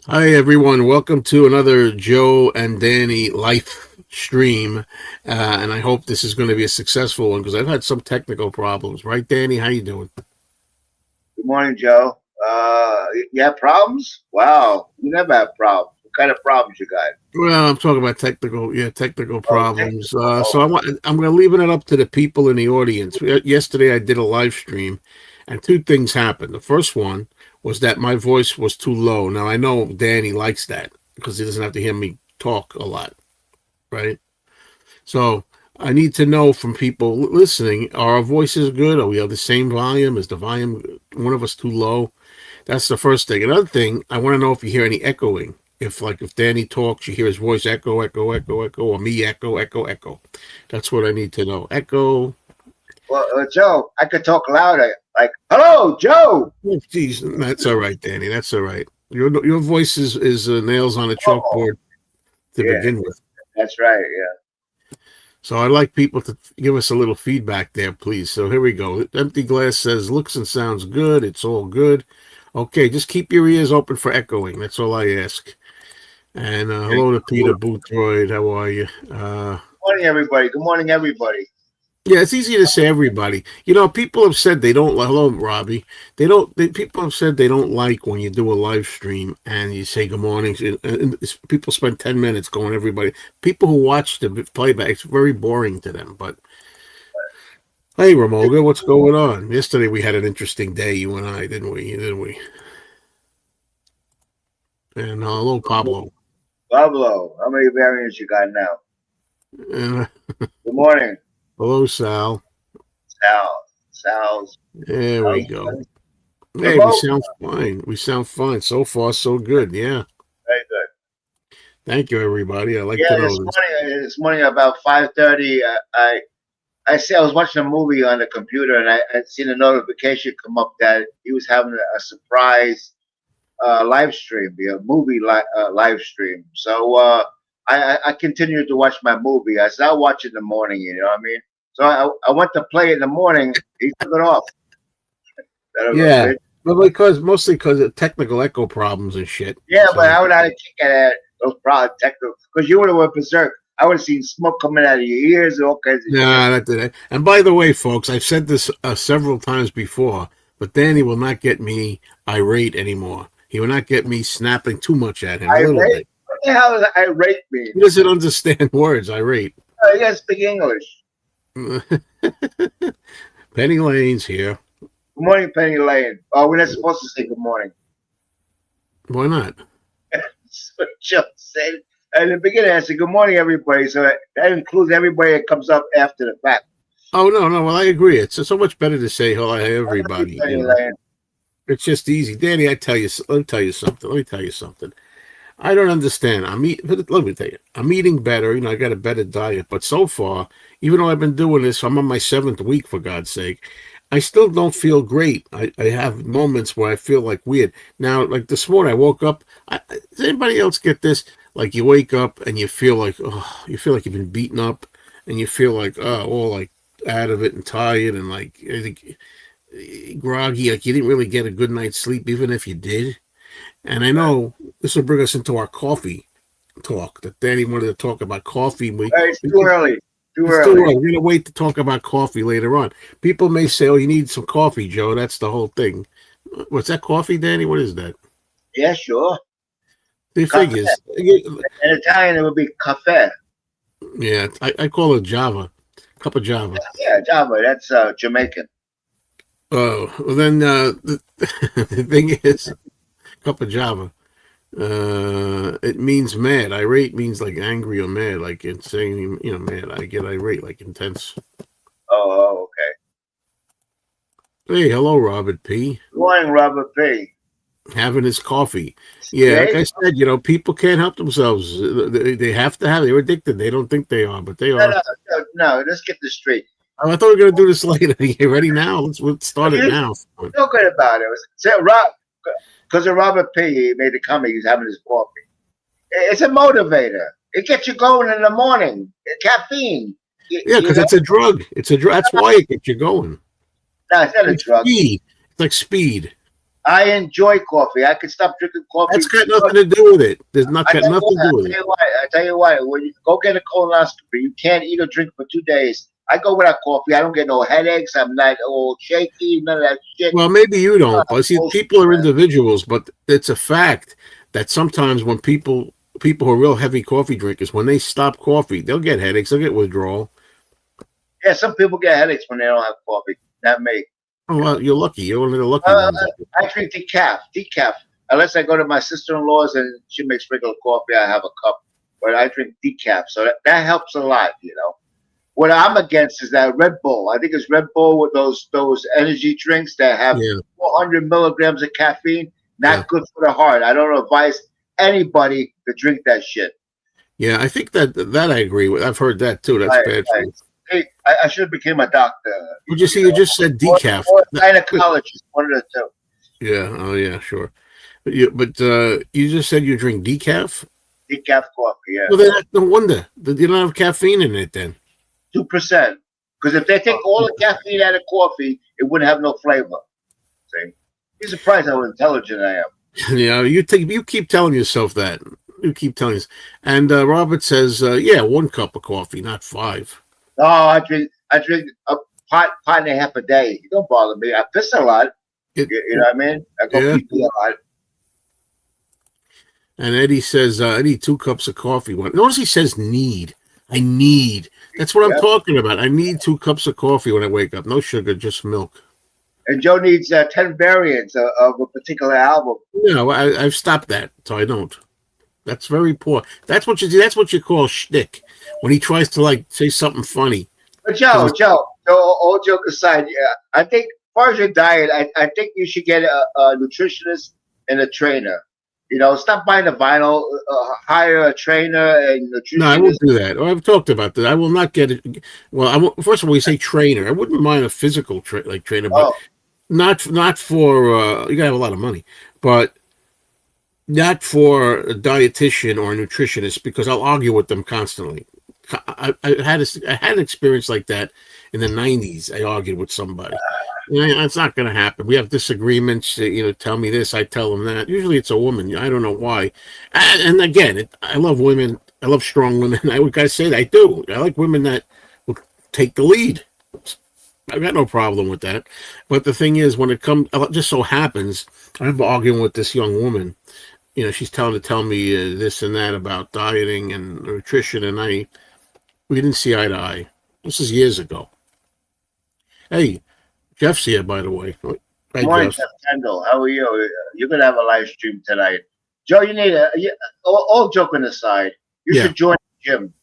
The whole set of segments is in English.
Hi, everyone. Welcome to another Joe and Danny live stream. And I hope this is going to be a successful one because I've had some technical problems. Right, Danny? How you doing? Good morning, Joe. You have problems? Wow, you never have problems. What kind of problems you got? Well, I'm talking about technical Oh, problems. technical. So Oh, I'm going to leave it up to the people in the audience. Yesterday, I did a live stream, and two things happened. The first one was that my voice was too low. Now I know Danny likes that because he doesn't have to hear me talk a lot, right? So I need to know from people listening: are our voices good? Are we of the same volume? Is the volume one of us too low? That's the first thing. Another thing, I want to know if you hear any echoing. If Danny talks, you hear his voice echo, echo, echo, echo, or me echo, echo, echo. That's what I need to know. Echo. well, Joe, I could talk louder. Like, hello, Joe. Oh, geez, that's all right, Danny. That's all right. Your voice is nails on a Oh, chalkboard to yeah, begin with. that's right. Yeah. So I'd like people to give us a little feedback there, please. So here we go. Empty Glass says, looks and sounds good. It's all good. Okay, just keep your ears open for echoing. That's all I ask. And hello to Peter Good Boothroyd. How are you? morning, everybody. Good morning, everybody. Yeah, it's easy to say everybody. People have said they don't. Hello, Robbie. People have said they don't like when you do a live stream and you say good morning. And people spend 10 minutes going everybody. People who watch the playback, it's very boring to them. But hey, Ramoga, what's going on? Yesterday we had an interesting day, you and I, didn't we? Didn't we? And hello, Pablo. Pablo, how many variants you got now? And Good morning, hello, Sal. Sal. Sal's. There we Sal's go. Hey, we remote. sound fine. We sound fine. So far, so good. Yeah. Very good. Thank you, everybody. I like to Yeah, know this this. morning, this morning about 5:30, I see I was watching a movie on the computer and I seen a notification come up that he was having a surprise live stream, live stream. So I continued to watch my movie. I said I'll watch it in the morning. You know what I mean? So I went to play it in the morning. He took it off. That was a Yeah. bitch. But mostly because of technical echo problems and shit. Yeah, but So, I would have kicked at those probably technical because you would have went berserk. I would have seen smoke coming out of your ears and all kinds of shit. nah, that did it. And by the way, folks, I've said this several times before, but Danny will not get me irate anymore. He will not get me snapping too much at him, a little Irate? bit. What the hell does irate mean? He doesn't understand words, irate. You gotta speak English. Penny Lane's here. Good morning, Penny Lane. Oh, we're not supposed to say good morning. Why not? So Joe said in the beginning, I said good morning, everybody. So that includes everybody that comes up after the fact. Oh, no, no. Well, I agree. It's so much better to say hello, hey, I love you, everybody. Penny Lane. It's just easy, Danny. Let me tell you something. Let me tell you something. I don't understand. Let me tell you. I'm eating better. I got a better diet, but so far, even though I've been doing this, I'm on my seventh week for God's sake. I still don't feel great. I have moments where I feel like weird. Now, like this morning, I woke up. Does anybody else get this? Like you wake up and you feel like, oh, you feel like you've been beaten up, and you feel like, all like out of it and tired and like I think groggy, like you didn't really get a good night's sleep, even if you did. And I know this will bring us into our coffee talk. That Danny wanted to talk about coffee. It's too early. Too It's too early. early. We're gonna wait to talk about coffee later on. People may say, "Oh, you need some coffee, Joe." That's the whole thing. What's that coffee, Danny? What is that? Yeah, sure. The Cafe. figures. In Italian, it would be cafe. Yeah, I call it Java. Cup of Java. Yeah, Java. That's Jamaican. Oh, well then the thing is, cup of Java. It means mad. Irate means like angry or mad, like it's saying, mad. I get irate, like intense. Okay. Hey, hello, Robert P. Good morning, Robert P. Having his coffee. Yeah, like Jay? I said, people can't help themselves. They have to have. They're addicted. They don't think they are, but they No, are. no, no, no. Let's get this straight. Oh, I thought we were gonna do this later. You ready now? Let's start it You now. feel good about it. So, because of Robert P. He made the comment. He's having his coffee. It's a motivator. It gets you going in the morning. Caffeine. Yeah, You because know? it's a drug. It's a drug. That's why it gets you going. No, it's not a Like drug. speed. It's like speed. I enjoy coffee. I can stop drinking coffee. That's got nothing to do with it. There's not got nothing to do with it. I tell you what. When you go get a colonoscopy, you can't eat or drink for 2 days. I go without coffee. I don't get no headaches. I'm not all shaky. None of that shit. Well, maybe you don't, but see, Bullshit, people are man. individuals. But it's a fact that sometimes when people who are real heavy coffee drinkers, when they stop coffee, they'll get headaches, they'll get withdrawal. Yeah, some people get headaches when they don't have coffee. Not me. Oh, well, you're lucky. You're one of the lucky ones. I drink decaf. Unless I go to my sister-in-law's and she makes regular coffee, I have a cup. But I drink decaf, so that helps a lot, you know. What I'm against is that Red Bull. I think it's Red Bull with those energy drinks that have 400 milligrams of caffeine. Not good for the heart. I don't advise anybody to drink that shit. Yeah, I think that I agree with. I've heard that too. That's bad for you. Hey, I should have became a doctor. You just said decaf. Or a gynecologist, one of the two. Yeah. Oh, yeah. Sure. But you just said you drink decaf. Decaf coffee. Yeah. Well, then no wonder that you don't have caffeine in it. Then 2%. Because if they take all the caffeine out of coffee, it wouldn't have no flavor. See? You're surprised how intelligent I am. Yeah. You keep telling yourself that. You keep telling us. And Robert says, yeah, 1 cup of coffee, not 5. No, I drink a pot and a half a day. You don't bother me. I piss a lot. You know what I mean? I go pee a lot. And Eddie says, I need 2 cups of coffee. Notice he says need. I need. That's what I'm talking about. I need 2 cups of coffee when I wake up. No sugar, just milk. And Joe needs 10 variants of a particular album. No, I've stopped that, so I don't. That's very poor. That's what you call shtick. When he tries to say something funny. But Joe, all joke aside, I think as far as your diet, I think you should get a nutritionist and a trainer. You know, stop buying the vinyl, hire a trainer and nutritionist. No, I won't do that. I've talked about that. I will not get it. Well, first of all, we say trainer. I wouldn't mind a physical trainer, but not for you gotta have a lot of money, but not for a dietitian or a nutritionist, because I'll argue with them constantly. I had an experience like that in the 90s. I argued with somebody. It's not going to happen. We have disagreements. Tell me this, I tell them that. Usually it's a woman. I don't know why. And again, I love women. I love strong women. I would guys say that I do. I like women that will take the lead. I've got no problem with that. But the thing is, when it just so happens, I remember arguing with this young woman. She's tell me this and that about dieting and nutrition, and we didn't see eye to eye. This is years ago. Hey, Jeff's here, by the way. Hi, morning, Jeff Kendall. How are you? You're gonna have a live stream tonight, Joe. You need all joking aside, you should join the gym.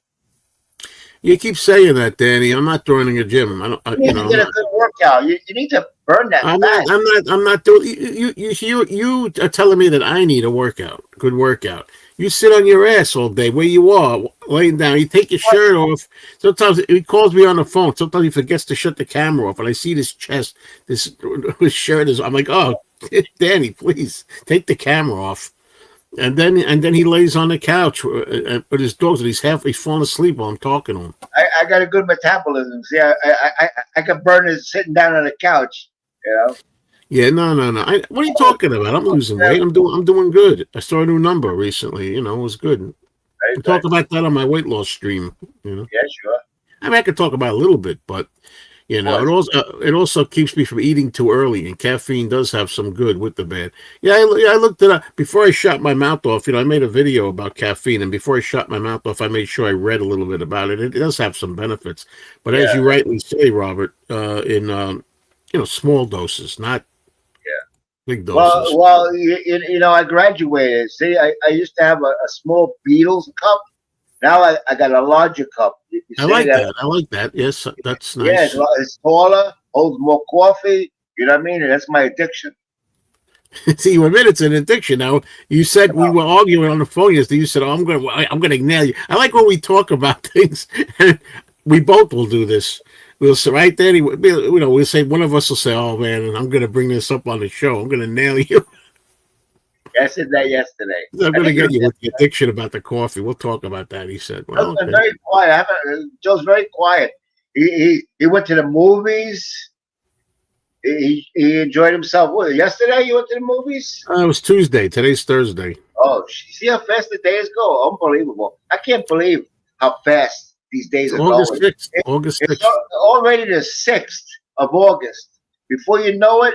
You keep saying that, Danny. I'm not joining a gym. You need to get a good workout. You need to burn that fat. I'm not doing. You are telling me that I need a workout, good workout. You sit on your ass all day where you are, laying down. You take your shirt off. Sometimes he calls me on the phone. Sometimes he forgets to shut the camera off, and I see this chest, his shirt is. I'm like, oh, Danny, please take the camera off. And then he lays on the couch with his dogs, and he's falling asleep while I'm talking to him. I got a good metabolism. See, I can burn it sitting down on the couch. Yeah, no. What are you talking about? I'm losing weight. I'm doing good. I saw a new number recently. It was good. I'll talk about that on my weight loss stream. Yeah, sure. I mean, I could talk about it a little bit, but it also keeps me from eating too early, and caffeine does have some good with the bad. Yeah, I looked it up before I shut my mouth off. I made a video about caffeine, and before I shut my mouth off, I made sure I read a little bit about it. It does have some benefits, but as you rightly say, Robert, in small doses, not big doses. Well, I graduated. See, I used to have a small Beatles cup. Now I got a larger cup. I like that. I like that. Yes, that's nice. Yeah, it's taller, holds more coffee. You know what I mean? And that's my addiction. See, you admit it's an addiction. Now, you said we were arguing on the phone yesterday. You said, I'm gonna nail you. I like when we talk about things. We both will do this. We'll say right there. We'll say one of us will say, "Oh man, I'm gonna bring this up on the show. I'm gonna nail you." I said that yesterday. I'm going to get you with the addiction about the coffee. We'll talk about that. He said, "Well, okay." Very quiet. Joe's very quiet. He went to the movies. He enjoyed himself. What, yesterday you went to the movies? It was Tuesday. Today's Thursday. Oh, see how fast the days go? Unbelievable. I can't believe how fast these days It's are August going. 6th. August It's 6th. already the 6th of August. Before you know it,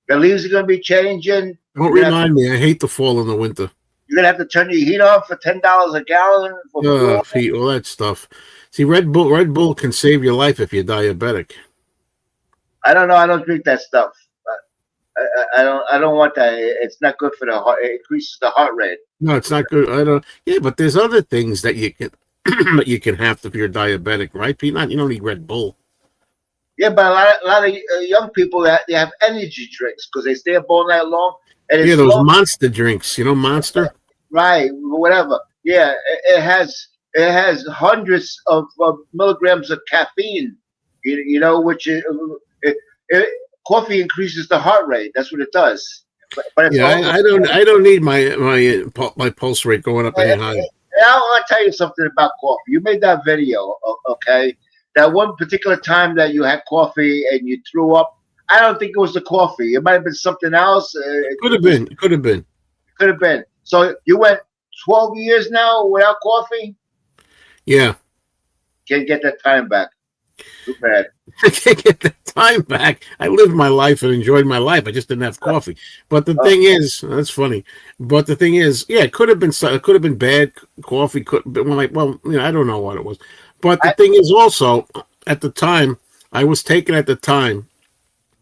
the leaves are going to be changing. Don't remind me. I hate the fall and the winter. You're going to have to turn your heat on for $10 a gallon for fuel. Feet, all that stuff. See, Red Bull can save your life if you're diabetic. I don't know. I don't drink that stuff. I don't want that. It's not good for the heart. It increases the heart rate. No, it's not good. I don't. Yeah, but there's other things that you can that you can have if you're diabetic, right, Pete? Not you don't need Red Bull. Yeah, but a lot of young people that they have energy drinks because they stay up all night long. And Yeah, it's those slow. Monster drinks. You know, Monster. Right, whatever. Yeah, it has hundreds of milligrams of caffeine. You know, which it, it, coffee increases the heart rate. That's what it does. But it's Yeah, all. I don't need my pulse rate going up any higher. I want to tell you something about coffee. You made that video, okay? That one particular time that you had coffee and you threw up. I don't think it was the coffee. It might have been something else. Could have been. Could have been. Could have been. So you went 12 years now without coffee? Yeah. Can't get that time back. Too bad. I can't get the time back. I lived my life and enjoyed my life. I just didn't have coffee. But the thing is, that's funny. But the thing is, yeah, it could have been bad coffee. Could when I don't know what it was. But the thing is also, at the time, I was taking at the time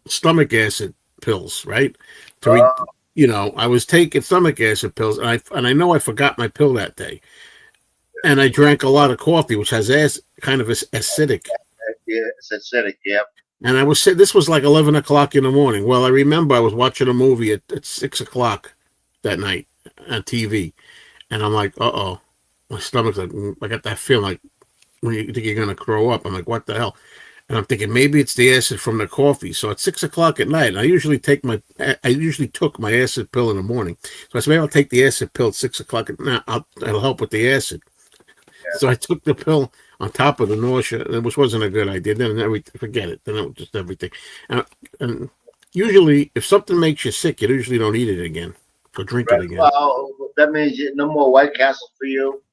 stomach acid pills, right? I was taking stomach acid pills, and I know I forgot my pill that day, and I drank a lot of coffee, which has kind of acidic. Yeah, it's acidic, yeah. And this was like 11 o'clock in the morning. Well, I remember I was watching a movie at 6 o'clock that night on TV. And I'm like, uh-oh. My stomach's like, I got that feeling like when you think you're going to throw up. I'm like, what the hell? And I'm thinking maybe it's the acid from the coffee. So at 6 o'clock at night, I usually took my acid pill in the morning. So I said, maybe I'll take the acid pill at 6 o'clock at night. It'll help with the acid. So I took the pill on top of the nausea, which wasn't a good idea. Then forget it. Then it was just everything. And usually, if something makes you sick, you usually don't eat it again or drink it again. Well, that means no more White Castle for you.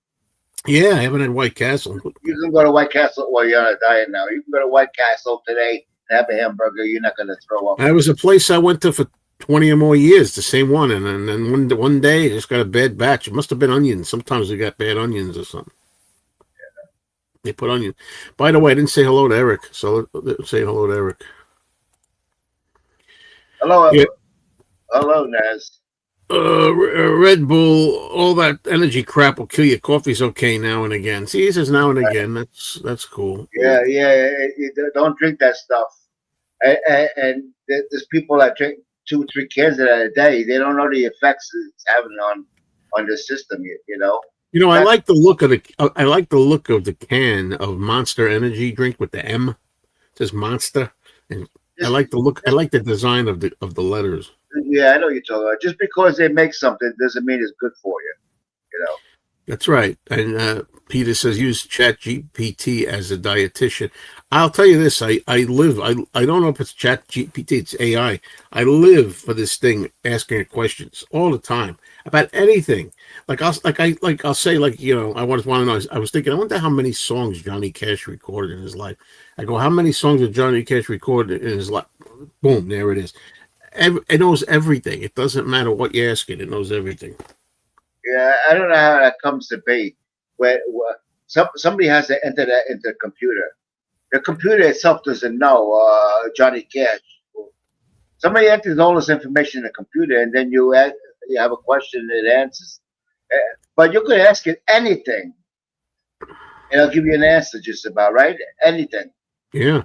Yeah, I haven't had White Castle. You can go to White Castle. Well, you're on a diet now. You can go to White Castle today and have a hamburger. You're not going to throw up. That was a place I went to for 20 or more years, the same one. And then one day, I just got a bad batch. It must have been onions. Sometimes they got bad onions or something. They put onion. By the way, I didn't say hello to Eric, so let's say hello to Eric. Hello, yeah. Hello, Naz. Red Bull, all that energy crap will kill you. Coffee's okay now and again. See, he says now and again. That's cool. Yeah. Don't drink that stuff. And there's people that drink 2-3 cans of that a day. They don't know the effects it's having on the system. You know. I like the look of the can of Monster Energy drink with the M. It says Monster, and I like the look. I like the design of the letters. Yeah, I know you're talking about. Just because they make something doesn't mean it's good for you. You know. That's right. And Peter says use ChatGPT as a dietitian. I'll tell you this. I don't know if it's ChatGPT. It's AI. I live for this thing, asking it questions all the time about anything. I'll say, I want to know. I was thinking, I wonder how many songs Johnny Cash recorded in his life. I go, how many songs did Johnny Cash record in his life? Boom, there it is. It knows everything. It doesn't matter what you ask it. It knows everything. Yeah, I don't know how that comes to be. Where somebody has to enter that into the computer. The computer itself doesn't know Johnny Cash. Somebody enters all this information in the computer, and then you have a question that answers. But you could ask it anything, and it'll give you an answer just about, right? Anything. Yeah.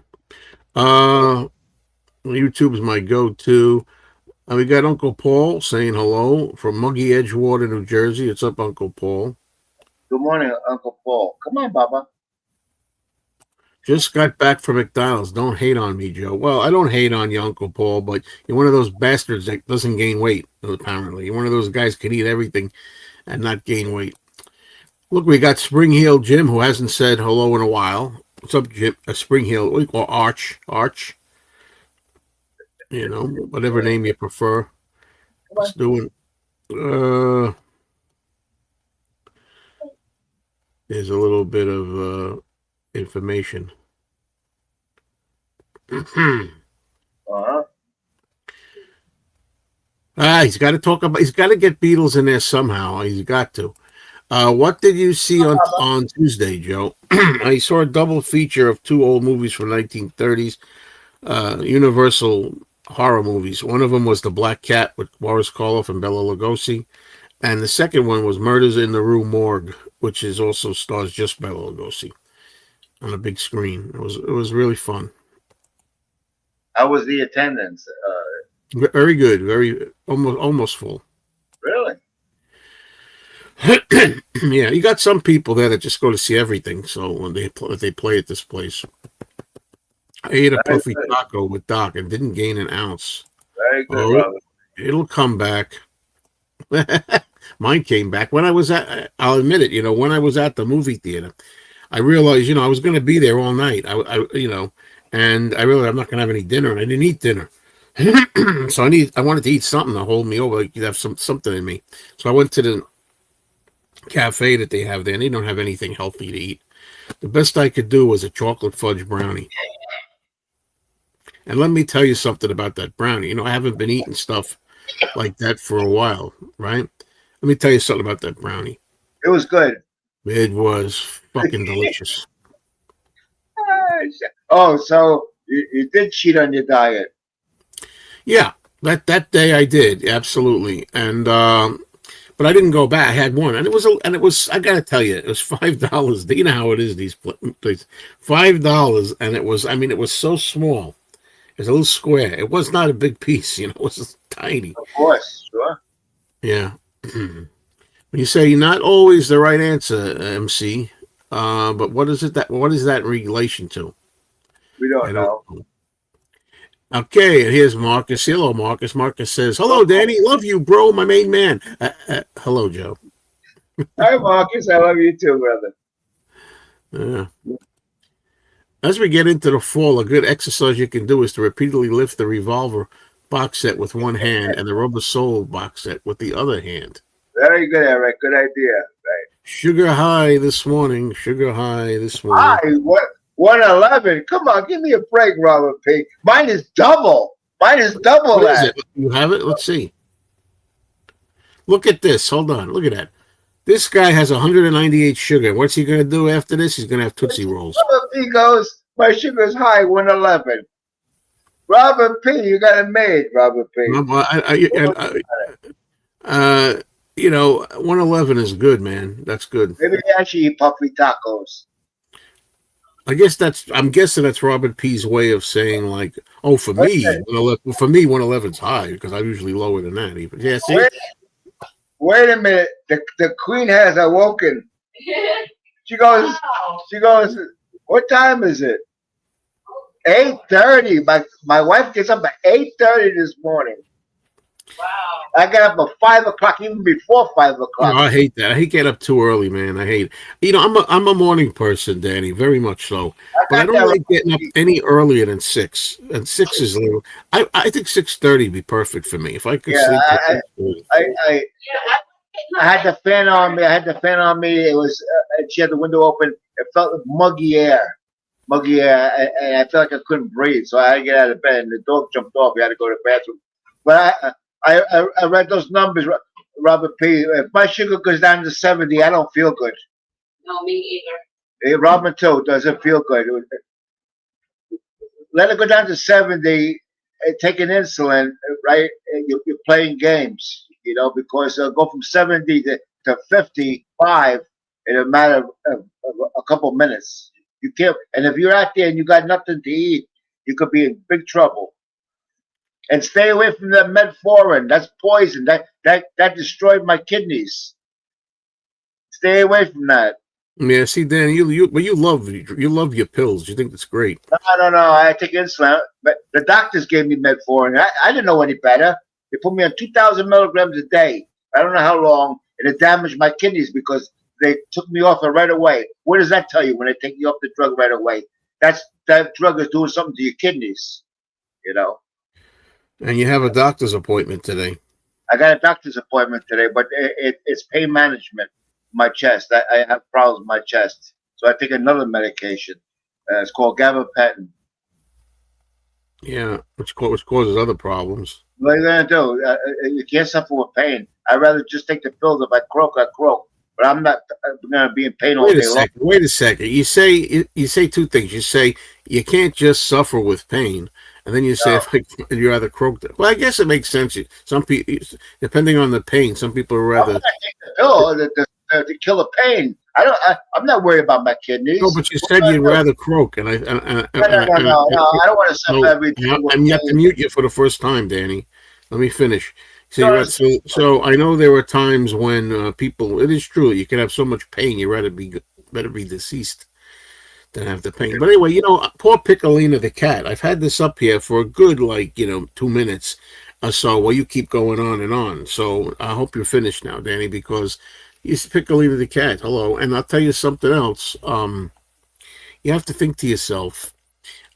YouTube is my go-to. We got Uncle Paul saying hello from Muggy Edgewater, New Jersey. It's up, Uncle Paul. Good morning, Uncle Paul. Come on, Baba. Just got back from McDonald's. Don't hate on me, Joe. Well, I don't hate on you, Uncle Paul, but you're one of those bastards that doesn't gain weight, apparently. You're one of those guys who can eat everything and not gain weight. Look, we got Spring Heel Jim, who hasn't said hello in a while. What's up, Jim? Spring Heel, or Arch. You know, whatever name you prefer. Come Let's on. do it. Uh, there's a little bit of information. Uh-huh. He's got to talk about. He's got to get Beatles in there somehow. He's got to. What did you see on Tuesday, Joe? I saw a double feature of two old movies from 1930s, Universal horror movies. One of them was The Black Cat with Boris Karloff and Bela Lugosi, and the second one was Murders in the Rue Morgue, which is also stars just Bela Lugosi on a big screen. It was really fun. How was the attendance? Very good. Very almost full. Really? Yeah, you got some people there that just go to see everything. So when they play at this place, I ate a Very puffy good. taco with Doc and didn't gain an ounce. Very good, Oh, Robert. it'll come back. Mine came back when I was at. I'll admit it. When I was at the movie theater, I realized I was going to be there all night. And I realized I'm not going to have any dinner, and I didn't eat dinner. So I wanted to eat something to hold me over. Like you have something in me. So I went to the cafe that they have there, and they don't have anything healthy to eat. The best I could do was a chocolate fudge brownie. And let me tell you something about that brownie. I haven't been eating stuff like that for a while, right? Let me tell you something about that brownie. It was good. It was fucking delicious. Oh, so you did cheat on your diet. Yeah, that day I did absolutely, and but I didn't go back. I had one, and it was. I gotta tell you, it was $5. You know how it is these places. $5, and it was. I mean, it was so small. It was a little square. It was not a big piece. It was just tiny. Of course, sure. Yeah. When you say not always the right answer, MC, but what is that in relation to? We I don't don't know. know. Okay, and here's Marcus. Hello, Marcus. Marcus says, "Hello, Danny. Love you, bro. My main man." Hello, Joe. Hi, Marcus. I love you too, brother. Yeah. As we get into the fall, a good exercise you can do is to repeatedly lift the revolver box set with one hand and the rubber soul box set with the other hand. Very good, Eric. Good idea. Sugar high this morning. Sugar high this Hi, morning. what? 111. Come on, give me a break, Robert P. Mine is double. Mine is double What is that. it? You have it? Let's see. Look at this. Hold on. Look at that. This guy has 198 sugar. What's he going to do after this? He's going to have Tootsie Rolls. Robert P goes, my sugar's high, 111. Robert P, you got it made, Robert P. Well, 111 is good, man. That's good. Maybe they actually eat puffy tacos. I'm guessing that's Robert P's way of saying like, oh, for me, 111's high because I'm usually lower than that. Even yeah, see, Wait a minute. The queen has awoken. She goes. She goes. What time is it? 8:30. My wife gets up at 8:30 this morning. Wow. I got up at 5 o'clock, even before 5 o'clock. I hate that. I hate getting up too early, man. I hate it. I'm a morning person, Danny, very much so. But I don't like getting up any earlier than 6. And 6 is a little. I think 6:30 would be perfect for me if I could sleep. I had the fan on me. It was. She had the window open. It felt like muggy air, and I felt like I couldn't breathe. So I had to get out of bed, and the dog jumped off. We had to go to the bathroom. But I read those numbers, Robert P. If my sugar goes down to 70, I don't feel good. No, me either. Hey, Robin too doesn't feel good. Let it go down to 70. Taking insulin, right? You're playing games, because go from 70 to 55 in a matter of a couple minutes. You can't, and if you're out there and you got nothing to eat, you could be in big trouble. And stay away from that metformin. That's poison. That destroyed my kidneys. Stay away from that. Yeah, see, Dan, you love your pills. You think that's great. No. I take insulin, but the doctors gave me metformin. I didn't know any better. They put me on 2,000 milligrams a day. I don't know how long, and it damaged my kidneys because they took me off it right away. What does that tell you when they take you off the drug right away? That drug is doing something to your kidneys. And you have a doctor's appointment today. I got a doctor's appointment today, but it's pain management. My chest. I have problems with my chest, so I take another medication. It's called gabapentin. Yeah, which causes other problems. What are you gonna do? You can't suffer with pain. I'd rather just take the pills. If I croak, I croak. But I'm not gonna be in pain all Wait a day long. second. Wait a second. You say two things. You say you can't just suffer with pain, and then you say No, if you rather croak. Well, I guess it makes sense. Some people, depending on the pain, some people are I'm rather. gonna take the pill to kill the pain. I'm not worried about my No, kidneys. but you What said am I you'd gonna do? rather croak, and No, no, no, no, no. I don't want to suffer no, every day with I'm yet to pain. mute you for the first time, Danny. Let me finish. So You you don't rather, understand. so I know there were times when people. It is true. You can have so much pain. You rather be better be deceased than have the pain. But anyway, poor Piccolina the cat. I've had this up here for a good 2 minutes or so while you keep going on and on. So I hope you're finished now, Danny, because it's Piccolina the cat. Hello, and I'll tell you something else. You have to think to yourself.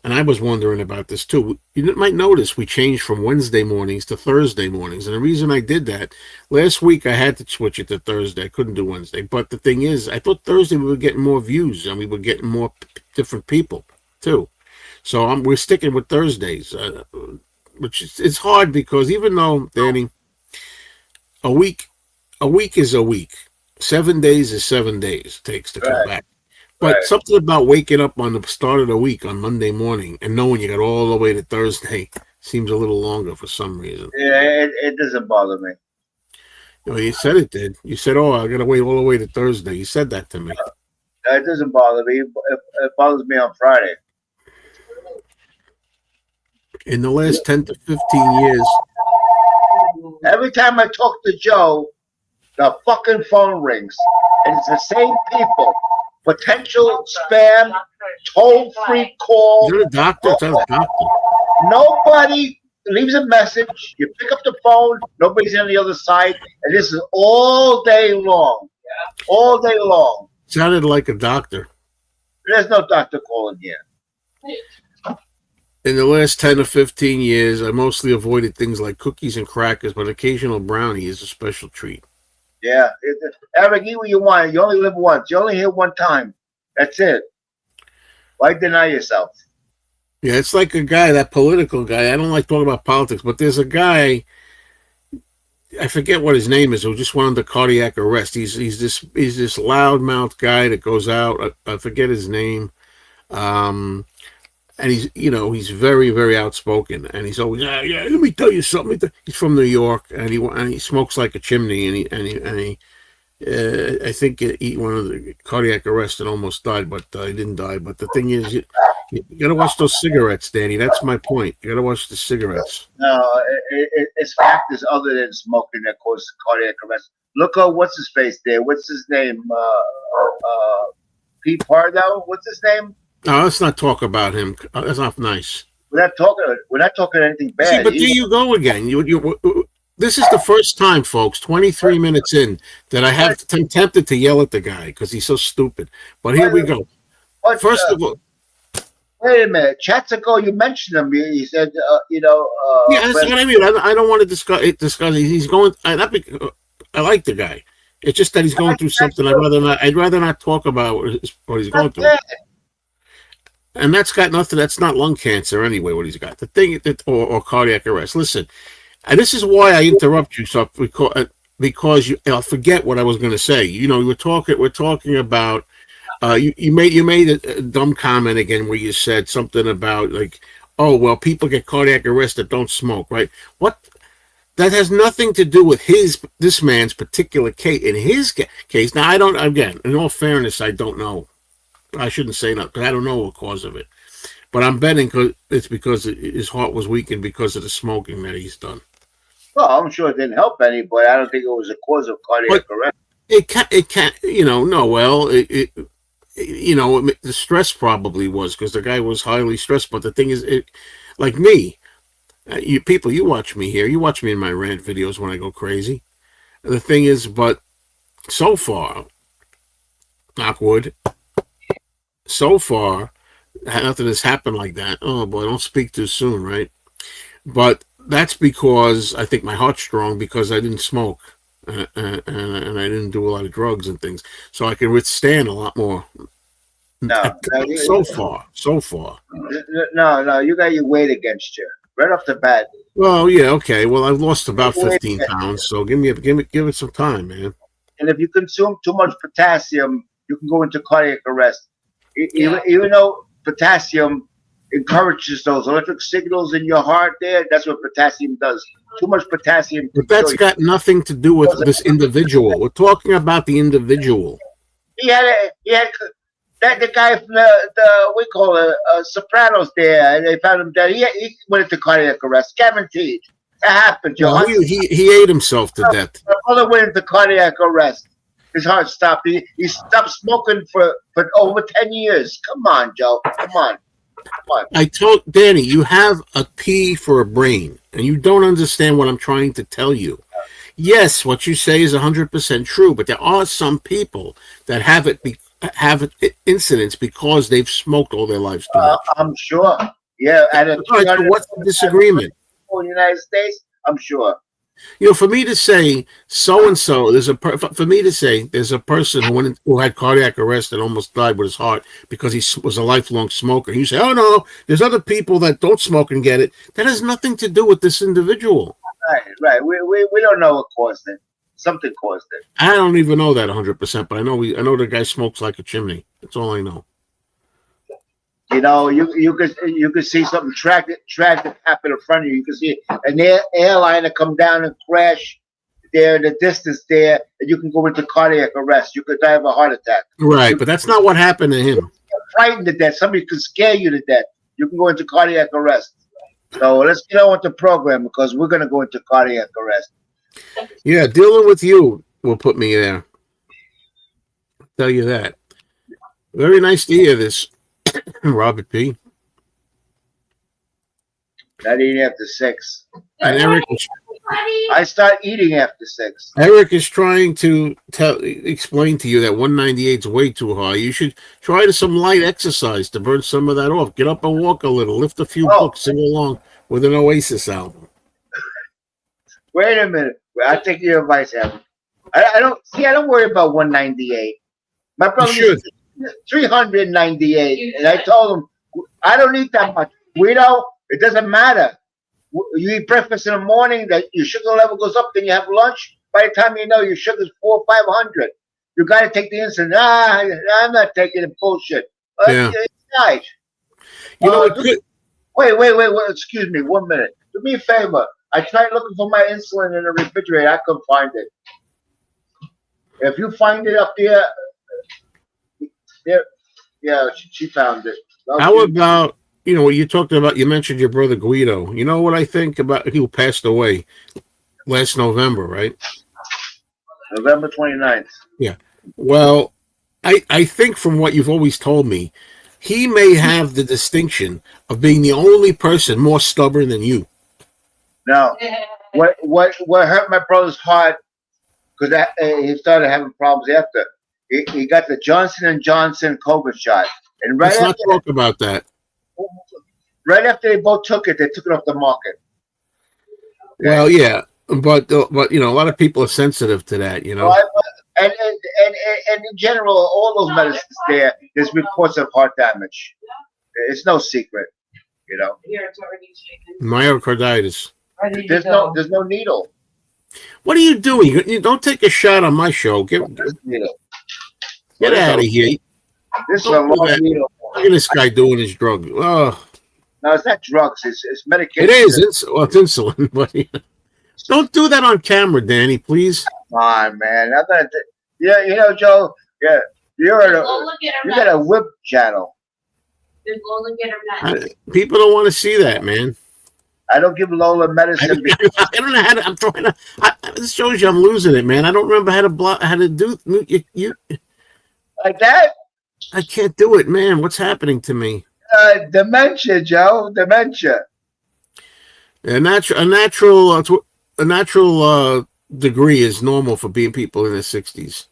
And I was wondering about this too. You might notice we changed from Wednesday mornings to Thursday mornings. And the reason I did that, last week I had to switch it to Thursday. I couldn't do Wednesday. But the thing is, I thought Thursday we were getting more views and we were getting more different people too. So we're sticking with Thursdays, which it's hard because even though, Danny, a week, a week is a week. 7 days is 7 days it takes to come Right, back. But right. something about waking up on the start of the week on Monday morning and knowing you got all the way to Thursday seems a little longer for some reason. Yeah, it doesn't bother me. You said it did. You said, "Oh, I got to wait all the way to Thursday." You said that to me. It doesn't bother me. It bothers me on Friday. In the last 10 to 15 years, Every time I talk to Joe, the fucking phone rings, and it's the same people. Potential spam, toll-free call. you're a doctor. It's not a doctor. Nobody leaves a message. You pick up the phone. Nobody's on the other side, and this is all day long. All day long. Sounded like a doctor. There's no doctor calling here. In the last 10 to 15 years, I mostly avoided things like cookies and crackers, but occasional brownie is a special treat. Yeah, Eric, eat what you want. You only live once. You only here one time. That's it. Why deny yourself? Yeah, it's like a guy, that political guy. I don't like talking about politics, but there's a guy, I forget what his name is, who just went under cardiac arrest. He's this loudmouth guy that goes out. I forget his name. Um, and he's very, very outspoken, and he's always, yeah. Let me tell you something. He's from New York, and he smokes like a chimney, I think he went under the cardiac arrest and almost died, but he didn't die. But the thing is, you got to watch those cigarettes, Danny. That's my point. You got to watch the cigarettes. No, it's factors other than smoking that cause cardiac arrest. Look at what's his face there. What's his name? Pete Pardo. What's his name? No, let's not talk about him. That's not nice. We're not talking anything See, bad. but there you go again. This is the first time, folks, 23 minutes in, that I'm tempted to yell at the guy because he's so stupid. But here we go. But, First of all, wait a minute. Chats ago, you mentioned him. You said, yeah, that's what I mean. I don't want to discuss it. He's going. I like the guy. It's just that he's going through something. I'd rather not talk about what he's going through. And that's got nothing. That's not lung cancer anyway. What he's got, the thing, or cardiac arrest. Listen, and this is why I interrupt you, so because I'll forget what I was going to say. We're talking about. You made a dumb comment again where you said something about like, oh well, people get cardiac arrest that don't smoke, right? What? That has nothing to do with this man's particular case. In his case, now I don't. Again, in all fairness, I don't know. I shouldn't say that because I don't know the cause of it. But I'm betting it's because his heart was weakened because of the smoking that he's done. Well, I'm sure it didn't help any, but I don't think it was a cause of cardiac arrest. It can't, no, well, the stress probably was because the guy was highly stressed. But the thing is, like me, you watch me here, you watch me in my rant videos when I go crazy. The thing is, but so far, knock wood, so far, nothing has happened like that. Oh boy, don't speak too soon, right? But that's because I think my heart's strong because I didn't smoke and I didn't do a lot of drugs and things, so I can withstand a lot more. No, no, So far. no. You got your weight against you right off the bat. Well, yeah, okay. Well, I've lost about Weight 15 against you. pounds, so give it some time, man. And if you consume too much potassium, you can go into cardiac arrest. Yeah. Even though potassium encourages those electric signals in your heart, that's what potassium does. Too much potassium But can kill that's you. got nothing to do with this individual. We're talking about the individual. He had that the guy from the we call it Sopranos there, and they found him dead. He went into cardiac arrest, guaranteed. That happened. Your Well, heart, he ate himself to death. my brother went into cardiac arrest. His heart stopped. He stopped smoking for over 10 years. Come on, Joe. Come on. I told Danny, you have a P for a brain, and you don't understand what I'm trying to tell you. Yes, what you say is 100% true, but there are some people that have incidents because they've smoked all their lives too much. I'm sure. Yeah, and All right, so what's the disagreement? in the United States, I'm sure. You know, for me to say so and so, for me to say there's a person who had cardiac arrest and almost died with his heart because he was a lifelong smoker. You say, oh no, there's other people that don't smoke and get it. That has nothing to do with this individual. Right. We don't know what caused it. Something caused it. I don't even know that 100%, but I know the guy smokes like a chimney. That's all I know. You know, you could see something tragic happen in front of you. You could see an airliner come down and crash there in the distance there, and you can go into cardiac arrest. You could die of a heart attack. Right, but that's not what happened to him. You're frightened to death. Somebody could scare you to death. You can go into cardiac arrest. So let's get on with the program because we're going to go into cardiac arrest. Yeah, dealing with you will put me there. I'll tell you that. Very nice to hear this, Robert P. Not eating after 6. And I start eating after 6. Eric is trying to explain to you that 198 is way too high. You should try some light exercise to burn some of that off. Get up and walk a little, lift a few books, sing along with an Oasis album. Wait a minute. I'll take your advice, Evan. I don't worry about 198. My brother should. 398, and I told him I don't eat that much. It doesn't matter. You eat breakfast in the morning, that your sugar level goes up, then you have lunch. By the time you know, your sugar's 400 or 500. You got to take the insulin. I'm not taking the bullshit. Yeah. Right. You know, wait. Excuse me, 1 minute. Do me a favor. I tried looking for my insulin in the refrigerator. I couldn't find it. If you find it up there, yeah, she found it. How about, what you talked about? You mentioned your brother Guido. You know what I think about who passed away last November, right? November 29th. Yeah. Well, I think from what you've always told me, he may have the distinction of being the only person more stubborn than you. No. What hurt my brother's heart, because he started having problems after. He got the Johnson & Johnson COVID shot. And Let's not talk about that. Right after they both took it, they took it off the market. Okay. Well, yeah. But a lot of people are sensitive to that, And in general, all those medicines there's reports of heart damage. It's no secret, Here, it's already shaken. Myocarditis. There's no needle. What are you doing? You don't take a shot on my show. Get out of here. This is a long needle. Look at this guy doing his drug. Oh. No, it's not drugs. It's medication. It is. It's insulin. But don't do that on camera, Danny, please. Come on, man. I'm gonna Joe. Yeah, you got a whip channel. People don't want to see that, man. I don't give Lola medicine. I don't know how to. I'm trying to. This shows you I'm losing it, man. I don't remember how to do you like that. I can't do it, man. What's happening to me? Dementia, Joe. Dementia. A natural degree is normal for being people in their 60s.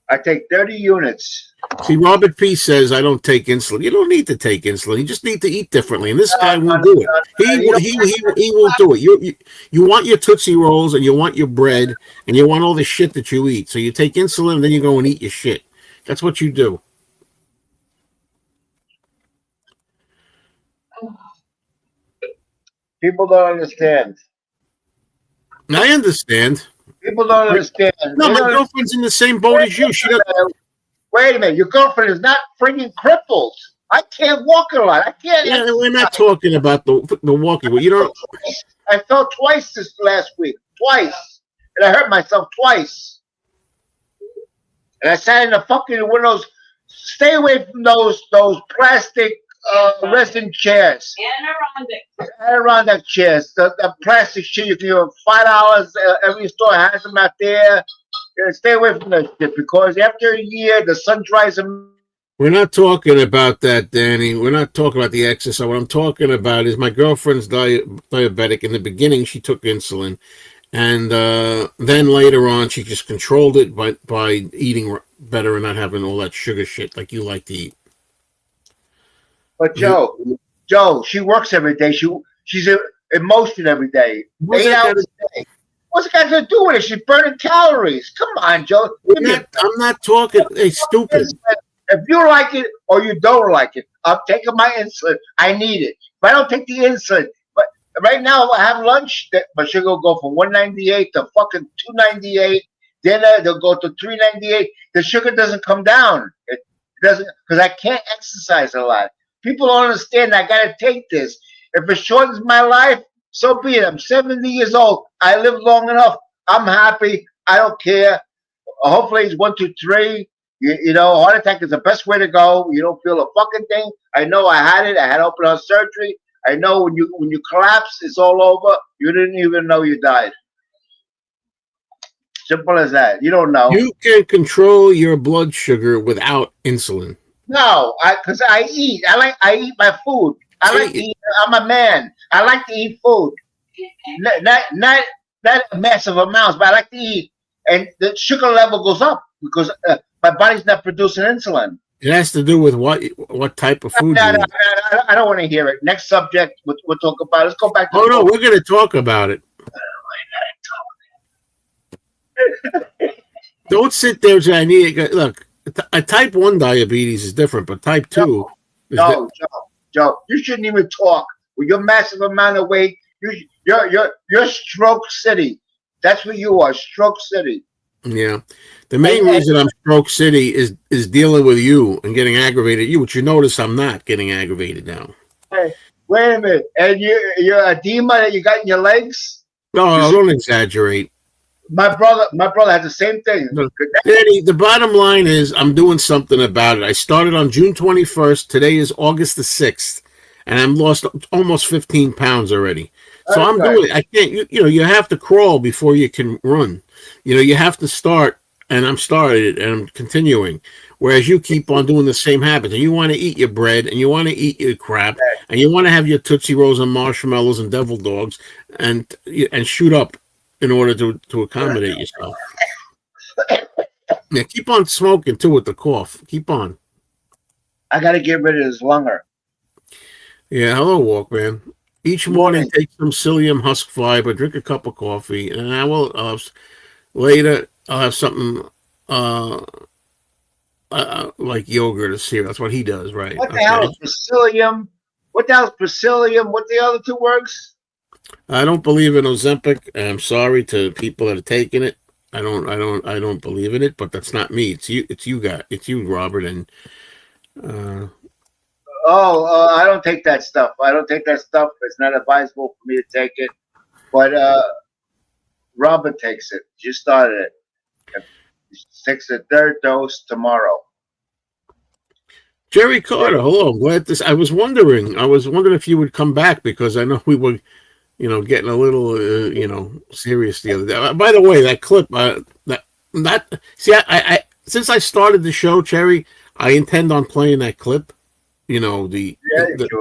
I take 30 units. See, Robert P says I don't take insulin. You don't need to take insulin. You just need to eat differently. And this guy won't do it. He won't do it. You want your Tootsie Rolls and you want your bread and you want all the shit that you eat. So you take insulin and then you go and eat your shit. That's what you do. People don't understand. I understand. People don't understand. No, my girlfriend's in the same boat as you. She doesn't. Wait a minute. Your girlfriend is not freaking crippled. I can't walk a lot. I can't. Yeah, we're not talking about the walking. You don't. I fell twice this last week. Twice. And I hurt myself twice. And I sat in the fucking one of those. Stay away from those plastic resin chairs. Adirondack chairs. The plastic shit. You can give $5. Every store has them out there. Stay away from that shit because after a year, the sun dries them. We're not talking about that, Danny. We're not talking about the exercise. What I'm talking about is my girlfriend's diabetic. In the beginning, she took insulin. And then later on, she just controlled it by eating better and not having all that sugar shit like you like to eat. But Joe, she works every day. She's in motion every day. 8 hours a day. What's it got to do with it? She's burning calories. Come on, Joe. I'm not talking. Hey, stupid. If you like it or you don't like it, I'm taking my insulin. I need it. If I don't take the insulin, but right now I have lunch, my sugar will go from 198 to fucking 298. Then they'll go to 398. The sugar doesn't come down. It doesn't, because I can't exercise a lot. People don't understand. I got to take this. If it shortens my life, so be it. I'm 70 years old. I lived long enough. I'm happy. I don't care. Hopefully it's 1, 2, 3. You know, heart attack is the best way to go. You don't feel a fucking thing. I know I had it. I had open heart surgery. I know when you collapse, it's all over. You didn't even know you died. Simple as that. You don't know. You can control your blood sugar without insulin. No, because I eat. I eat my food. I like to eat. I'm a man. I like to eat food. Not massive amounts, but I like to eat. And the sugar level goes up because my body's not producing insulin. It has to do with what type of food you eat. I don't want to hear it. Next subject, we'll talk about it. Let's go back to no, we're going to talk about it. Don't sit there and say, I need it. Look, a type 1 diabetes is different, but type 2 is different. Joe, you shouldn't even talk. With your massive amount of weight, you're stroke city. That's what you are, stroke city. Yeah. The main reason I'm stroke city is dealing with you and getting aggravated at you, which you notice I'm not getting aggravated now. Hey, wait a minute. And your edema that you got in your legs? No, don't exaggerate. My brother has the same thing. Danny, the bottom line is I'm doing something about it. I started on June 21st. Today is August the 6th. And I'm lost almost 15 pounds already. So I'm doing it. I can't, you have to crawl before you can run. You have to start, and I'm started, and I'm continuing. Whereas you keep on doing the same habits, and you want to eat your bread, and you want to eat your crap, and you want to have your Tootsie Rolls and marshmallows and devil dogs, and shoot up in order to accommodate yourself. Yeah, keep on smoking too with the cough. Keep on. I got to get rid of this lunger. Yeah, hello, Walkman. Each morning, take some psyllium husk fiber, drink a cup of coffee, and I will later. I'll have something like yogurt or cereal. That's what he does, right? What the hell is psyllium? What the hell is psyllium? What the other two words? I don't believe in Ozempic. I'm sorry to people that are taking it. I don't believe in it. But that's not me. It's you. It's you, Robert, and. I don't take that stuff. It's not advisable for me to take it. But Robert takes it. You started it. He takes the 3rd dose tomorrow. Jerry Carter, hello. I'm glad this. I was wondering if you would come back because I know we were, getting a little, serious the other day. By the way, that clip, since I started the show, Cherry, I intend on playing that clip. The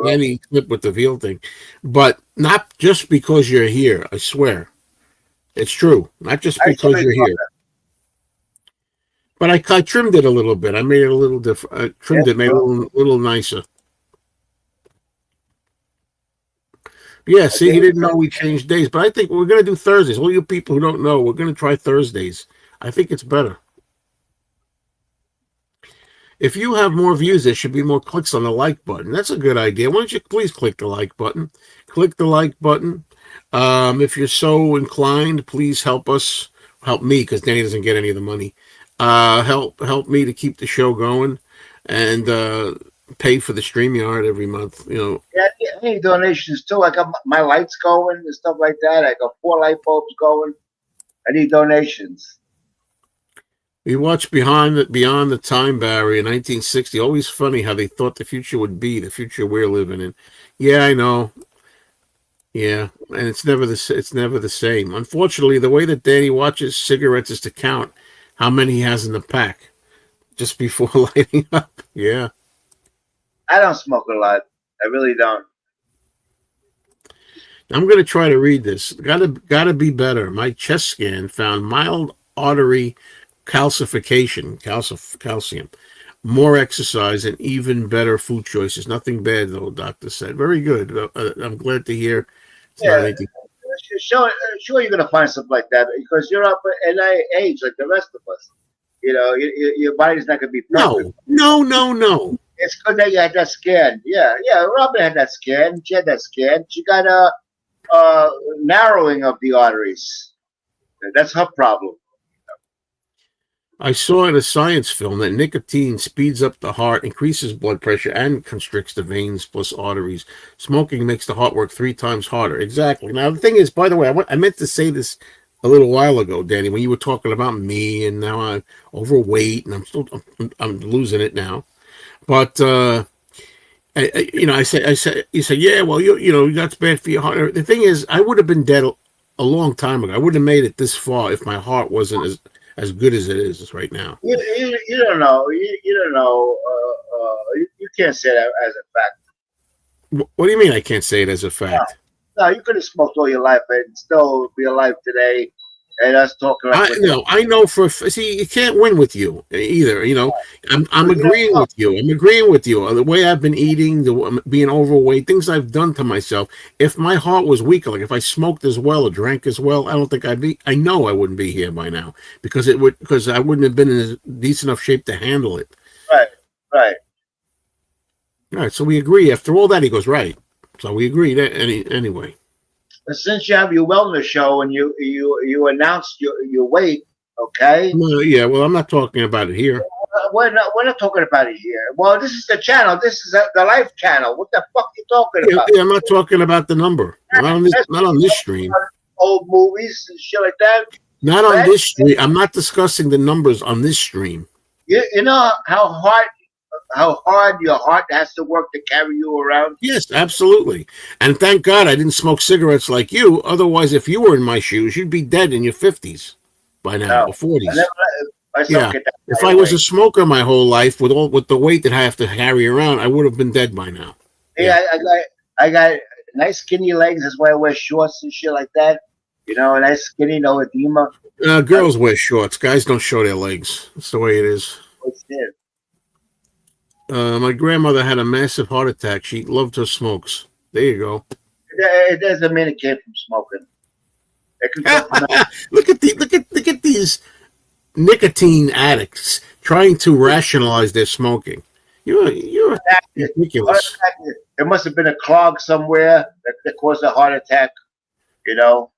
any clip with the veal thing, but not just because you're here. I swear, it's true. Not just because you're here. But I trimmed it a little bit. I made it a little different. I trimmed it, made it a little nicer. Yeah, see, he didn't know we changed days, but I think we're going to do Thursdays. All you people who don't know, we're going to try Thursdays. I think it's better. If you have more views, there should be more clicks on the like button. That's a good idea. Why don't you please click the like button? Click the like button. If you're so inclined, please help us. Help me, because Danny doesn't get any of the money. Help me to keep the show going, and pay for the StreamYard every month. You know. Yeah, I need donations too. I got my lights going and stuff like that. I got 4 light bulbs going. I need donations. We watched Beyond the Time Barrier in 1960. Always funny how they thought the future would be, the future we're living in. Yeah, I know. Yeah, and it's never the same. Unfortunately, the way that Danny watches cigarettes is to count how many he has in the pack just before lighting up. Yeah. I don't smoke a lot. I really don't. I'm going to try to read this. Gotta be better. My chest scan found mild artery calcification, calcium, more exercise, and even better food choices. Nothing bad, though, doctor said. Very good. I'm glad to hear. Yeah, sure you're going to find something like that because you're up at age like the rest of us. You know, your body's not going to be perfect. No. It's good that you had that scan. Yeah. Robin had that scan. She had that scan. She got a narrowing of the arteries. That's her problem. I saw in a science film that nicotine speeds up the heart, increases blood pressure, and constricts the veins plus arteries. Smoking makes the heart work 3 times harder. Exactly. Now, the thing is, by the way, I meant to say this a little while ago, Danny, when you were talking about me, and now I'm overweight, and I'm losing it now. But I said, you said, yeah, well, that's bad for your heart. The thing is, I would have been dead a long time ago. I wouldn't have made it this far if my heart wasn't as good as it is right now. You don't know. You don't know. You can't say that as a fact. What do you mean I can't say it as a fact? No, you could have smoked all your life and still be alive today. And us talking like I know see, you can't win with you either. You know, I'm agreeing with you. I'm agreeing with you. The way I've been eating, being overweight, things I've done to myself. If my heart was weaker, like if I smoked as well or drank as well, I don't think I know I wouldn't be here by now because I wouldn't have been in a decent enough shape to handle it. Right. All right. So we agree. After all that, he goes right. So we agreed anyway. But since you have your wellness show and you announced your weight, okay? Well, yeah. Well, I'm not talking about it here. We're not talking about it here. Well, this is the channel. This is the Life channel. What the fuck are you talking about? Yeah, I'm not talking about the number. Not on this stream. Old movies and shit like that. Not on this stream. I'm not discussing the numbers on this stream. You know how hard your heart has to work to carry you around? Yes, absolutely. And thank God I didn't smoke cigarettes like you. Otherwise, if you were in my shoes, you'd be dead in your 50s by now, or 40s. If I was a smoker my whole life with the weight that I have to carry around, I would have been dead by now. Yeah, I got nice skinny legs. That's why I wear shorts and shit like that. You know, nice skinny, no edema. Girls wear shorts. Guys don't show their legs. That's the way it is. My grandmother had a massive heart attack. She loved her smokes. There you go. It doesn't mean it came from smoking. Look at these nicotine addicts trying to rationalize their smoking. You're ridiculous. There must have been a clog somewhere that caused a heart attack. You know.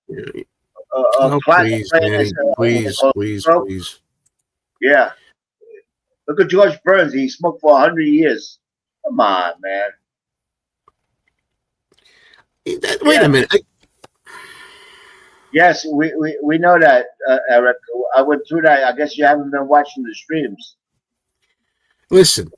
Please, Danny, please. Yeah. Look at George Burns. He smoked for 100 years. Come on, man. Wait a minute. Yes, we know that, Eric. I went through that. I guess you haven't been watching the streams. Listen,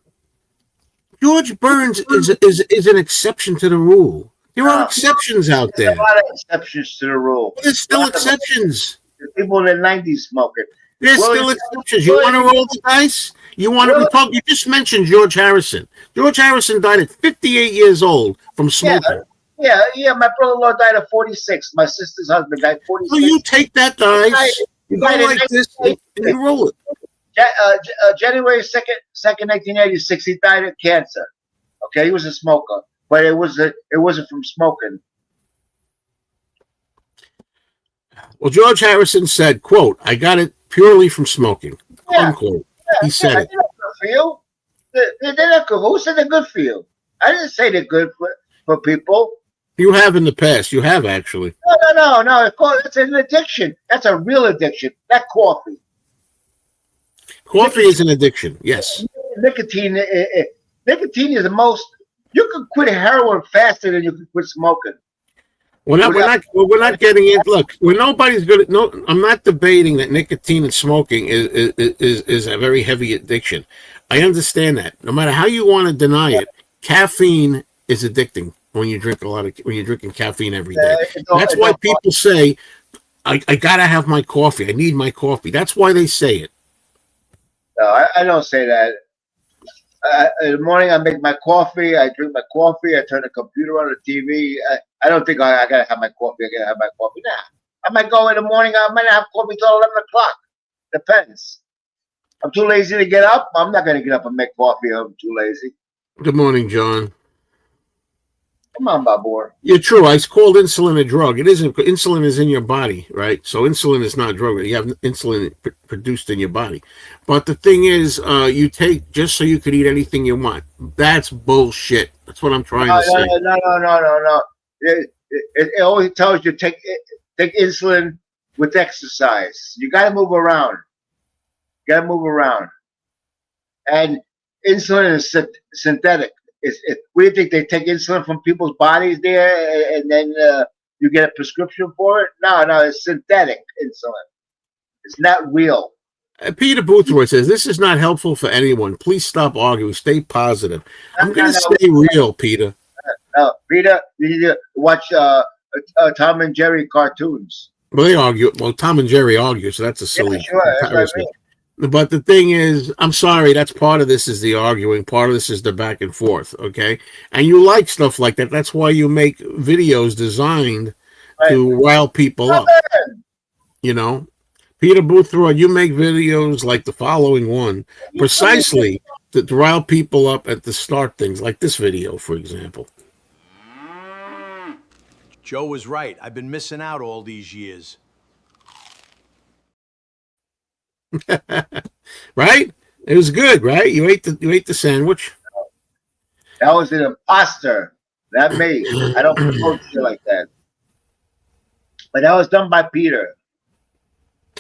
George Burns is an exception to the rule. There are exceptions out there. There's a lot of exceptions to the rule. But there's still exceptions. People in the 90s smoking. There's still exceptions. You want to roll the dice? You want to talk? You just mentioned George Harrison. George Harrison died at 58 years old from smoking. Yeah. My brother-in-law died at 46. My sister's husband died at 46. So you take that dice, you go like this, and you roll it. January 2nd, 1986, he died of cancer. Okay, he was a smoker, but it wasn't from smoking. Well, George Harrison said, "quote I got it purely from smoking." Yeah, Unquote. He said it. they're not good for you. They're not good. Who said they're good for you? I didn't say they're good for people. You have in the past. You have actually. No. It's an addiction. That's a real addiction. That coffee. Coffee is an addiction. Yes. Nicotine. Nicotine is the most. You can quit heroin faster than you can quit smoking. We're not getting it. Look, nobody's good. No, I'm not debating that nicotine and smoking is a very heavy addiction. I understand that. No matter how you want to deny it, caffeine is addicting when you drink when you're drinking caffeine every day. That's why people say, I gotta have my coffee. I need my coffee. That's why they say it. No, I don't say that. In the morning, I make my coffee. I drink my coffee. I turn the computer on, the TV. I don't think I gotta have my coffee. I gotta have my coffee. Nah, I might go in the morning. I might not have coffee till 11 o'clock. Depends. I'm too lazy to get up. I'm not gonna get up and make coffee. I'm too lazy. Good morning, John. Come on, Babur. You're true. I called insulin a drug. It isn't. Insulin is in your body, right? So insulin is not a drug. You have insulin produced in your body. But the thing is, you take just so you could eat anything you want. That's bullshit. That's what I'm trying to say. No. It always tells you take insulin with exercise. You got to move around. And insulin is synthetic. We think they take insulin from people's bodies there, and then you get a prescription for it. No, it's synthetic insulin. It's not real. Peter Boothroyd says, "This is not helpful for anyone. Please stop arguing. Stay positive." I'm going to stay real, Peter. Peter, you need to watch Tom and Jerry cartoons. Well, they argue. Well, Tom and Jerry argue, so that's a silly comparison. That's what I mean. But the thing is, I'm sorry, that's part of this is the arguing. Part of this is the back and forth, okay? And you like stuff like that. That's why you make videos designed to rile people up. You know? Peter Boothroyd, you make videos like the following one, precisely to rile people up and to start things, like this video, for example. Joe was right. I've been missing out all these years. Right? It was good, right? You ate the sandwich. That was an imposter, not me. I don't promote shit like that. But that was done by Peter.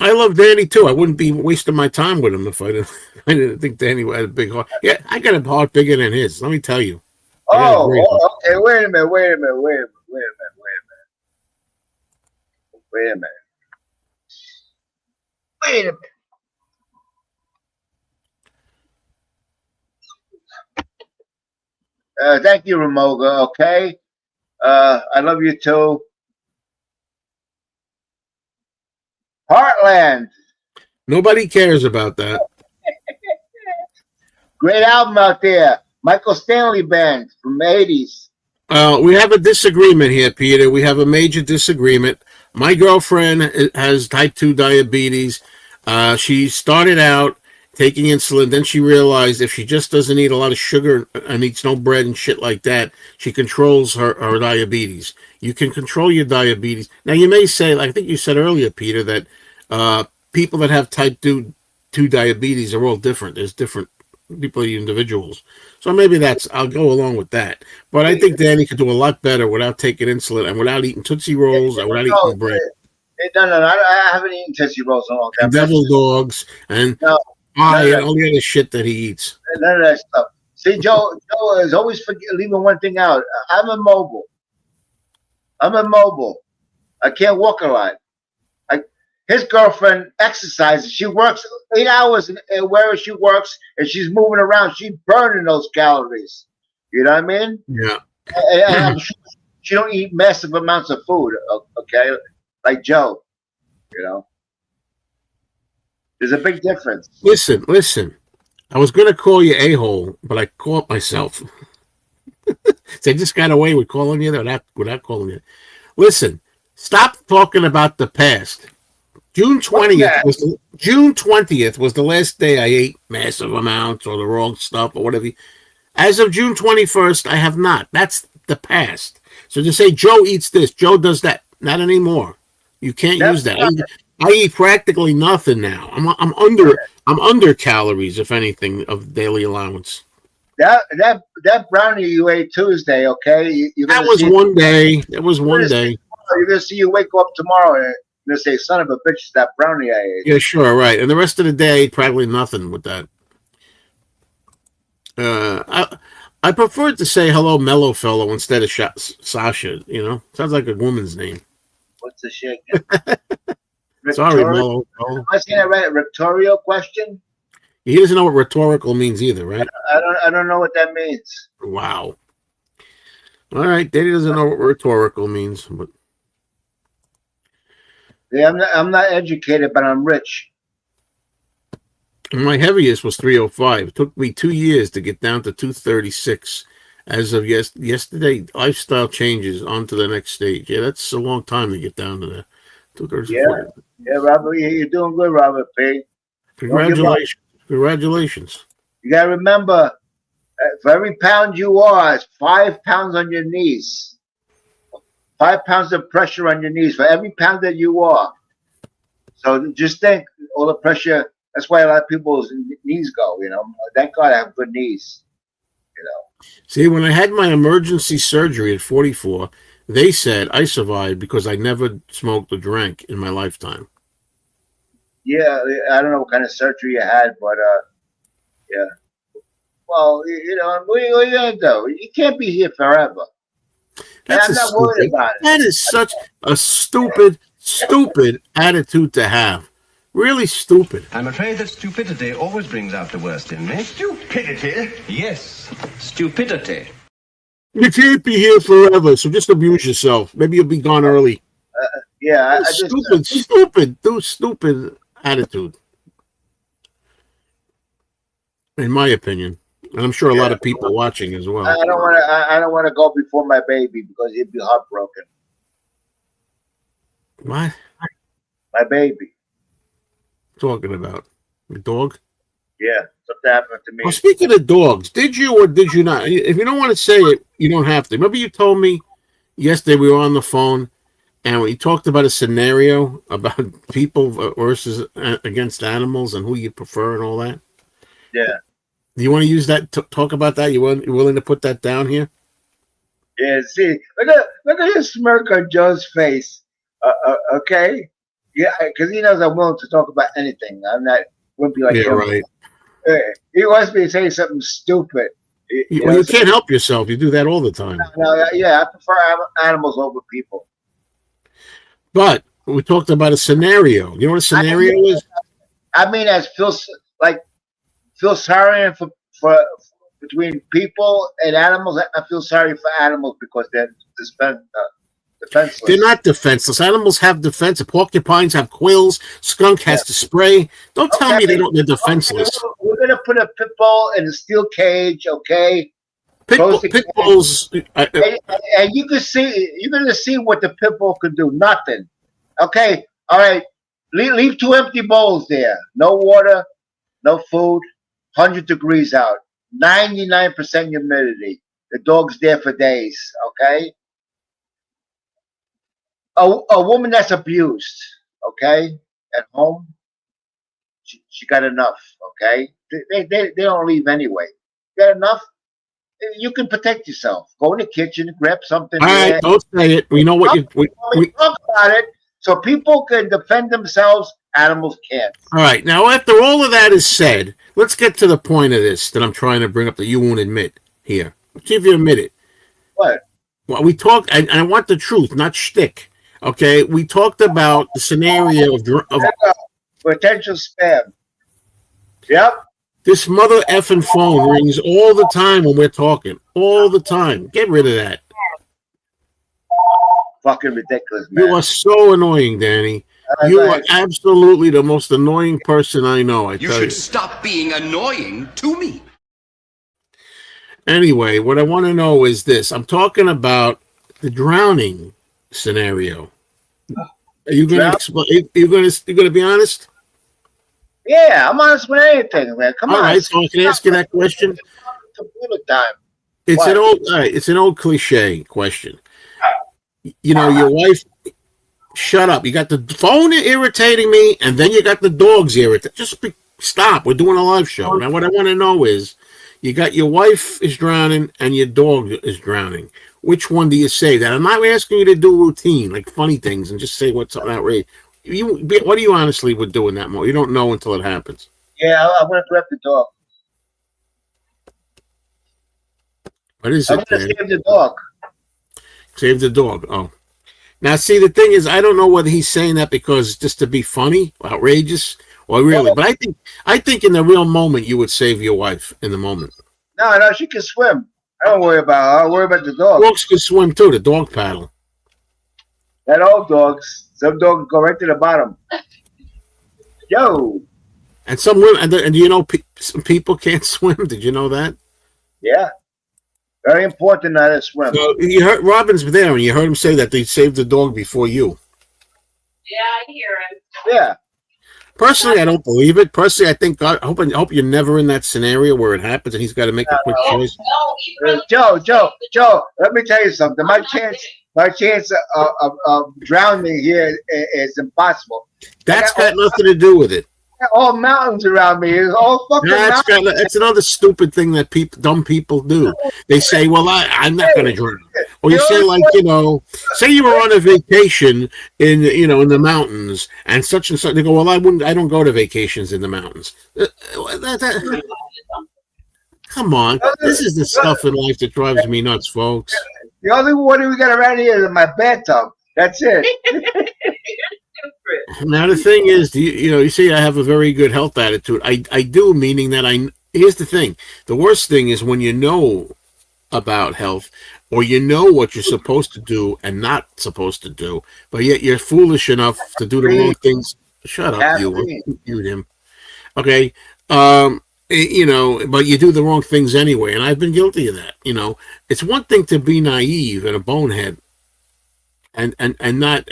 I love Danny too. I wouldn't be wasting my time with him if I didn't think Danny had a big heart. Yeah, I got a heart bigger than his. Let me tell you. Okay. Wait a minute. Thank you, Ramoga. Okay. I love you too. Heartland. Nobody cares about that. Great album out there. Michael Stanley Band from the 80s. We have a disagreement here, Peter. We have a major disagreement. My girlfriend has type 2 diabetes. She started out taking insulin. Then she realized if she just doesn't eat a lot of sugar and eats no bread and shit like that, she controls her diabetes. You can control your diabetes. Now, you may say, like I think you said earlier, Peter, that people that have type 2 diabetes are all different. There's different people, individuals. So maybe I'll go along with that. But I think Danny could do a lot better without taking insulin and without eating Tootsie Rolls and without eating bread. No, I haven't eaten Tootsie Rolls in a long time. And devil dogs and pie and all the other shit that he eats. None of that stuff. See, Joe is always leaving one thing out. I'm immobile. I can't walk a lot. His girlfriend exercises. She works 8 hours wherever she works, and she's moving around. She's burning those calories. You know what I mean? Yeah. And I'm sure she don't eat massive amounts of food. Okay, like Joe. You know, there's a big difference. Listen. I was gonna call you a-hole, but I caught myself. So I just got away with calling you without calling you. Listen, stop talking about the past. June 20th June 20th was the last day I ate massive amounts or the wrong stuff or whatever. As of June 21st, I have not. That's the past. So to say Joe eats this, Joe does that, not anymore. You can't use that. I eat practically nothing now. I'm under calories, if anything, of daily allowance. That brownie you ate Tuesday, okay? That was one day. That was one day. You're gonna see you wake up tomorrow and you're gonna say, "Son of a bitch, that brownie I ate." Yeah, sure, right. And the rest of the day, I ate probably nothing with that. I prefer to say hello, mellow fellow, instead of Sasha. You know, sounds like a woman's name. What's the shit? Sorry, mellow fellow. Am I saying that right? A rhetorical question? He doesn't know what rhetorical means either, right? I don't know what that means. Wow. All right, Daddy doesn't know what rhetorical means, but Yeah, I'm not educated, but I'm rich. my heaviest was 305. It took me 2 years to get down to 236. As of yesterday, lifestyle changes on to the next stage. Yeah, that's a long time to get down to that. 234. Yeah, Robert, you're doing good, Robert P. Congratulations. Congratulations. You gotta remember, for every pound you are, it's 5 pounds on your knees. 5 pounds of pressure on your knees for every pound that you are. So just think, all the pressure. That's why a lot of people's knees go. You know, thank God I have good knees. You know. See, when I had my emergency surgery at 44, they said I survived because I never smoked or drank in my lifetime. Yeah, I don't know what kind of surgery you had, but yeah. Well, you know, what are you gonna do? You can't be here forever. That's I'm not worried about it. That is such a stupid attitude to have. Really stupid. I'm afraid that stupidity always brings out the worst in me. Stupidity? Yes, stupidity. You can't be here forever, so just abuse yourself. Maybe you'll be gone early. Yeah, Stupid attitude. In my opinion. And I'm sure a lot of people watching as well. I don't want to go before my baby because he'd be heartbroken. What? My baby. Talking about the dog? Yeah, something happened to me. Well, speaking of dogs, did you or did you not? If you don't want to say it, you don't have to. Remember you told me yesterday we were on the phone and we talked about a scenario about people versus against animals and who you prefer and all that? Yeah. Do you want to use that? Talk about that? You willing to put that down here? Yeah, see, look at his smirk on Joe's face. Okay? Yeah, because he knows I'm willing to talk about anything. I'm not wimpy like him. Right. He wants me to say something stupid. You can't help yourself. You do that all the time. Yeah, I prefer animals over people. But we talked about a scenario. You know what a scenario is? I mean, as feel sorry for between people and animals. I feel sorry for animals because they're defenseless. They're not defenseless. Animals have defense. Porcupines have quills. Skunk has to spray. Don't tell me they're defenseless. We're gonna put a pit bull in a steel cage, okay? Pit bulls. And you can see. You're gonna see what the pit bull can do. Nothing. Okay. All right. Leave 2 empty bowls there. No water. No food. 100 degrees out. 99% humidity. The dog's there for days. Okay. A woman that's abused, okay, at home, she got enough, okay? They don't leave anyway. You got enough? You can protect yourself. Go in the kitchen, grab something. All right, don't say it. We know what we talk about it so people can defend themselves. Animals can't. All right, now after all of that is said, let's get to the point of this that I'm trying to bring up that you won't admit here. Let's see if you admit it. What? Well, we talked, and I want the truth, not shtick. Okay, we talked about the scenario of potential spam. Yep. This mother effing phone rings all the time when we're talking. All the time. Get rid of that. Fucking ridiculous, man. You are so annoying, Danny. You are absolutely the most annoying person I know. You should stop being annoying to me. Anyway, what I want to know is this. I'm talking about the drowning scenario. Are you going to explain? You're going to be honest? Yeah, I'm honest with anything, man. Come All on. right, so I can ask you that question. Computer time. It's What? an old, all right, it's an old cliche question. You know, your wife. Shut up! You got the phone irritating me, and then you got the dogs irritating. Stop. We're doing a live show now. What I want to know is, you got your wife is drowning and your dog is drowning. Which one do you say that? I'm not asking you to do routine like funny things and just say what's outrageous. What do you honestly would do in that moment? You don't know until it happens. Yeah, I'm gonna grab the dog. What is I'm it? gonna save the dog. Save the dog. Oh. Now, see, the thing is, I don't know whether he's saying that because just to be funny, outrageous, or really. But I think in the real moment, you would save your wife in the moment. No, she can swim. I don't worry about her. I worry about the dog. Dogs can swim too. The dog paddle. Not all dogs. Some dogs go right to the bottom. Yo. And some women, and you know, some people can't swim. Did you know that? Yeah. Very important not to swim. So you heard Robin's there, and you heard him say that they saved the dog before you. Yeah, I hear him. Yeah. Personally, I don't believe it. Personally, I think I hope you're never in that scenario where it happens and he's got to make a quick choice. Joe, let me tell you something. My chance of drowning here is impossible. That's got nothing to do with it. All mountains around me. It's all fucking mountains. That's another stupid thing that dumb people do. They say, "Well, I'm not going to drown," or you say, like, you know, say you were on a vacation in the mountains and such. They go, "Well, I don't go to vacations in the mountains." Come on, this is the stuff in life that drives me nuts, folks. The only water we got around here is in my bathtub. That's it. Now the thing is, you see, I have a very good health attitude. I do, meaning that here's the thing. The worst thing is when you know about health, or you know what you're supposed to do and not supposed to do, but yet you're foolish enough to do the wrong things. Shut up, you him. Okay, but you do the wrong things anyway, and I've been guilty of that. It's one thing to be naive and a bonehead, and not.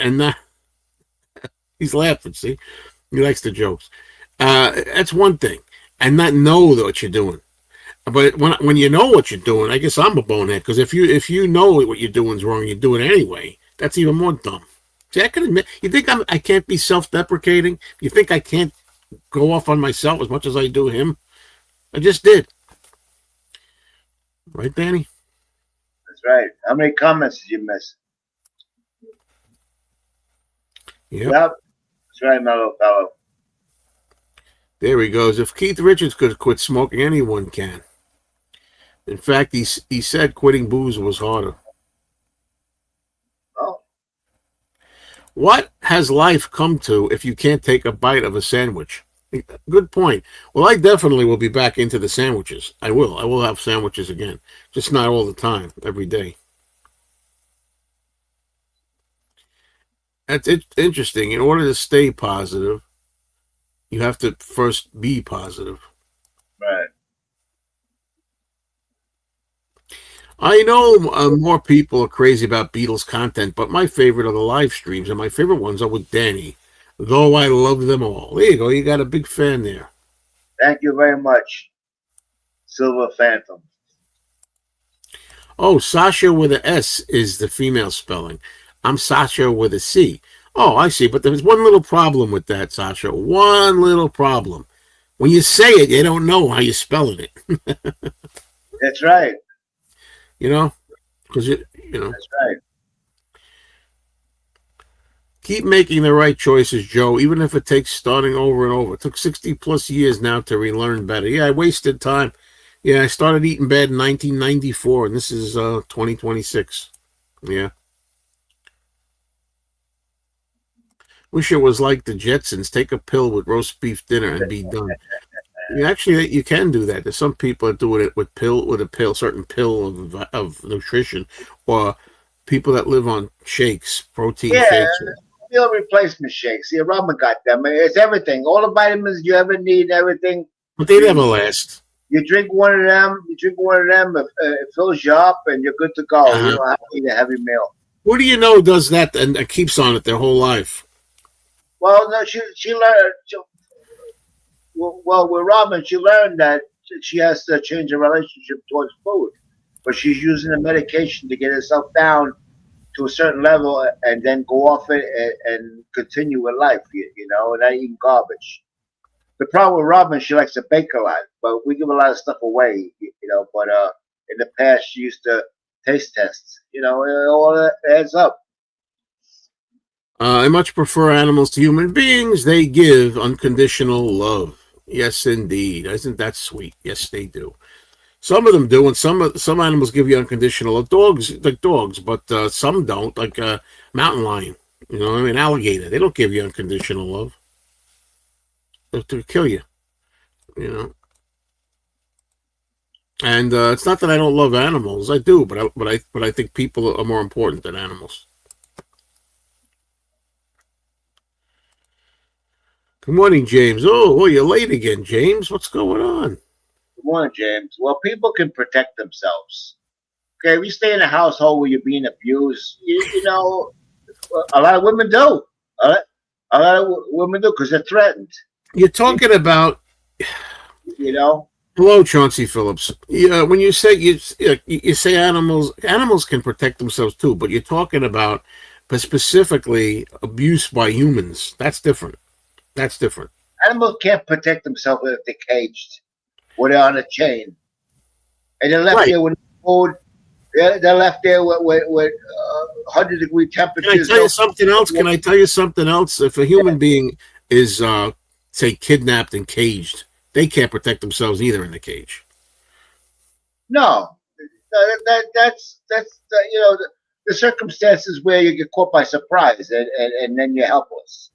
He's laughing. See, he likes the jokes. That's one thing, and not know what you're doing. But when you know what you're doing, I guess I'm a bonehead, because if you know what you're doing is wrong, you do it anyway. That's even more dumb. See, I can admit. You think I can't be self-deprecating? You think I can't go off on myself as much as I do him? I just did. Right, Danny? That's right. How many comments did you miss? Yep. That's right, my little fellow. There he goes. If Keith Richards could quit smoking, anyone can. In fact, he said quitting booze was harder. Oh. What has life come to if you can't take a bite of a sandwich? Good point. Well, I definitely will be back into the sandwiches. I will. I will have sandwiches again. Just not all the time, every day. It's interesting. In order to stay positive, you have to first be positive. Right. I know more people are crazy about Beatles content, but my favorite are the live streams, and my favorite ones are with Danny, though I love them all. There you go. You got a big fan there. Thank you very much, Silver Phantom. Oh, Sasha with a S is the female spelling. I'm Sasha with a C. Oh, I see. But there's one little problem with that, Sasha. One little problem. When you say it, you don't know how you're spelling it. That's right. Because That's right. Keep making the right choices, Joe, even if it takes starting over and over. It took 60 plus years now to relearn better. Yeah, I wasted time. Yeah, I started eating bad in 1994, and this is 2026. Yeah. Wish it was like the Jetsons. Take a pill with roast beef dinner and be done. Actually, you can do that. There's some people that do it with certain pill of nutrition, or people that live on shakes, protein shakes. Meal replacement shakes. See, Robin got them. It's everything. All the vitamins you ever need, everything. But they never last. You drink one of them. It fills you up, and you're good to go. You don't have to eat a heavy meal. Who do you know does that and keeps on it their whole life? Well, no, she learned. well, with Robin, she learned that she has to change her relationship towards food, but she's using the medication to get herself down to a certain level and then go off it and continue with life, and not eating garbage. The problem with Robin, she likes to bake a lot, but we give a lot of stuff away, but in the past, she used to taste tests, all that adds up. I much prefer animals to human beings. They give unconditional love. Yes, indeed. Isn't that sweet? Yes, they do. Some of them do, and some animals give you unconditional love. Dogs, like dogs, but some don't, like mountain lion. Alligator. They don't give you unconditional love. They'll kill you. You know. And it's not that I don't love animals. I do, but I think people are more important than animals. Good morning, James. Oh, you're late again, James. What's going on? Good morning, James. Well, people can protect themselves. Okay, if you stay in a household where you're being abused, a lot of women do. A lot of women do because they're threatened. You're talking about, Hello, Chauncey Phillips. Yeah, when you say you say animals can protect themselves too, but you're talking about specifically abuse by humans. That's different. That's different. Animals can't protect themselves if they're caged or they're on a chain, and they're left there with food. They're left there with 100-degree temperatures. Can I tell you something else? Can I tell you something else? If a human being is, say, kidnapped and caged, they can't protect themselves either in the cage. No, that's the circumstances where you get caught by surprise and then you're helpless.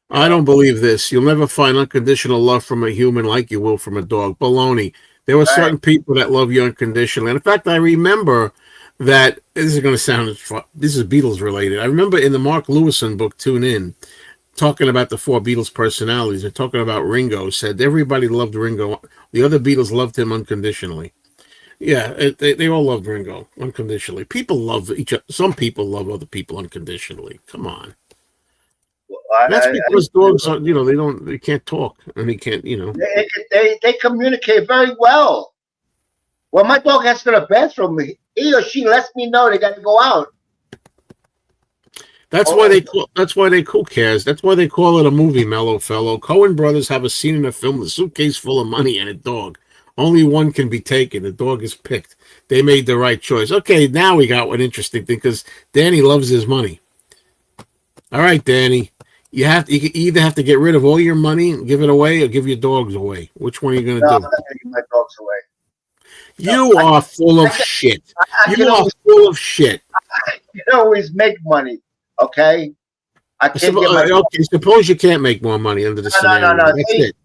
I don't believe this. You'll never find unconditional love from a human like you will from a dog. Baloney. There were certain people that love you unconditionally. And in fact, I remember that this is going to sound, this is Beatles related. I remember in the Mark Lewison book, Tune In, talking about the 4 Beatles personalities and talking about Ringo, said everybody loved Ringo. The other Beatles loved him unconditionally. Yeah, they all loved Ringo unconditionally. People love each other. Some people love other people unconditionally. Come on. That's because dogs are, they can't talk and they can't, They communicate very well. When my dog has to go to the bathroom, he or she lets me know they got to go out. That's why they call Kaz. That's why they call it a movie, Mellow Fellow. Coen brothers have a scene in a film, the suitcase full of money and a dog. Only one can be taken. The dog is picked. They made the right choice. Okay, now we got one interesting thing because Danny loves his money. All right, Danny. You either have to get rid of all your money and give it away or give your dogs away. Which one are you going to do? I'm not going to give my dogs away. You are full of shit. You are full of shit. You can always make money, okay? I can't okay, suppose you can't make more money under the scenario. No. That's it.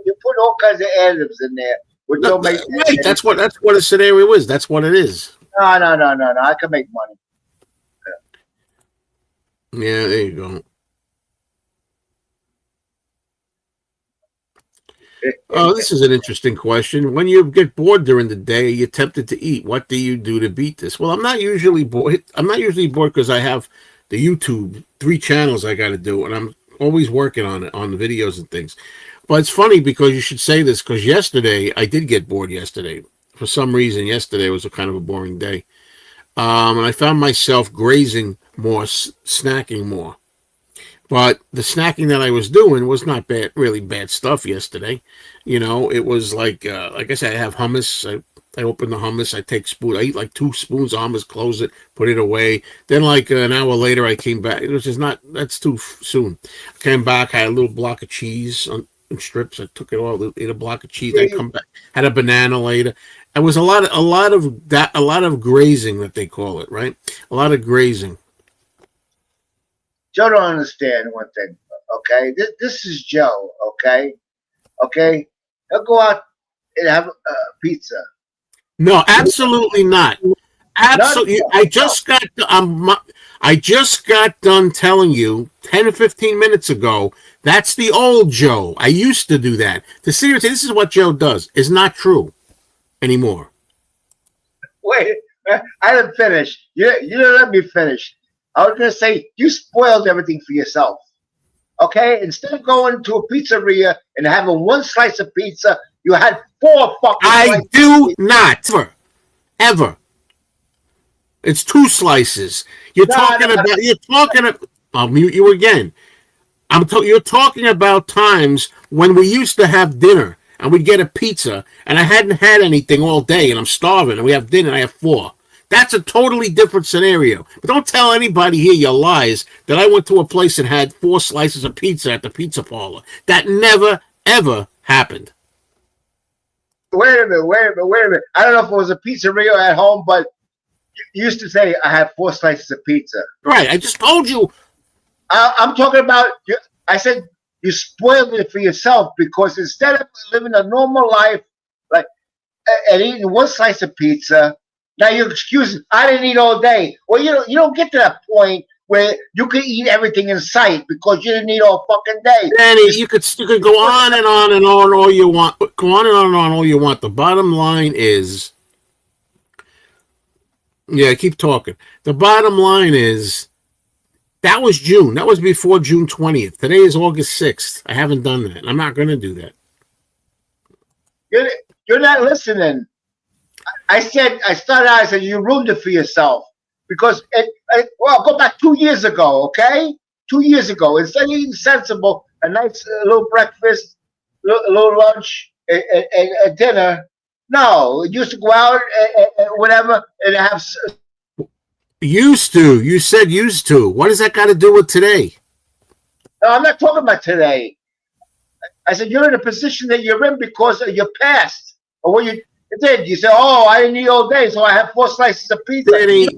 You put all kinds of additives in there. Which don't make right, that's what a scenario is. That's what it is. No. I can make money. Yeah, there you go. Oh, this is an interesting question. When you get bored during the day, you're tempted to eat. What do you do to beat this? Well, I'm not usually bored. I'm not usually bored because I have the YouTube 3 channels I got to do, and I'm always working on it, on the videos and things. But it's funny because you should say this because yesterday I did get bored. Yesterday, for some reason, yesterday was a kind of a boring day, and I found myself grazing more, snacking more. But the snacking that I was doing was not bad, really bad stuff yesterday. It was like I said, I have hummus. I open the hummus. I take spoon. I eat like 2 spoons of hummus, close it, put it away. Then like an hour later, I came back. It was just that's too soon. I came back, had a little block of cheese in strips. I took it all, ate a block of cheese. I come back, had a banana later. It was a lot of grazing that they call it, right? A lot of grazing. Joe don't understand one thing, okay? This is Joe, okay? Okay? He'll go out and have pizza. No, absolutely not. Absolutely. I just got done telling you 10 or 15 minutes ago, that's the old Joe. I used to do that. To seriously, this is what Joe does is not true anymore. Wait, I didn't finish. You didn't let me finish. I was going to say, you spoiled everything for yourself. Okay, instead of going to a pizzeria and having one slice of pizza, you had 4 fucking I slices. do not ever. It's 2 slices. You're No, talking no, about. You're talking. I'll mute you again. You're talking about times when we used to have dinner and we'd get a pizza and I hadn't had anything all day and I'm starving and we have dinner and I have 4. That's a totally different scenario. But don't tell anybody here your lies that I went to a place and had 4 slices of pizza at the pizza parlor. That never, ever happened. wait a minute. I don't know if it was a pizzeria or at home, but you used to say I had 4 slices of pizza. Right. I just told you. I'm talking about. I said you spoiled it for yourself because instead of living a normal life, like and eating 1 slice of pizza, now your excuse I didn't eat all day. Well, you don't get to that point where you can eat everything in sight because you didn't eat all fucking day. Danny, you could go on and on and on all you want. Go on and on all you want. The bottom line is, yeah, keep talking. The bottom line is, that was June. That was before June 20th. Today is August 6th. I haven't done that. I'm not going to do that. You're not listening. I said you ruined it for yourself because well, go back 2 years ago, okay? 2 years ago, instead of eating sensible, a nice little breakfast, a little lunch, and dinner. No, you used to go out and whatever and have. Used to. You said used to. What does that got to do with today? No, I'm not talking about today. I said you're in a position that you're in because of your past or what you did. You said, "Oh, I didn't eat all day, so I have 4 slices of pizza." Danny,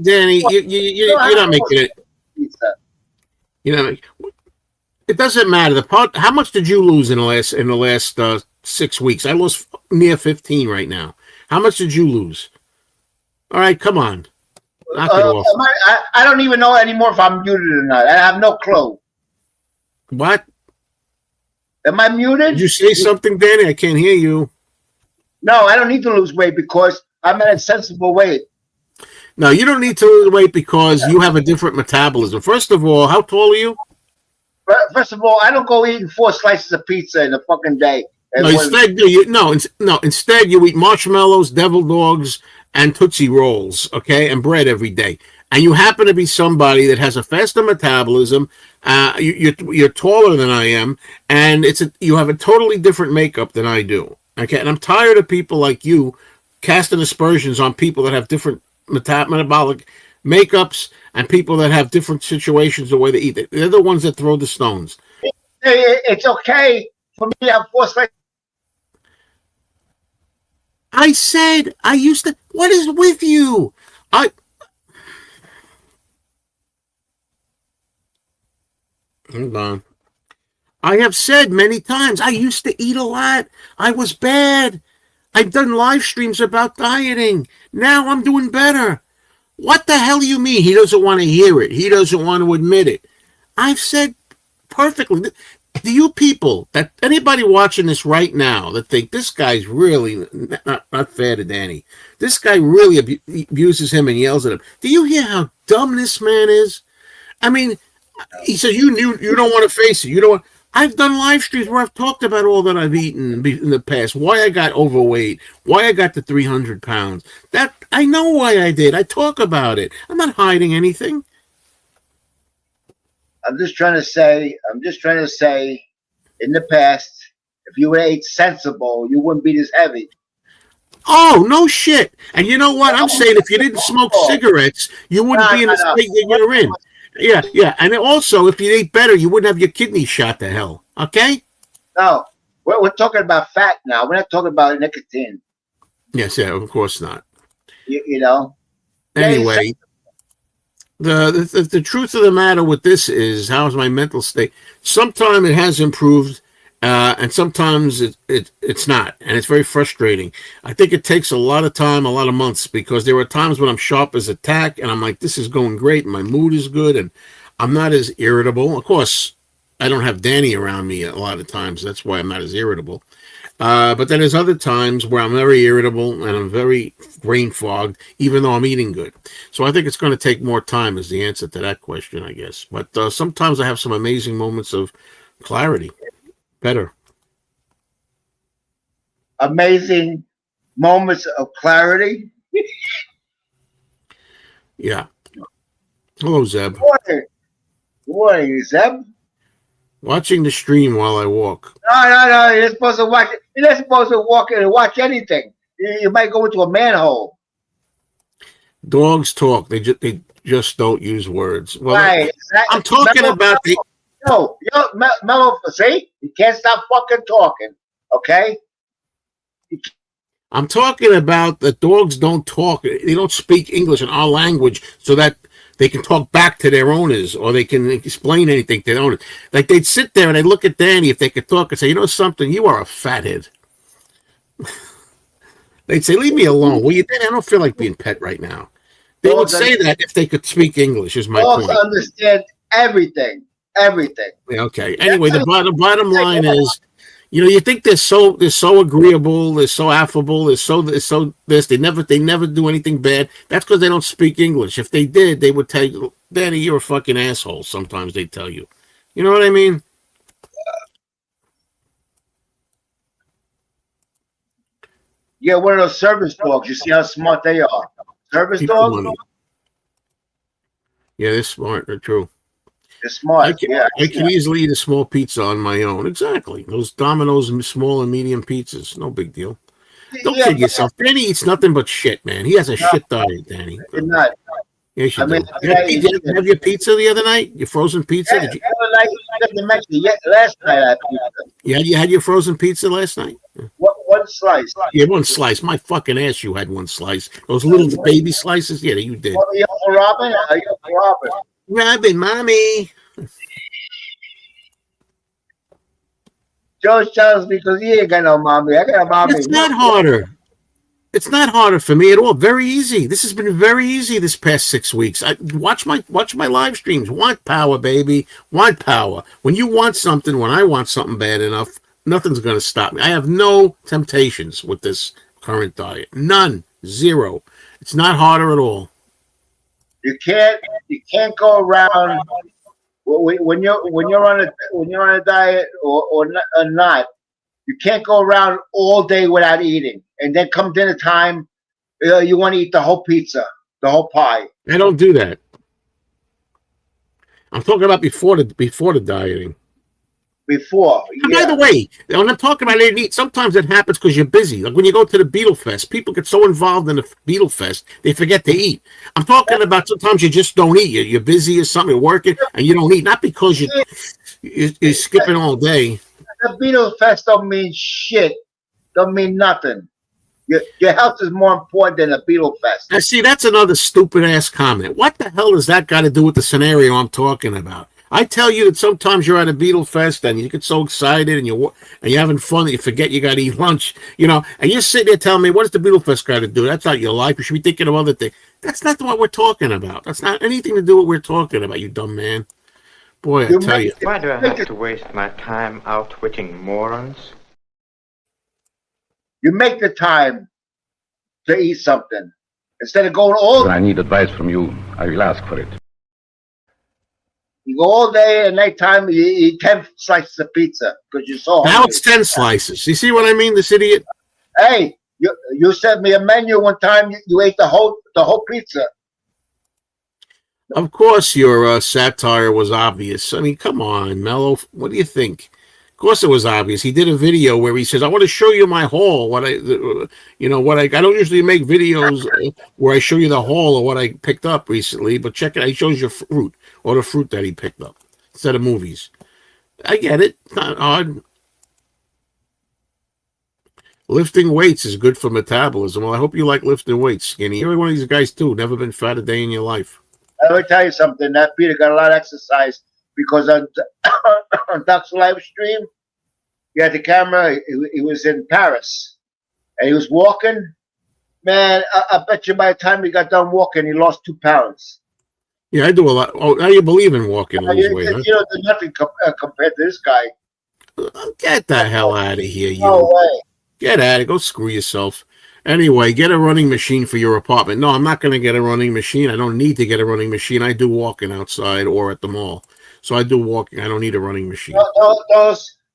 you're not making it. Pizza. You know, it doesn't matter. How much did you lose in the last 6 weeks? I lost near 15 right now. How much did you lose? All right, come on. Knock it off. I don't even know anymore if I'm muted or not. I have no clue. What? Am I muted? Did you say something, Danny? I can't hear you. No, I don't need to lose weight because I'm at a sensible weight. No, you don't need to lose weight because you have a different metabolism. First of all, how tall are you? First of all, I don't go eating 4 slices of pizza in a fucking day. No, instead you eat marshmallows, devil dogs, and Tootsie Rolls, okay, and bread every day. And you happen to be somebody that has a faster metabolism. You're taller than I am, and you have a totally different makeup than I do. Okay, and I'm tired of people like you casting aspersions on people that have different metabolic makeups and people that have different situations the way they eat. They're the ones that throw the stones. It's okay for me to have 4 slices. I said I used to. What is with you? Hold on. I have said many times I used to eat a lot. I was bad. I've done live streams about dieting. Now I'm doing better. What the hell do you mean? He doesn't want to hear it. He doesn't want to admit it. I've said perfectly. Do you people, that anybody watching this right now that think this guy's really not fair to Danny, this guy really abuses him and yells at him. Do you hear how dumb this man is? I mean, he says you don't want to face it. You don't want. I've done live streams where I've talked about all that I've eaten in the past, why I got overweight, why I got to 300 pounds. That I know why I did. I talk about it. I'm not hiding anything. I'm just trying to say, in the past, if you ate sensible, you wouldn't be this heavy. Oh, no shit. And you know what? I'm saying if you didn't smoke cigarettes, you wouldn't be in the state that you're in. Yeah. And also, if you ate better, you wouldn't have your kidneys shot to hell. Okay? No. We're talking about fat now. We're not talking about nicotine. Yes, yeah, of course not. You know? Anyway, the truth of the matter with this is, how's my mental state? Sometimes it has improved, and sometimes it's not, and it's very frustrating. I think it takes a lot of time, a lot of months, because there are times when I'm sharp as a tack, and I'm like, this is going great, and my mood is good, and I'm not as irritable. Of course, I don't have Danny around me a lot of times. That's why I'm not as irritable. But then there's other times where I'm very irritable and I'm very brain fogged, even though I'm eating good. So I think it's going to take more time is the answer to that question, I guess. But sometimes I have some amazing moments of Clarity. Better. Amazing moments of clarity. Yeah. Hello, Zeb. Good morning, Zeb. Watching the stream while I walk. No. You're supposed to watch. You're not supposed to walk in and watch anything. You might go into a manhole. Dogs talk. They just don't use words. Well, Right. I'm talking about the. Mellow. See, you can't stop fucking talking. Okay. I'm talking about the dogs don't talk. They don't speak English in our language, so that they can talk back to their owners or they can explain anything to their owners. Like they'd sit there and they'd look at Danny if they could talk and say, "You know something? You are a fathead." They'd say, "Leave me alone, will you, Danny? I don't feel like being pet right now." They would say that if they could speak English. Is my point. Dogs understand everything. Everything. Yeah, okay. Anyway, the bottom line is, you think they're so agreeable, they're so affable, they're so this. They never do anything bad. That's because they don't speak English. If they did, they would tell you, "Danny, you're a fucking asshole." Sometimes they tell you. You know what I mean? Yeah, one of those service dogs. You see how smart they are. Service People dogs. money. Yeah, they're smart. They're true. They're smart. I can easily eat a small pizza on my own. Exactly. Those Domino's and small and medium pizzas. No big deal. Don't kid yourself. Danny eats nothing but shit, man. He has a shit diet, Danny. You're not. Yes, you do. Did you have your pizza the other night? Your frozen pizza? Yeah, Did you? Last night I had pizza. Yeah, you had your frozen pizza last night? One slice. Yeah, one slice. My fucking ass, you had one slice. Those little baby slices? Yeah, you did. Are you for Robin? Are you for Robin? Robin, mommy. George tells me because he ain't got no mommy. I got a mommy. It's not harder. It's not harder for me at all. Very easy. This has been very easy this past 6 weeks. Watch my live streams. Want power, baby. Want power. When you want something, when I want something bad enough, nothing's going to stop me. I have no temptations with this current diet. None. Zero. It's not harder at all. You can't go around when you're on a diet or not. You can't go around all day without eating, and then come dinner time, you want to eat the whole pizza, the whole pie. I don't do that. I'm talking about before the dieting. Before. And by the way, when I'm talking about eating, eat, sometimes it happens because you're busy. Like when you go to the Beetle Fest, people get so involved in the Beetle Fest, they forget to eat. I'm talking about sometimes you just don't eat. You're busy or something, you're working, and you don't eat. Not because you're skipping all day. The Beetle Fest don't mean shit. Don't mean nothing. Your health is more important than the Beetle Fest. Now, see, that's another stupid ass comment. What the hell does that got to do with the scenario I'm talking about? I tell you that sometimes you're at a Beetle Fest and you get so excited and you're having fun that you forget you got to eat lunch, and you're sitting there telling me, what does the Beetle Fest got to do? That's not your life. You should be thinking of other things. That's not what we're talking about. That's not anything to do with what we're talking about, you dumb man. Boy, I tell you. Why do I have to waste my time outwitting morons? You make the time to eat something instead of going all. When I need advice from you, I will ask for it. You go all day and nighttime. You eat 10 slices of pizza because you're so hungry. Now it's 10 slices. You see what I mean, this idiot? Hey, you sent me a menu one time. You ate the whole pizza. Of course, your satire was obvious. I mean, come on, Mello. What do you think? Of course, it was obvious. He did a video where he says, "I want to show you my haul. I don't usually make videos where I show you the haul of what I picked up recently, but check it. He shows you fruit or the fruit that he picked up instead of movies. I get it. It's not odd. Lifting weights is good for metabolism. Well, I hope you like lifting weights, Skinny. Every one of these guys too. Never been fat a day in your life. I will tell you something. That Peter got a lot of exercise because on Duck's live stream, he had the camera. He was in Paris, and he was walking. Man, I bet you by the time he got done walking, he lost 2 pounds. Yeah, I do a lot. Oh, now you believe in walking lose weight, huh? There's nothing compared to this guy. Get the hell out of here, you. No way. Get out of it. Go screw yourself. Anyway, get a running machine for your apartment. No, I'm not going to get a running machine. I don't need to get a running machine. I do walking outside or at the mall. So I do walking. I don't need a running machine.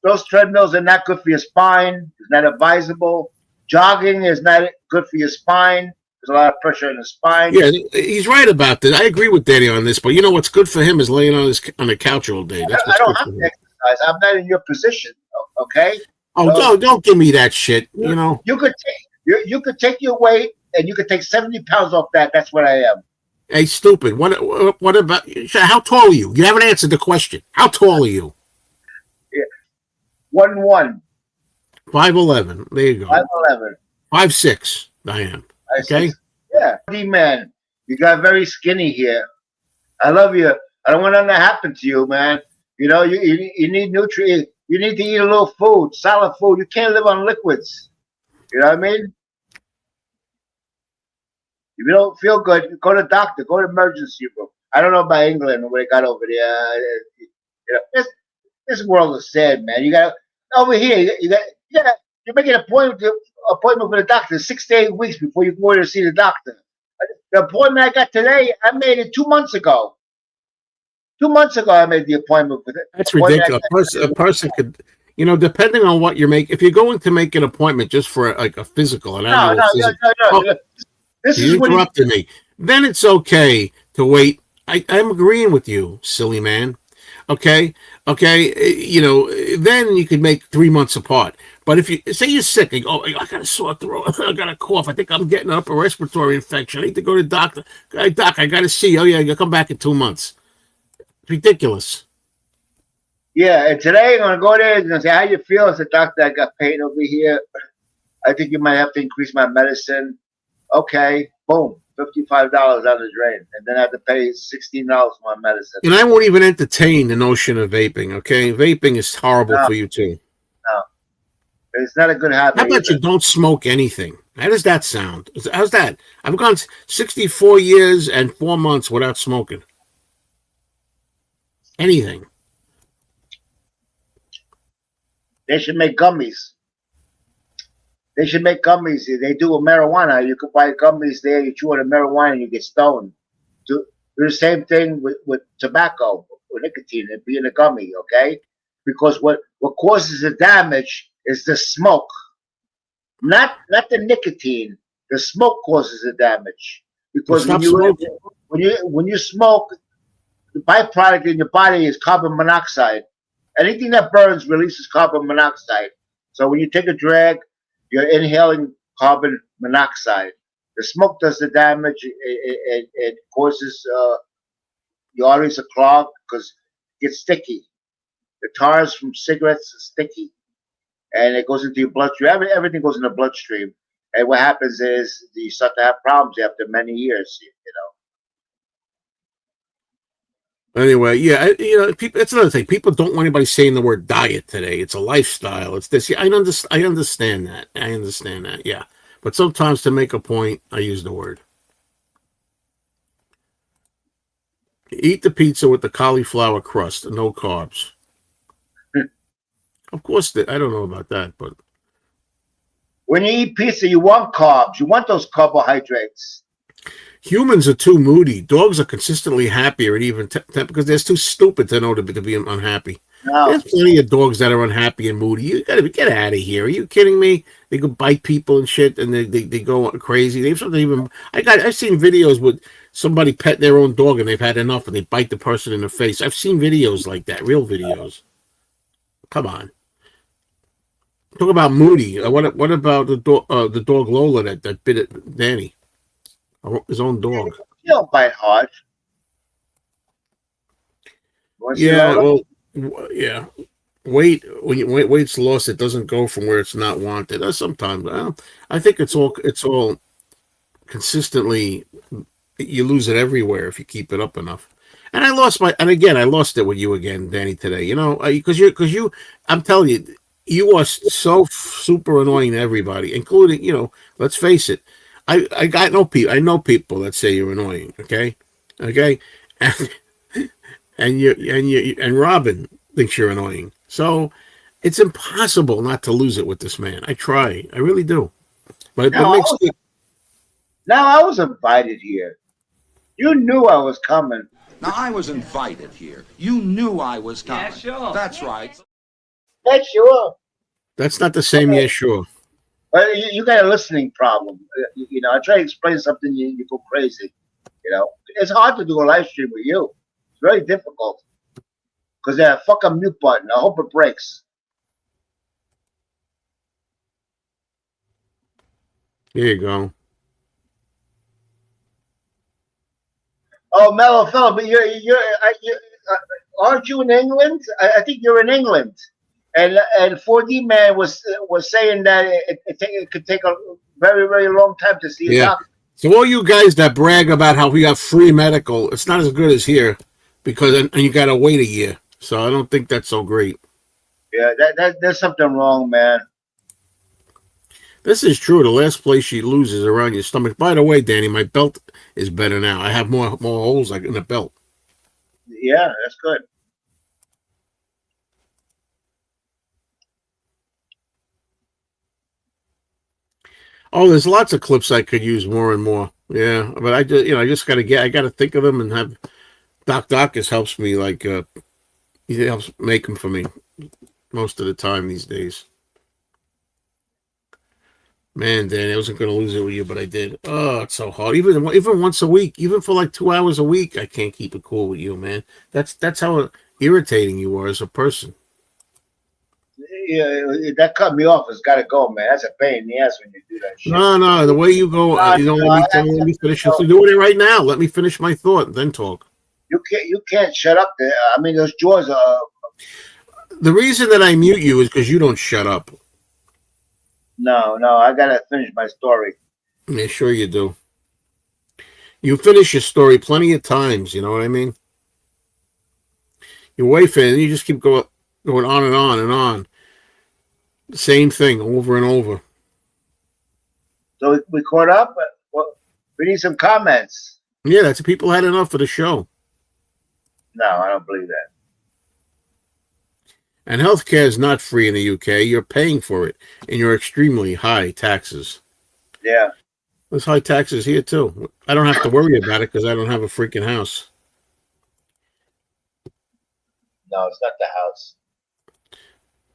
Those treadmills are not good for your spine. It's not advisable. Jogging is not good for your spine. There's a lot of pressure in the spine. Yeah, he's right about that. I agree with Danny on this, but you know what's good for him is laying on the couch all day. That's what's I don't good have for to him. exercise. I'm not in your position. Okay. Oh, So, don't give me that shit. You know, you could take your weight and you could take 70 pounds off that. That's what I am. hey, stupid. What about? How tall are you? You haven't answered the question. How tall are you? Yeah. 1'1". 5'11". There you go. 5'11". 5'6". I am. Okay. Yeah. D-man, you got very skinny here. I love you. I don't want nothing to happen to you, man. You know, you need nutrients. You need to eat a little food, solid food. You can't live on liquids. You know what I mean? If you don't feel good, go to the doctor. Go to emergency room. I don't know about England and what they got over there. You know, this world is sad, man. You got over here. You make an appointment with a doctor 6 to 8 weeks before you go to see the doctor. The appointment I got today, I made it 2 months ago. 2 months ago, I made the appointment with it. That's ridiculous. A person could, you know, depending on what you're making. If you're going to make an appointment just for like a physical, No. This you is what interrupted me. Then it's okay to wait. I'm agreeing with you, silly man. Okay. You know, then you could make 3 months apart. But if you say you're sick, and I got a sore throat, I got a cough, I think I'm getting an upper respiratory infection. I need to go to the doctor. Hey, doc, I got to see. Oh yeah, you'll come back in 2 months. It's ridiculous. Yeah, and today I'm gonna go there and say, "How you feel?" I said, "Doctor, I got pain over here. I think you might have to increase my medicine." Okay, boom, $55 out of the drain, and then I have to pay $16 for my medicine. And I won't even entertain the notion of vaping. Okay, vaping is horrible for you too. No, it's not a good habit. How about you don't smoke anything? How does that sound? How's that? I've gone 64 years and 4 months without smoking anything. They should make gummies. They should make gummies. They do with marijuana. You can buy gummies there. You chew on the marijuana and you get stoned. Do the same thing with tobacco or nicotine and being a gummy, okay? Because what causes the damage is the smoke, not the nicotine. The smoke causes the damage. Because when you smoke, the byproduct in your body is carbon monoxide. Anything that burns releases carbon monoxide. So when you take a drag, you're inhaling carbon monoxide. The smoke does the damage. It causes the arteries to clog because it gets sticky. The tars from cigarettes are sticky, and it goes into your bloodstream. Everything goes in the bloodstream. And what happens is you start to have problems after many years, you know. Anyway, yeah, you know, people. It's another thing. People don't want anybody saying the word diet today. It's a lifestyle. It's this. Yeah, I understand that. I understand that. Yeah, but sometimes to make a point, I use the word. Eat the pizza with the cauliflower crust, no carbs. Of course, I don't know about that, but when you eat pizza, you want carbs. You want those carbohydrates. Humans are too moody. Dogs are consistently happier, and even because they're too stupid to know to be unhappy. No. There's plenty of dogs that are unhappy and moody. You gotta get out of here. Are you kidding me? They go bite people and shit, and they go crazy. They've something even. I've seen videos with somebody pet their own dog and they've had enough and they bite the person in the face. I've seen videos like that, real videos. Come on. Talk about moody. What about the dog Lola that bit at Danny? His own dog. You don't bite hard. Yeah, well, yeah. Weight's lost. It doesn't go from where it's not wanted. Sometimes, I think it's all consistently. You lose it everywhere if you keep it up enough. And I lost it with you again, Danny, today. You know, because you, I'm telling you, you are so super annoying to everybody, including, you know, let's face it. I know people that say you're annoying. Okay, and Robin thinks you're annoying. So it's impossible not to lose it with this man. I try, I really do. But now I was invited here. You knew I was coming. Now, I was invited here. You knew I was coming. Yeah, sure. That's right. Yeah, sure. That's not the same. Yeah, sure. But you got a listening problem. You know, I try to explain something, you go crazy. You know, it's hard to do a live stream with you. It's very difficult because that fucking mute button. I hope it breaks. Here you go. Oh, mellow fellow, but aren't you in England? I think you're in England. And 4D Man was saying that it could take a very, very long time to see a Yeah. doctor. So all you guys that brag about how we got free medical, it's not as good as here because and you got to wait a year. So I don't think that's so great. Yeah, there's something wrong, man. This is true. The last place she loses around your stomach. By the way, Danny, my belt is better now. I have more holes like in the belt. Yeah, that's good. Oh, there's lots of clips I could use more and more. Yeah, but I just got to I got to think of them and have Doc Docus helps me he helps make them for me most of the time these days. Man, Danny, I wasn't going to lose it with you, but I did. Oh, it's so hard. Even once a week, even for like 2 hours a week, I can't keep it cool with you, man. That's how irritating you are as a person. Yeah, that cut me off. It's got to go, man. That's a pain in the ass when you do that shit. No, the way you go, you don't let me finish. You're doing it right now. Let me finish my thought, then talk. You can't shut up there. I mean, those jaws are. The reason that I mute you is because you don't shut up. No, I gotta finish my story. Yeah, sure you do. You finish your story plenty of times. You know what I mean? Your wife and you just keep going on and on and on. The same thing over and over. So we caught up. Well, we need some comments. Yeah, that's people had enough of the show. No, I don't believe that. And healthcare is not free in the UK. You're paying for it, and you're extremely high taxes. Yeah. There's high taxes here too. I don't have to worry about it because I don't have a freaking house. No, it's not the house.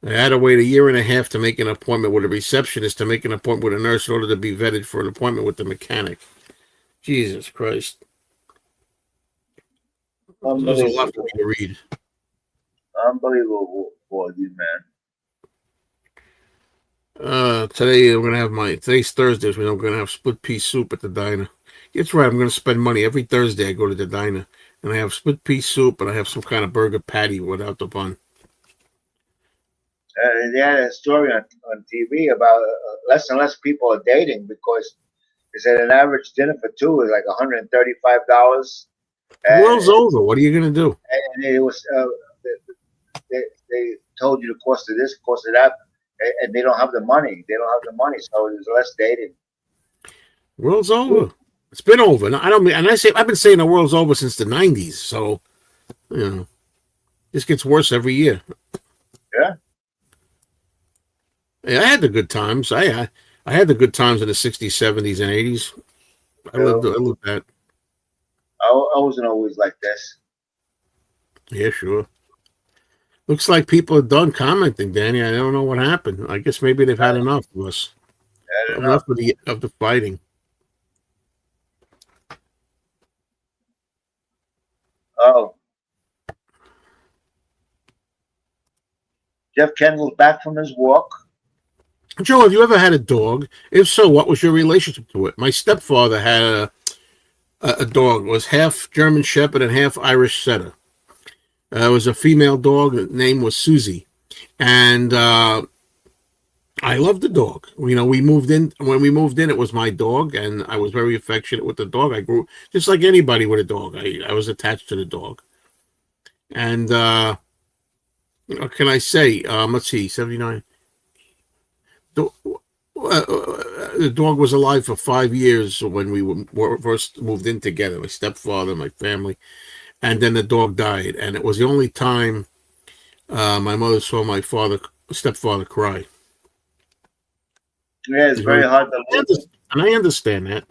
I had to wait a year and a half to make an appointment with a receptionist to make an appointment with a nurse in order to be vetted for an appointment with the mechanic. Jesus Christ. There's a lot for me to read. Unbelievable for you, man. Today we're gonna have today's Thursday, so we're gonna have split pea soup at the diner. It's right, I'm gonna spend money every Thursday. I go to the diner and I have split pea soup and I have some kind of burger patty without the bun. They had a story on TV about less and less people are dating because they said an average dinner for two is like $135. The world's over. What are you gonna do? And it was they told you the cost of this, cost of that, and they don't have the money. They don't have the money, so there's less dating. World's over. It's been over. I don't mean, and I've been saying the world's over since the '90s. So, this gets worse every year. Yeah. Yeah, I had the good times. I had the good times in the '60s, '70s, and '80s. I lived that. I wasn't always like this. Yeah, sure. Looks like people are done commenting, Danny. I don't know what happened. I guess maybe they've had enough of us. Enough of the fighting. Oh. Jeff Kendall's back from his walk. Joe, have you ever had a dog? If so, what was your relationship to it? My stepfather had a dog. It was half German Shepherd and half Irish Setter. It was a female dog. The name was Susie. And I loved the dog. We moved in. When we moved in, it was my dog, and I was very affectionate with the dog. I grew just like anybody with a dog. I was attached to the dog. And what can I say? Let's see, 79. The dog was alive for 5 years when we first moved in together. My stepfather, my family. And then the dog died, and it was the only time my mother saw my stepfather cry. Yeah, it's very hard to lose him. And I understand that.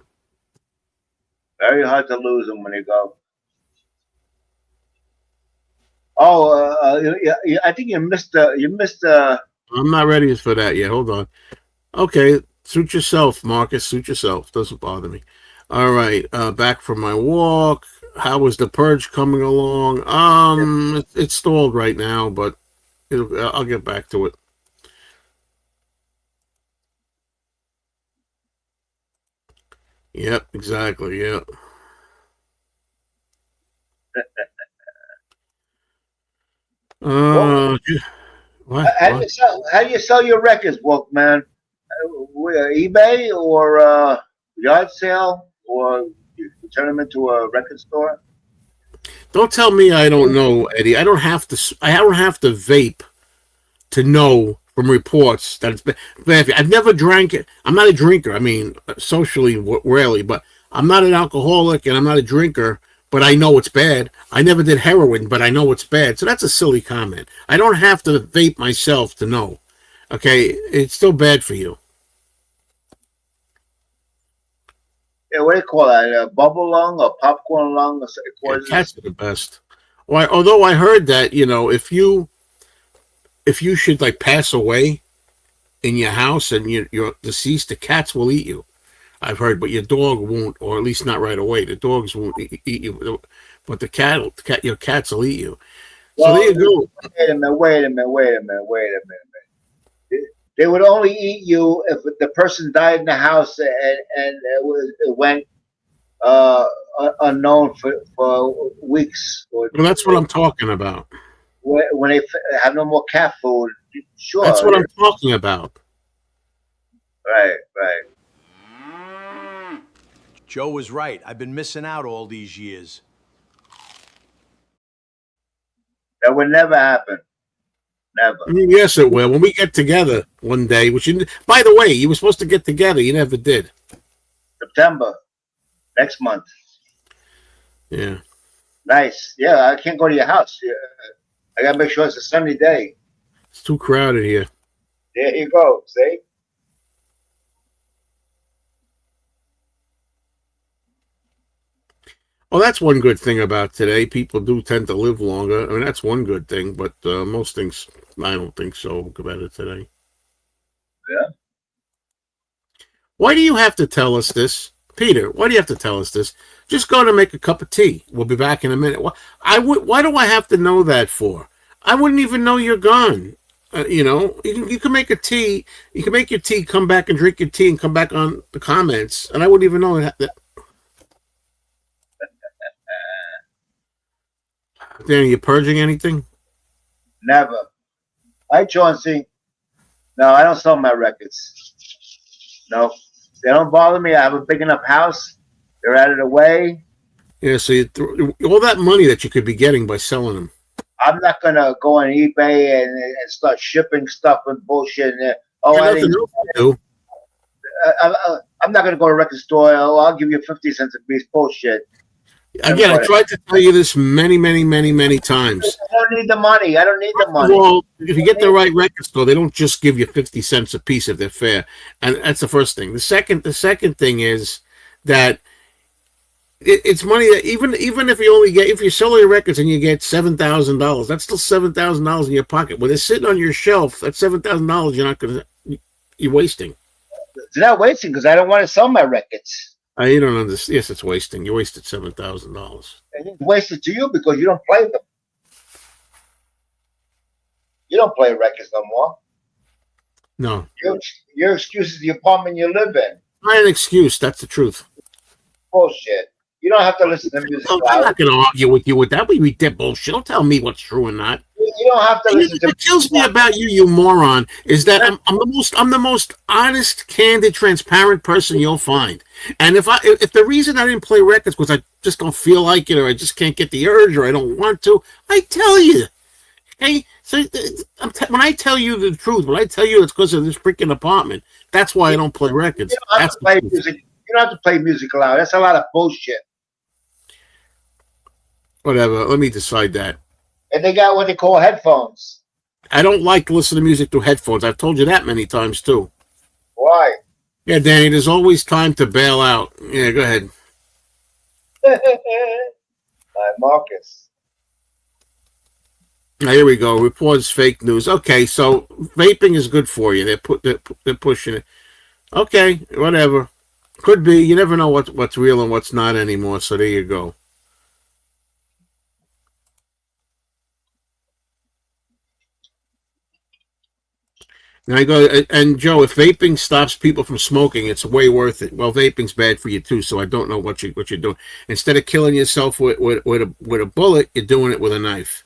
Very hard to lose him when you go. Oh, I think you missed I'm not ready for that yet. Hold on. Okay, suit yourself, Marcus. Suit yourself. Doesn't bother me. All right, back from my walk. How is the purge coming along? It's stalled right now, but I'll get back to it. Yep, exactly. Yep. Well, What? how do you sell your records, Wolfman? eBay or yard sale, or you turn them into a record store? Don't tell me I don't know, Eddie. I don't have to. I don't have to vape to know from reports that it's bad. I've never drank it. I'm not a drinker. I mean, socially, rarely, but I'm not an alcoholic and I'm not a drinker. But I know it's bad. I never did heroin, but I know it's bad. So that's a silly comment. I don't have to vape myself to know. Okay, it's still bad for you. Yeah, what do you call that? A bubble lung or popcorn lung? Yeah, cats are the best. Well, although I heard that if you should like pass away in your house and you're deceased, the cats will eat you. I've heard, but your dog won't, or at least not right away. The dogs won't eat you, but your cats will eat you. Well, so there you go. Wait a minute. They would only eat you if the person died in the house and it went unknown for weeks. Well, that's what I'm talking about. When they have no more cat food, sure. That's what I'm talking about. Right. Joe was right. I've been missing out all these years. That would never happen. Never. Yes, it will. When we get together one day, by the way, you were supposed to get together. You never did. September. Next month. Yeah. Nice. Yeah, I can't go to your house. I got to make sure it's a sunny day. It's too crowded here. There you go. See? Well, that's one good thing about today. People do tend to live longer. I mean, that's one good thing, but most things, I don't think so about it today. Yeah. Why do you have to tell us this? Peter, why do you have to tell us this? Just go to make a cup of tea. We'll be back in a minute. Why do I have to know that for? I wouldn't even know you're gone. You can make a tea. You can make your tea, come back and drink your tea and come back on the comments. And I wouldn't even know that. Danny, you purging anything? Never. Hi, Chauncey. No, I don't sell my records. No. They don't bother me. I have a big enough house. They're out of the way. Yeah, so all that money that you could be getting by selling them. I'm not going to go on eBay and start shipping stuff and bullshit. I'm not going to go to a record store. I'll give you 50 cents a piece. Bullshit. Again, I tried to tell you this many times. I don't need the money. Well, if you get the right record store, they don't just give you 50 cents a piece if they're fair. And that's the first thing. The second thing is that it's money that even if you're selling your records and you get $7,000, that's still $7,000 in your pocket. When they're sitting on your shelf, that's $7,000 you're wasting. It's not wasting because I don't want to sell my records. You don't understand. Yes, it's wasting. You wasted $7,000. It's wasted to you because you don't play them. You don't play records no more. No. Your excuse is the apartment you live in. Not an excuse. That's the truth. Bullshit. You don't have to listen to music. I'm not going to argue with you with that. We did bullshit. Don't tell me what's true or not. You don't have to listen to. What kills me about you moron, is that I'm the most honest, candid, transparent person you'll find. And if the reason I didn't play records was I just don't feel like it, or I just can't get the urge, or I don't want to, I tell you. Hey, so when I tell you the truth, when I tell you it's because of this freaking apartment, that's why I don't play records. You don't have to play music. You don't have to play music loud. That's a lot of bullshit. Whatever. Let me decide that. And they got what they call headphones. I don't like to listen to music through headphones. I've told you that many times, too. Why? Yeah, Danny, there's always time to bail out. Yeah, go ahead. Marcus. Here we go. Reports fake news. Okay, so vaping is good for you. They're pushing it. Okay, whatever. Could be. You never know what's real and what's not anymore. So there you go. And I go, and Joe, if vaping stops people from smoking, it's way worth it. Well, vaping's bad for you too, so I don't know what you're doing. Instead of killing yourself with a bullet, you're doing it with a knife.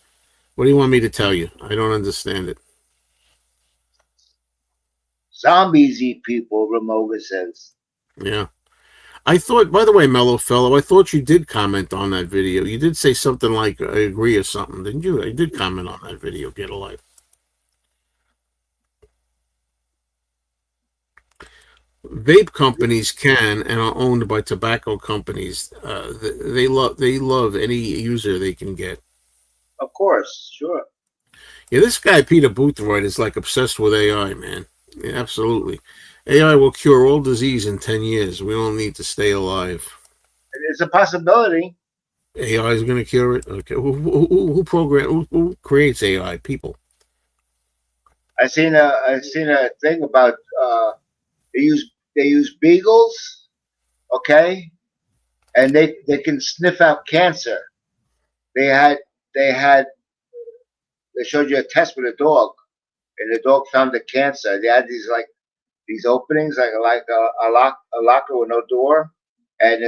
What do you want me to tell you? I don't understand it. Zombies eat people, Ramova says. Yeah. I thought, by the way, Mellow Fellow, I thought you did comment on that video. You did say something like, I agree or something, didn't you? I did comment on that video, Get a Life. Vape companies can and are owned by tobacco companies. They love any user they can get. Of course, sure. Yeah, this guy, Peter Boothroyd, is like obsessed with AI, man. Yeah, absolutely. AI will cure all disease in 10 years. We all need to stay alive. It's a possibility. AI is going to cure it? Okay. Who creates AI? People. I seen a thing about they use beagles, okay, and they can sniff out cancer. They had they had they showed you a test with a dog, and the dog found the cancer. They had these openings like a locker with no door, and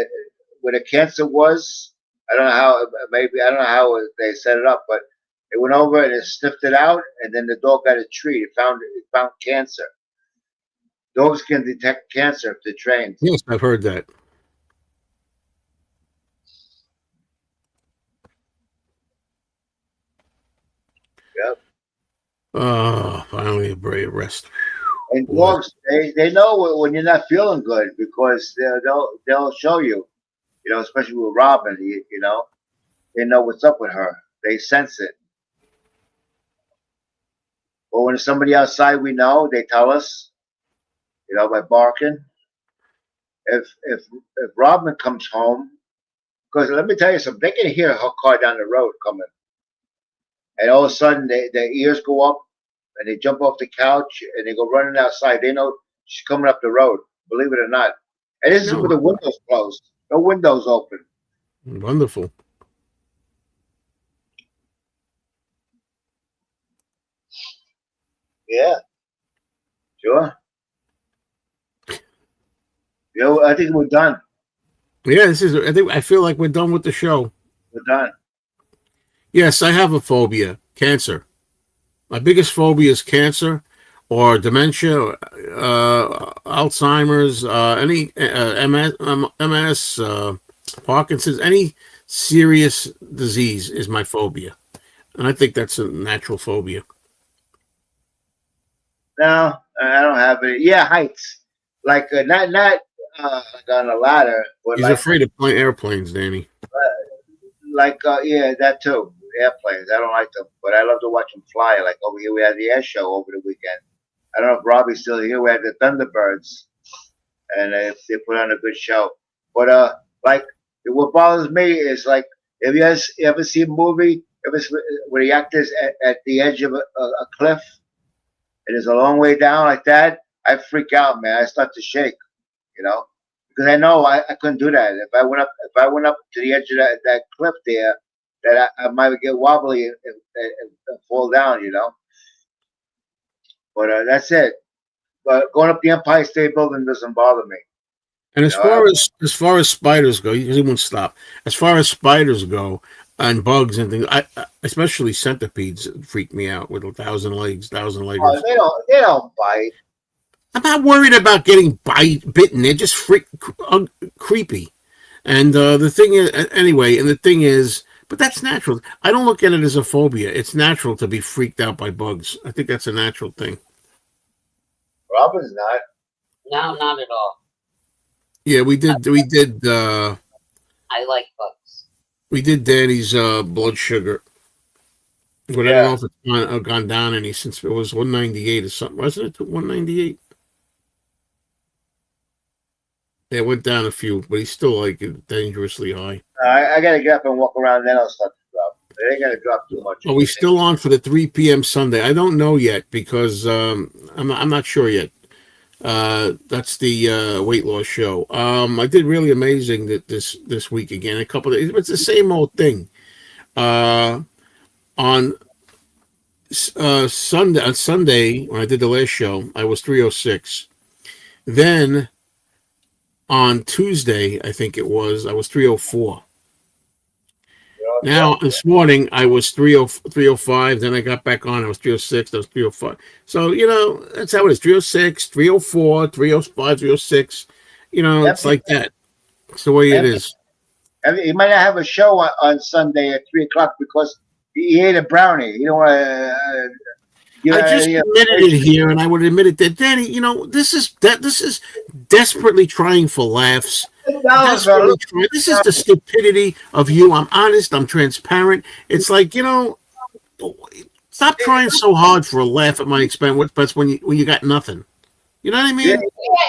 where the cancer was, I don't know how. Maybe I don't know how they set it up, but it went over and it sniffed it out, and then the dog got a treat. It found cancer. Dogs can detect cancer if they're trained. Yes, I've heard that. Yep. Oh, finally a brave rest. And Boy. dogs, they know when you're not feeling good because they'll show you. You know, especially with Robin. You know, they know what's up with her. They sense it. Or when somebody outside we know, they tell us. You know, by barking. If Robin comes home, because let me tell you something, they can hear her car down the road coming, and all of a sudden their ears go up and they jump off the couch and they go running outside. They know she's coming up the road. Believe it or not, and this is with the windows closed, no windows open. Wonderful. Yeah, sure. You know, I think we're done. Yeah, I feel like we're done with the show. We're done. Yes, I have a phobia. Cancer. My biggest phobia is cancer or dementia, Alzheimer's, any MS, Parkinson's, any serious disease is my phobia. And I think that's a natural phobia. No, I don't have it. Yeah, heights. Like not like on a ladder, but He's afraid of airplanes, Danny. yeah, that too. Airplanes. I don't like them, but I love to watch them fly. Like over here, we had the air show over the weekend. I don't know if Robbie's still here. We had the Thunderbirds, and if they put on a good show. But like what bothers me is like if you guys ever see a movie, where the actor's at the edge of a cliff, and it's a long way down like that, I freak out, man. I start to shake, you know, because I know I couldn't do that. If I went up to the edge of that cliff there, that I might get wobbly and fall down, you know. But that's it. But going up the Empire State Building doesn't bother me. And as far as spiders go, he won't stop. As far as spiders go, and bugs and things, I especially centipedes freak me out with 1,000 legs, 1,000 leggers. Oh, they don't bite. I'm not worried about getting bitten. They're just creepy. And the thing is, anyway, and the thing is, but that's natural. I don't look at it as a phobia. It's natural to be freaked out by bugs. I think that's a natural thing. Robin's not. No, not at all. Yeah, we did. I like bugs. We did Danny's blood sugar. But I don't know if it's gone down any since it was 198 or something. Wasn't it 198? Yeah, it went down a few, but he's still like dangerously high. I got to get up and walk around, then I'll start to drop. They ain't gonna drop too much. Are we still on for the 3 p.m. Sunday? I don't know yet because I'm not sure yet. That's the weight loss show. I did really amazing this week again. A couple of it's the same old thing. On Sunday when I did the last show, I was 306. Then on Tuesday, I think it was, I was 304. Now this morning I was 305. Then I got back on. I was 306. I was 305. So that's how it is. 306, 304, 305, 306. It's like that. It's the way it is. He might not have a show on Sunday at 3:00 because he ate a brownie. You know, I just admitted it here, and I would admit it that Danny. This is desperately trying for laughs. This is the stupidity of you. I'm honest. I'm transparent. It's like stop trying so hard for a laugh at my expense. But when you got nothing, you know what I mean? Yeah,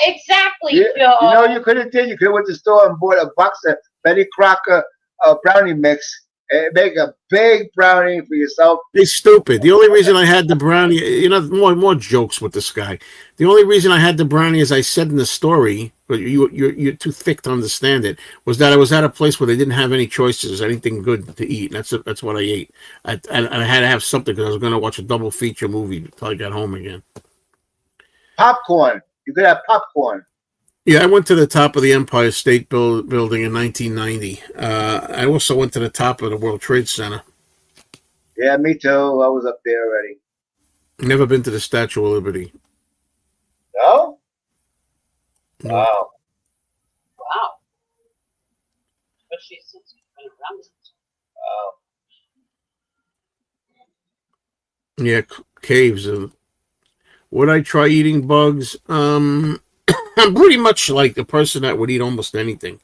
exactly. Joe. You could have did. You could have went to the store and bought a box of Betty Crocker brownie mix. Make a big brownie for yourself. It's stupid. The only reason I had the brownie, more jokes with this guy. The only reason I had the brownie, as I said in the story, but you're too thick to understand it, was that I was at a place where they didn't have any choices, anything good to eat. And that's what I ate. I had to have something because I was going to watch a double feature movie until I got home again. Popcorn. You could have popcorn. Yeah, I went to the top of the Empire State Building in 1990. I also went to the top of the World Trade Center. Yeah, me too. I was up there already. Never been to the Statue of Liberty. No? No. Wow. Wow. Especially since you've been around this. Wow. Yeah, caves. Would I try eating bugs? I'm pretty much like a person that would eat almost anything,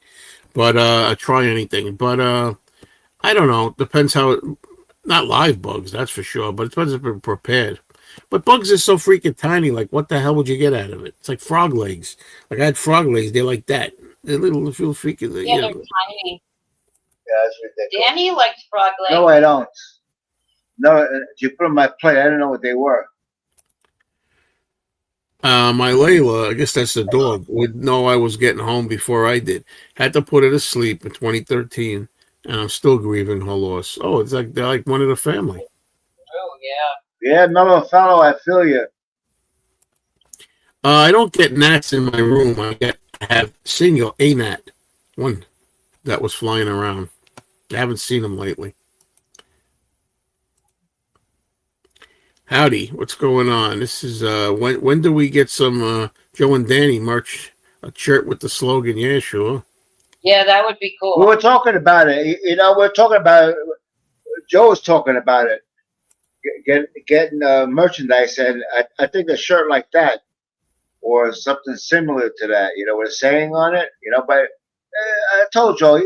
but try anything. But I don't know. Depends how. Not live bugs, that's for sure. But it depends if they're prepared. But bugs are so freaking tiny. Like, what the hell would you get out of it? It's like frog legs. Like I had frog legs. They're like that. They're little freaking. Yeah, they're tiny. Yeah, that's ridiculous. Danny likes frog legs. No, I don't. No, you put them on my plate. I didn't know what they were. My Layla, I guess that's the dog, would know I was getting home before I did. Had to put her to sleep in 2013, and I'm still grieving her loss. Oh, it's like they're like one of the family. Oh, yeah. Yeah, mellow fellow, I feel you. I don't get gnats in my room. I have single a gnat, one that was flying around. I haven't seen them lately. Howdy, what's going on? This is when do we get some Joe and Danny merch? A shirt with the slogan, yeah, sure. Yeah, that would be cool. We were talking about it. We're talking about it. Joe was talking about it. Getting merchandise, and I think a shirt like that or something similar to that, with a saying on it, but I told Joe,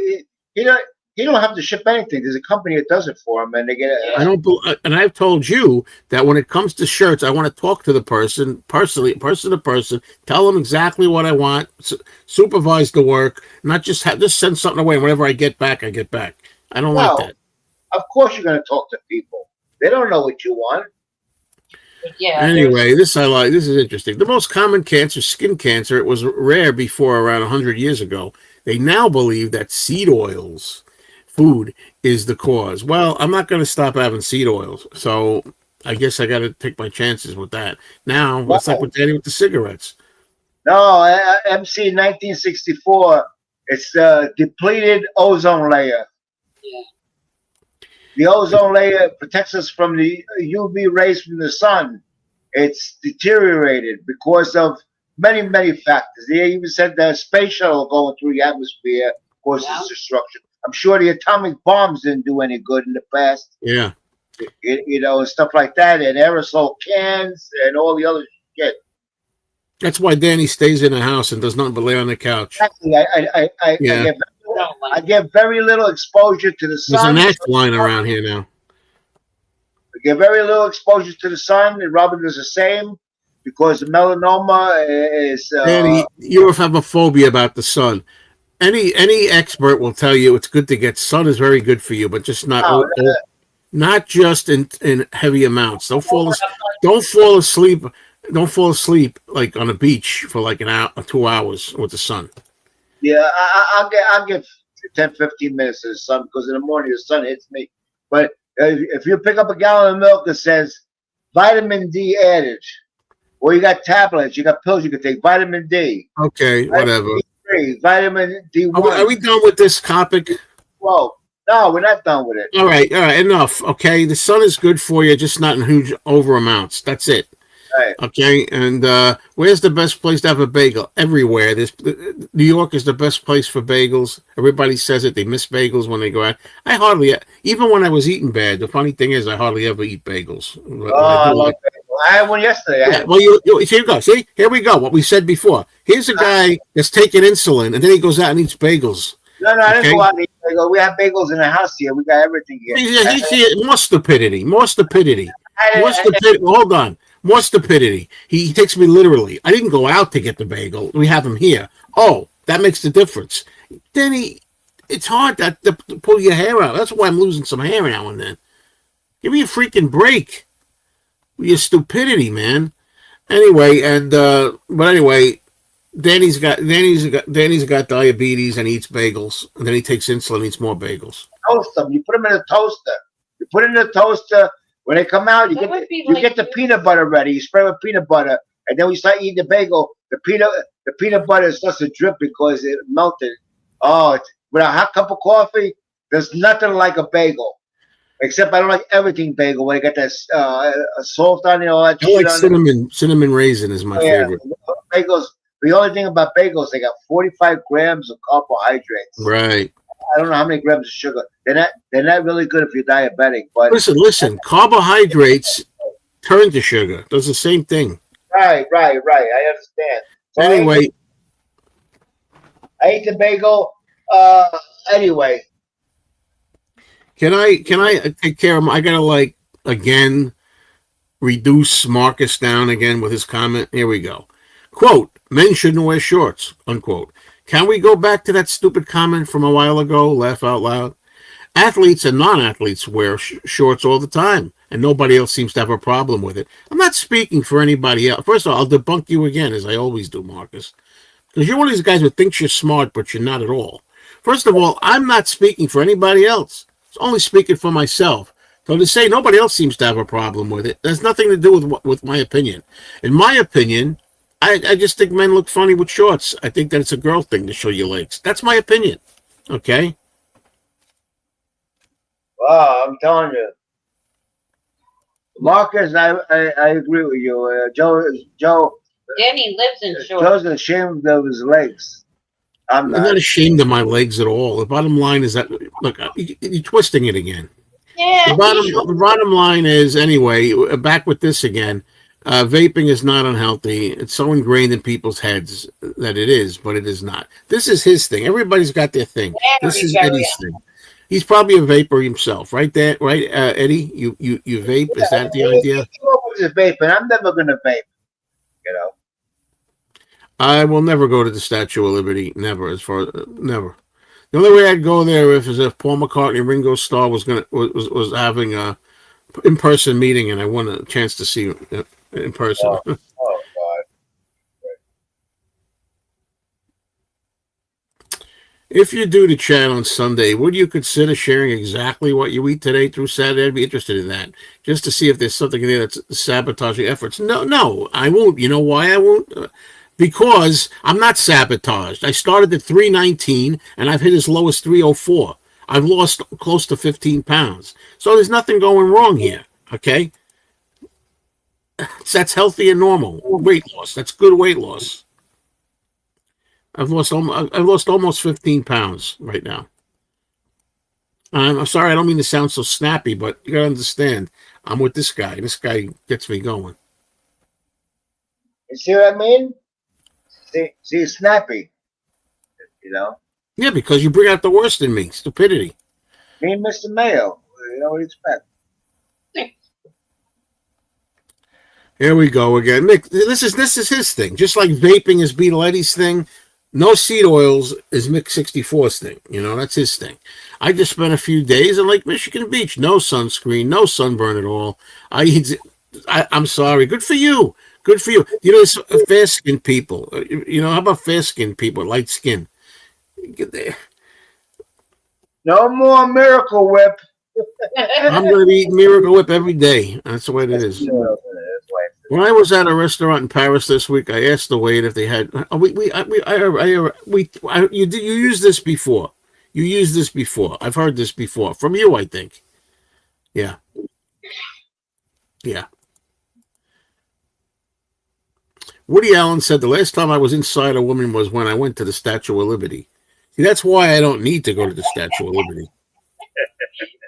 he don't have to ship anything. There's a company that does it for him, and they get it. And I've told you that when it comes to shirts, I want to talk to the person personally, person to person, tell them exactly what I want, supervise the work, not just send something away. Whenever I get back, I get back. I don't like that. Of course, you're going to talk to people. They don't know what you want. Yeah. Anyway, this I like. This is interesting. The most common cancer, skin cancer, it was rare before around 100 years ago. They now believe that seed oils, food, is the cause. Well, I'm not going to stop having seed oils, so I guess I got to take my chances with that. Now, what's up with Danny with the cigarettes? No, MC 1964. It's the depleted ozone layer. Yeah. The ozone layer protects us from the UV rays from the sun. It's deteriorated because of many, many factors. They even said that a space shuttle going through the atmosphere causes destruction. I'm sure the atomic bombs didn't do any good in the past. Yeah. And stuff like that, and aerosol cans and all the other shit. That's why Danny stays in the house and does nothing but lay on the couch. Exactly. I get very little exposure to the sun. There's an act line around here now. I get very little exposure to the sun, and Robin does the same because the melanoma is. Danny, you have a phobia about the sun. Any expert will tell you it's good to get sun is very good for you, but just not. not just in heavy amounts. Don't fall asleep. Don't fall asleep like on a beach for like an hour or 2 hours with the sun. Yeah, I'll give 10, 15 minutes to the sun because in the morning the sun hits me. But if you pick up a gallon of milk that says vitamin D added, or you got tablets, you got pills you can take, vitamin D. Okay, whatever. D3, vitamin D1. Are we done with this topic? Well, no, we're not done with it. All right, enough. Okay, the sun is good for you, just not in huge over amounts. That's it. Right. Okay, and where's the best place to have a bagel? Everywhere. New York is the best place for bagels. Everybody says it. They miss bagels when they go out. I hardly, even when I was eating bad, the funny thing is I hardly ever eat bagels. I love bagels. I had one yesterday. Yeah, well, here you go. See, here we go. What we said before. Here's a guy that's taking insulin, and then he goes out and eats bagels. No, I didn't go out and eat bagels. We have bagels in the house here. We got everything here. More stupidity. More stupidity. Hold on. More stupidity. He takes me literally. I didn't go out to get the bagel. We have him here. Oh, that makes the difference. Then it's hard to pull your hair out. That's why I'm losing some hair now and then. Give me a freaking break with your stupidity, man. Anyway, but anyway, Danny's got diabetes and eats bagels, and then he takes insulin and eats more bagels. Toast them. You put them in a toaster. You put it in a toaster. When they come out, you get the peanut butter ready. You spray with peanut butter, and then we start eating the bagel. The peanut butter starts to drip because it melted. Oh, with a hot cup of coffee, there's nothing like a bagel. Except I don't like everything bagel. When I got that salt on it, all that. I like cinnamon raisin is my favorite. Bagels. The only thing about bagels, they got 45 grams of carbohydrates. Right. I don't know how many grams of sugar. They're not really good if you're diabetic. But listen. Carbohydrates turn to sugar. Does the same thing. Right. I understand. So anyway, I ate the bagel. Anyway, can I take care of? I gotta again reduce Marcus down again with his comment. Here we go. Quote: Men shouldn't wear shorts. Unquote. Can we go back to that stupid comment from a while ago? Laugh out loud. Athletes and non-athletes wear shorts all the time, and nobody else seems to have a problem with it. I'm not speaking for anybody else. First of all, I'll debunk you again, as I always do, Marcus, because you're one of these guys who thinks you're smart, but you're not at all. First of all, I'm not speaking for anybody else. It's only speaking for myself. So to say nobody else seems to have a problem with it, there's nothing to do with my opinion. In my opinion, I just think men look funny with shorts. I think that it's a girl thing to show your legs. That's my opinion. Okay? Well, I'm telling you. Marcus, I agree with you. Joe. Danny lives in shorts. Joe's ashamed of his legs. I'm not ashamed of my legs at all. The bottom line is that, look, you're twisting it again. Yeah. The bottom line is, anyway, back with this again. Vaping is not unhealthy. It's so ingrained in people's heads that it is, but it is not. This is his thing. Everybody's got their thing. This is Eddie's thing. He's probably a vapor himself, right? There, right, Eddie? You vape? Is that the idea? He's vaping. I'm never gonna vape. You know. I will never go to the Statue of Liberty. Never. Never. The only way I'd go there is if Paul McCartney, Ringo Starr was having a in-person meeting, and I won a chance to see him in person. Oh God! If you do the chat on Sunday, would you consider sharing exactly what you eat today through Saturday? I'd be interested in that, just to see if there's something in there that's sabotaging efforts. No, I won't. You know why I won't? Because I'm not sabotaged. I started at 319, and I've hit as low as 304. I've lost close to 15 pounds. So there's nothing going wrong here, okay? That's healthy and normal weight loss. That's good weight loss. I've lost almost 15 pounds right now. I'm sorry, I don't mean to sound so snappy, but you gotta understand, I'm with this guy. This guy gets me going. You see what I mean? See, snappy. You know? Yeah, because you bring out the worst in me. Stupidity. Me and Mr. Mayo. You know what you expect. Here we go again. Nick, this is his thing. Just like vaping is Beetle Eddie's thing, No seed oils is Mick 64's thing. You know, that's his thing. I just spent a few days in Lake Michigan Beach. No sunscreen, no sunburn at all. I'm sorry. Good for you. Good for you. You know, it's fair skinned people. You know, how about fair skinned people, light skin? Get there. No more Miracle Whip. I'm going to be eating Miracle Whip every day. That's the way it is. When I was at a restaurant in Paris this week, I asked the waiter if they had. You used this before. You used this before. I've heard this before from you, I think. Yeah. Yeah. Woody Allen said the last time I was inside a woman was when I went to the Statue of Liberty. See, that's why I don't need to go to the Statue of Liberty.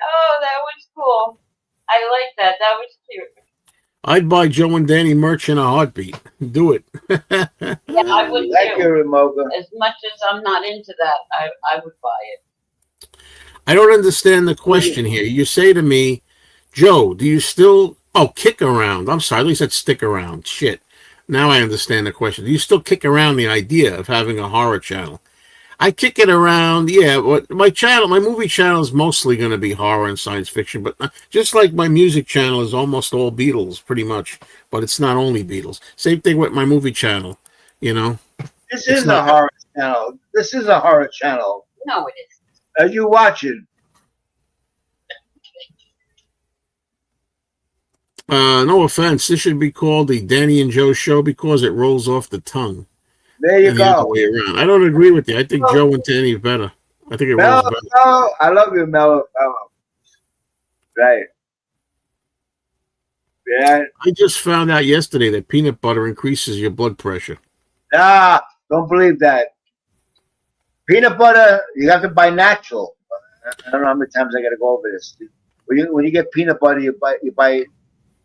Oh, that was cool. I like that. That was cute. I'd buy Joe and Danny merch in a heartbeat. Do it. Yeah, I would Thank too. you, Remoga. As much as I'm not into that, I would buy it. I don't understand the question here. You say to me, Joe, do you still... Oh, kick around. I'm sorry. At least said stick around. Shit. Now I understand the question. Do you still kick around the idea of having a horror channel? I kick it around, yeah. My movie channel is mostly going to be horror and science fiction, but just like my music channel is almost all Beatles, pretty much. But it's not only Beatles. Same thing with my movie channel, you know. This is a horror channel. This is a horror channel. No, it isn't. Are you watching? No offense. This should be called the Danny and Joe Show because it rolls off the tongue. There you and the other go. way around. I don't agree with you. I think Joe and Danny are better. I think it rolls Mellow, better. Mellow. I love you, Mellow. Right. Yeah. I just found out yesterday that peanut butter increases your blood pressure. Nah, don't believe that. Peanut butter, you have to buy natural. I don't know how many times I got to go over this. When you get peanut butter, you buy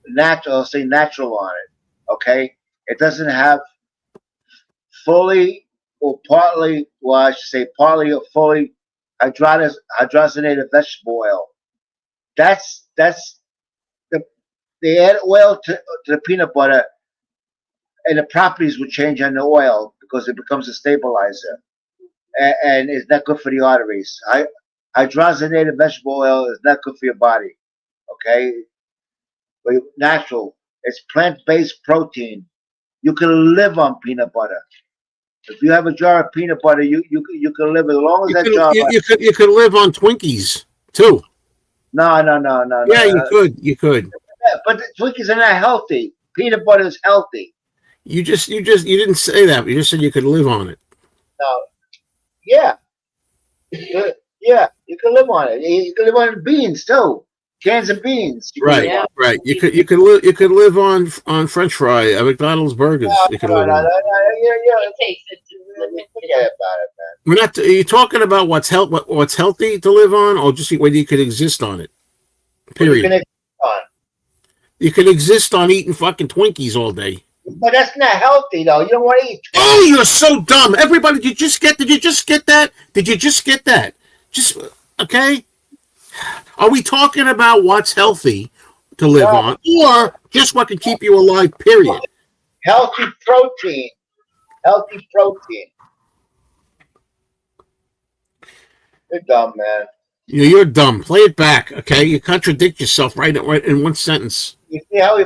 natural. Say natural on it. Okay, it doesn't have fully or partly. Well, I should say partly or fully hydrogenated vegetable oil. That's they add oil to the peanut butter, and the properties will change on the oil because it becomes a stabilizer, and it's not good for the arteries. Hydrogenated vegetable oil is not good for your body. Okay, but natural. It's plant-based protein. You can live on peanut butter. If you have a jar of peanut butter, you can live as long as that jar. You could live on Twinkies too. No. Yeah, you could. Yeah, but the Twinkies are not healthy. Peanut butter is healthy. You didn't say that. You just said you could live on it. No. Yeah. Yeah, you can live on it. You can live on beans too. Cans of beans. Right. You could live on French fry at McDonald's burgers. You could live on. It takes it to the limit. Forget about it, man. We're not. Are you talking about what's healthy to live on, or just whether you could exist on it? Period. You can exist on eating fucking Twinkies all day. But that's not healthy, though. You don't want to eat Twinkies. Oh, you're so dumb. Everybody, did you just get that? Did you just get that? Just, okay? Are we talking about what's healthy to live on, or just what can keep you alive, period? Healthy protein. Healthy protein. You're dumb, man. You're dumb. Play it back, okay? You contradict yourself right in one sentence. You see how he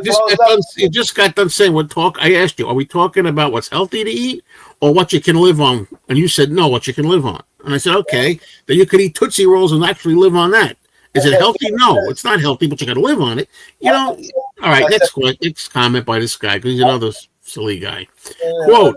You just got done saying I asked you, are we talking about what's healthy to eat or what you can live on? And you said, no, what you can live on. And I said, okay, then you could eat Tootsie Rolls and actually live on that. Is it healthy? No, it's not healthy, but you got to live on it. You know, all right, next comment by this guy, because he's another silly guy. Quote,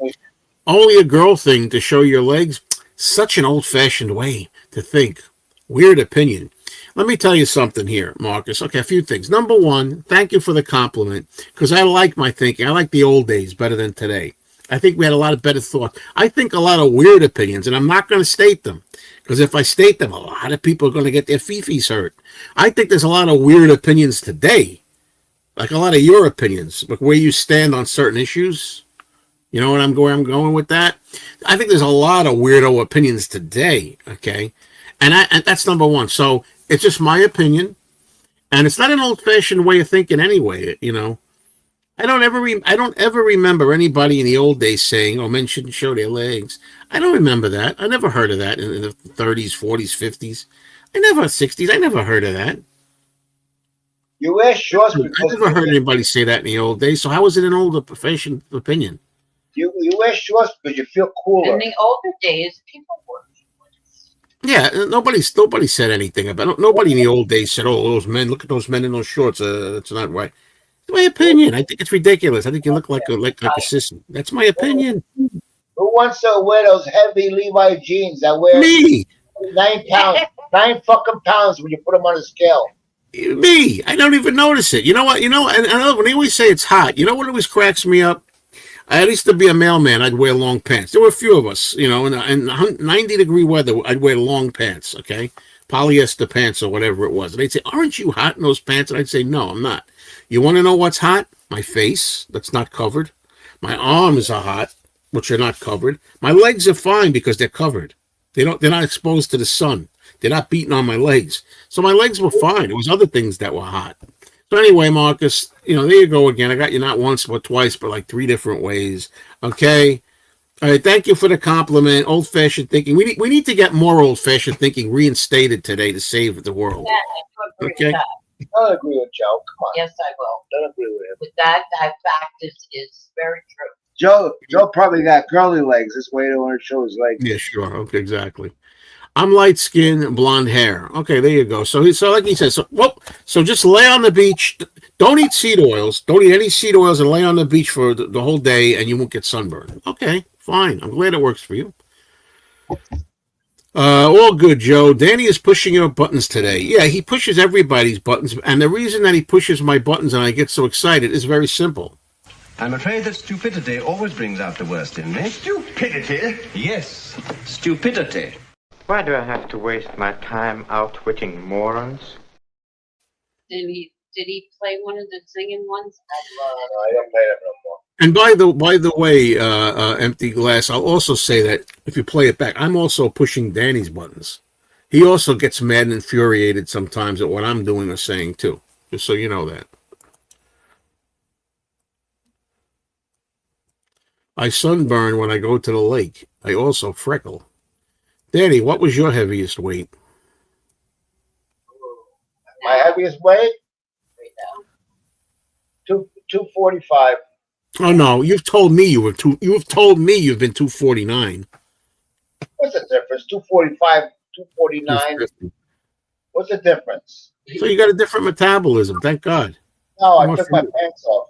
only a girl thing to show your legs. Such an old-fashioned way to think. Weird opinion. Let me tell you something here, Marcus. Okay, a few things. Number one, thank you for the compliment, because I like my thinking. I like the old days better than today. I think we had a lot of better thought. I think a lot of weird opinions, and I'm not going to state them, because if I state them, a lot of people are going to get their fifis hurt. I think there's a lot of weird opinions today, like a lot of your opinions, like where you stand on certain issues. You know what I'm going with that? I think there's a lot of weirdo opinions today, okay? And that's number one. So it's just my opinion, and it's not an old-fashioned way of thinking anyway, you know. I don't ever remember anybody in the old days saying, "Oh, men shouldn't show their legs." I don't remember that. I never heard of that in the 30s, 40s, 50s. I never 60s. I never heard of that. You wear shorts I because never heard anybody say that in the old days. So how is it an older profession opinion? you wear shorts because you feel In cooler. the older days, people were. Yeah, nobody said anything about it. Nobody in the old days said, "Oh, those men, look at those men in those shorts." It's not right. It's my opinion. I think it's ridiculous. I think you look like a sissy. That's my opinion. Who wants to wear those heavy Levi jeans that wear Me, 9 pounds, 9 fucking pounds when you put them on a scale? me. I don't even notice it. You know what? And when they always say it's hot, you know what always cracks me up? I used to be a mailman. I'd wear long pants. There were a few of us, in 90-degree weather, I'd wear long pants, okay? Polyester pants or whatever it was. And they'd say, "Aren't you hot in those pants?" And I'd say, "No, I'm not." You want to know what's hot? My face, that's not covered. My arms are hot, which are not covered. My legs are fine because they're covered. They're not exposed to the sun. They're not beating on my legs. So my legs were fine. It was other things that were hot. So anyway, Marcus, there you go again. I got you not once but twice, but like 3 different ways. Okay. All right. Thank you for the compliment. Old-fashioned thinking. We need to get more old-fashioned thinking reinstated today to save the world. Yeah, I do agree Okay. with that. I don't agree with Joe. Come on. Yes, I will. I don't agree with him. With that fact is very true. Joe probably got girly legs. This way he don't want to show his legs. Yeah, sure. Okay, exactly. I'm light skinned, blonde hair. Okay, there you go. So like he says, so just lay on the beach. Don't eat seed oils. Don't eat any seed oils and lay on the beach for the whole day, and you won't get sunburned. Okay, fine. I'm glad it works for you. All good, Joe. Danny is pushing your buttons today. Yeah, he pushes everybody's buttons, and the reason that he pushes my buttons and I get so excited is very simple. I'm afraid that stupidity always brings out the worst in me. Stupidity? Yes, stupidity. Why do I have to waste my time outwitting morons? Did he play one of the singing ones? I don't play them no more. And by the way, Empty Glass, I'll also say that if you play it back, I'm also pushing Danny's buttons. He also gets mad and infuriated sometimes at what I'm doing or saying too. Just so you know that. I sunburn when I go to the lake. I also freckle. Danny, what was your heaviest weight? My heaviest weight? 245. Oh no, you've told me you were you've told me you've been 249. What's the difference? 245, 249. 250. What's the difference? So you got a different metabolism, thank God. No, I took my pants off.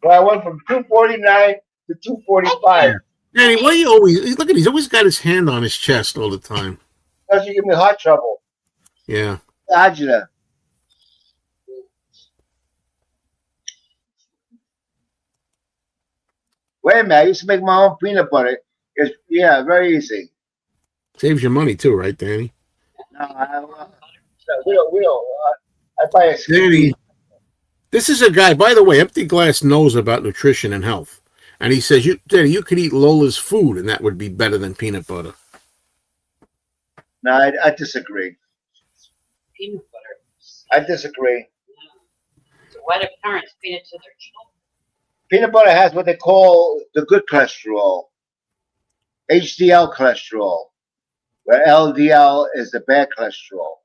So I went from 249 to 245. Danny, why you always look at he's always got his hand on his chest all the time. Because you give me heart trouble. Yeah. Agita. Wait a minute, I used to make my own peanut butter. It's very easy. Saves you money too, right, Danny? No, we don't. I buy a Danny, this is a guy, by the way, Empty Glass knows about nutrition and health. And he says, Danny, you could eat Lola's food and that would be better than peanut butter. No, I disagree. Peanut butter. I disagree. So why do parents feed it to their children? Peanut butter has what they call the good cholesterol, HDL cholesterol, where LDL is the bad cholesterol.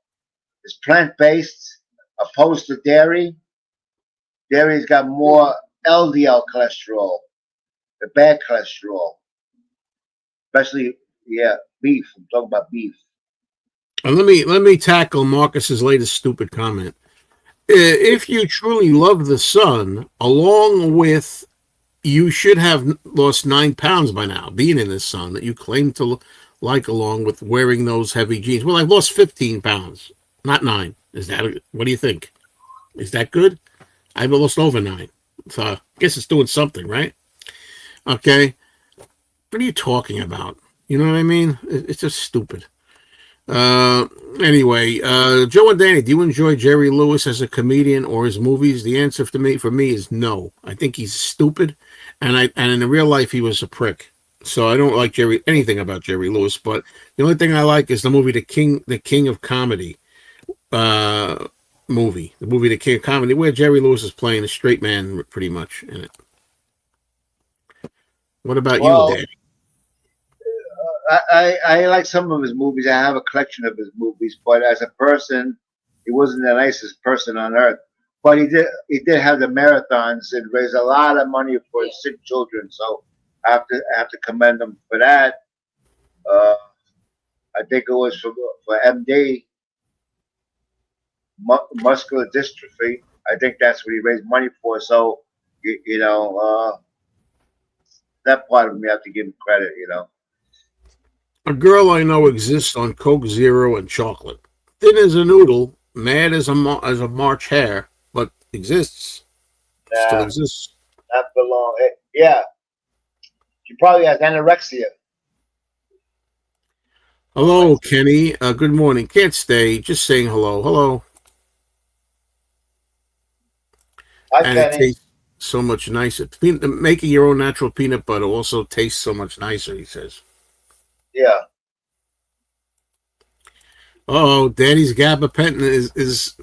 It's plant-based, opposed to dairy. Dairy's got more LDL cholesterol, the bad cholesterol, especially beef. I'm talking about beef. And let me tackle Marcus's latest stupid comment. If you truly love the sun, along with you should have lost 9 pounds by now, being in the sun that you claim to like, along with wearing those heavy jeans. Well, I've lost 15 pounds, not 9. What do you think? Is that good? I've lost over 9. So I guess it's doing something, right? Okay. What are you talking about? You know what I mean? It's just stupid. Anyway, Joe and Danny, do you enjoy Jerry Lewis as a comedian or his movies? The answer for me is no. I think he's stupid, and in real life he was a prick. So I don't like anything about Jerry Lewis. But the only thing I like is the movie The King of Comedy. movie, the movie that came comedy where Jerry Lewis is playing a straight man, pretty much in it. What about you, Well, Danny? I like some of his movies. I have a collection of his movies, but as a person, he wasn't the nicest person on earth. But he did have the marathons and raised a lot of money for sick children. So I have to commend him for that. Uh, I think it was for MD, muscular dystrophy. I think that's what he raised money for. So that part of me I have to give him credit. A girl I know exists on Coke Zero and chocolate. Thin as a noodle, mad as a March hare, but exists. Still Nah, exists. not for long. Yeah, she probably has anorexia. Hello, Kenny. Good morning. Can't stay. Just saying hello. Hello. Hi, And it Kenny. tastes so much nicer. Making your own natural peanut butter also tastes so much nicer, he says. Yeah. Oh, Daddy's gabapentin is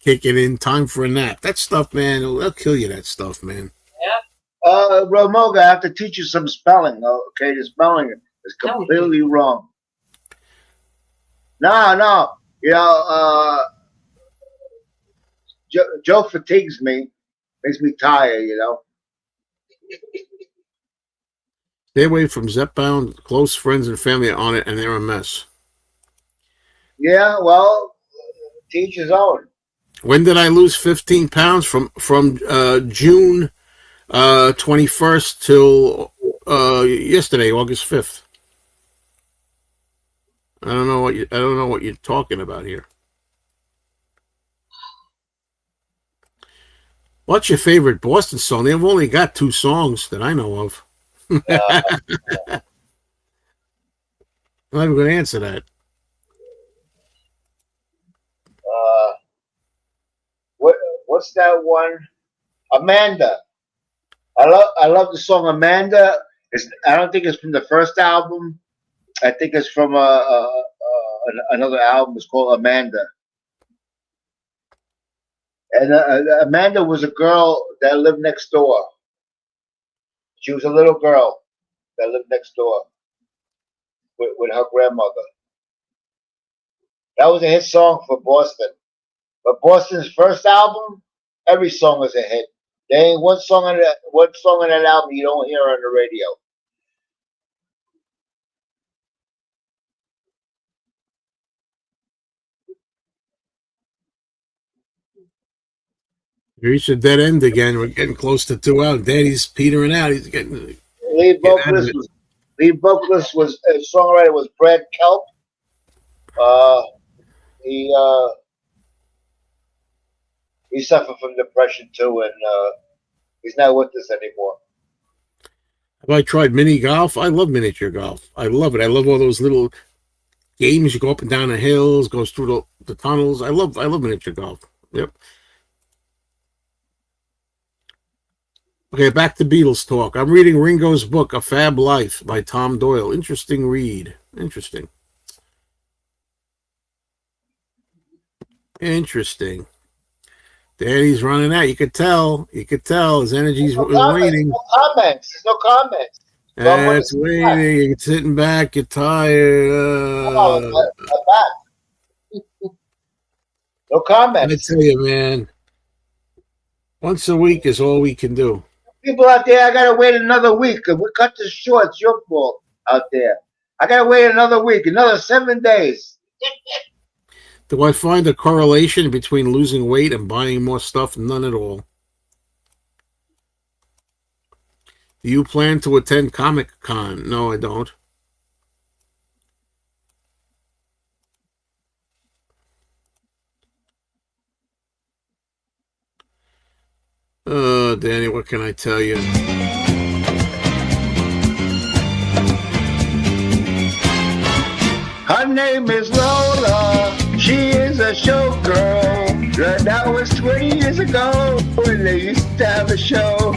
kicking in. Time for a nap. That stuff, man, it'll kill you, that stuff, man. Romoga, I have to teach you some spelling. Okay, the spelling is completely wrong. No. Joe fatigues me, makes me tired. Stay away from Zepbound. Close friends and family are on it, and they're a mess. Yeah, well, teach his own. When did I lose 15 pounds? From June 21st till yesterday, August 5th. I don't know what you're talking about here. What's your favorite Boston song? They've only got 2 songs that I know of. I'm not even going to answer that. What's that one? Amanda. I love the song Amanda. I don't think it's from the first album. I think it's from another album. It's called Amanda. And Amanda was a girl that lived next door. She was a little girl that lived next door with her grandmother. That was a hit song for Boston. But Boston's first album, every song is a hit. There ain't one song on that album you don't hear on the radio. We reached a dead end again. We're getting close to 2 hours. Daddy's petering out. He's getting Lead out of it. vocalist was songwriter was Brad Kelp. He he suffered from depression too, and he's not with us anymore. Have I tried mini golf? I love miniature golf. I love it. I love all those little games. You go up and down the hills, goes through the tunnels. I love miniature golf. Yep. Okay, back to Beatles talk. I'm reading Ringo's book, A Fab Life by Tom Doyle. Interesting read. Interesting. Daddy's running out. You could tell. His energy's waning. No comments. There's no comments. It's waiting. You're sitting back. You're tired. I'm back. No comments. I tell you, man. Once a week is all we can do. People out there, I gotta wait another week. If we cut this short, it's your fault out there. I gotta wait another week, another 7 days. Do I find a correlation between losing weight and buying more stuff? None at all. Do you plan to attend Comic Con? No, I don't. Danny, what can I tell you? Her name is Lola. She is a showgirl. That was 20 years ago when they used to have a show.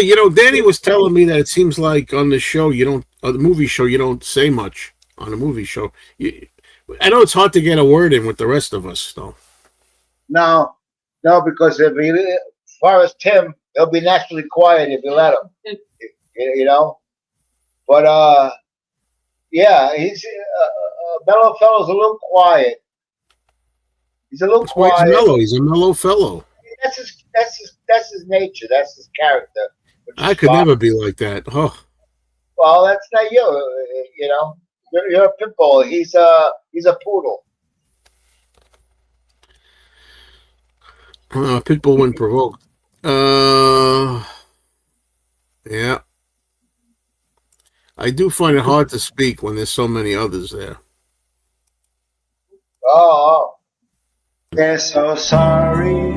you know, Danny was telling me that it seems like on the show you don't, the movie show, you don't say much on a movie show. I know it's hard to get a word in with the rest of us, though. No, because as far as Tim, he'll be naturally quiet if you let him. You know, but yeah, he's mellow fellow's a little quiet. He's a little That's why quiet. he's mellow. He's a mellow fellow. That's his nature. That's his character. I could never be like that. Oh, Well, that's not you. You know, you're a pit bull. He's a poodle. Pitbull when provoked. Yeah. I do find it hard to speak when there's so many others there. Oh. We're so sorry,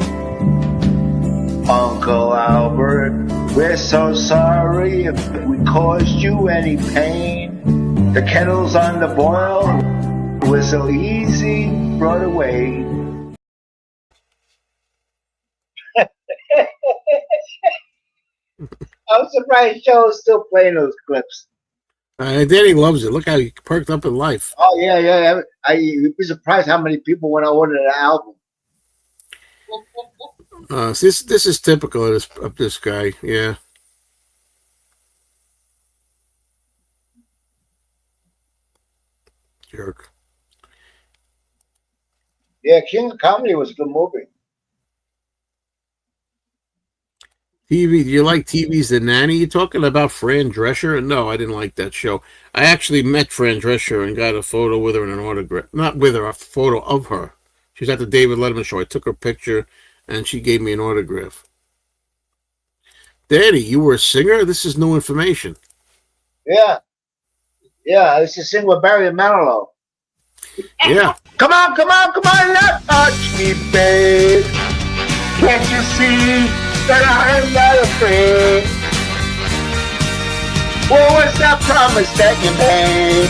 Uncle Albert. We're so sorry if we caused you any pain. The kettle's on the boil. We're so easy brought away. I'm surprised Joe's still playing those clips. Danny loves it. Look how he perked up in life. Oh yeah. You'd be surprised how many people when I ordered an album. This is typical of this guy. Yeah. Jerk. Yeah, King of Comedy was a good movie. TV. Do you like TV's The Nanny? You talking about Fran Drescher? No, I didn't like that show. I actually met Fran Drescher and got a photo with her and an autograph. Not with her, a photo of her. She was at the David Letterman show. I took her picture, and she gave me an autograph. Daddy, you were a singer? This is new information. Yeah. I used to sing with Barry Manilow. Yeah. Come on, not touch me, babe. Can't you see that I'm not afraid? What was that promise that you made?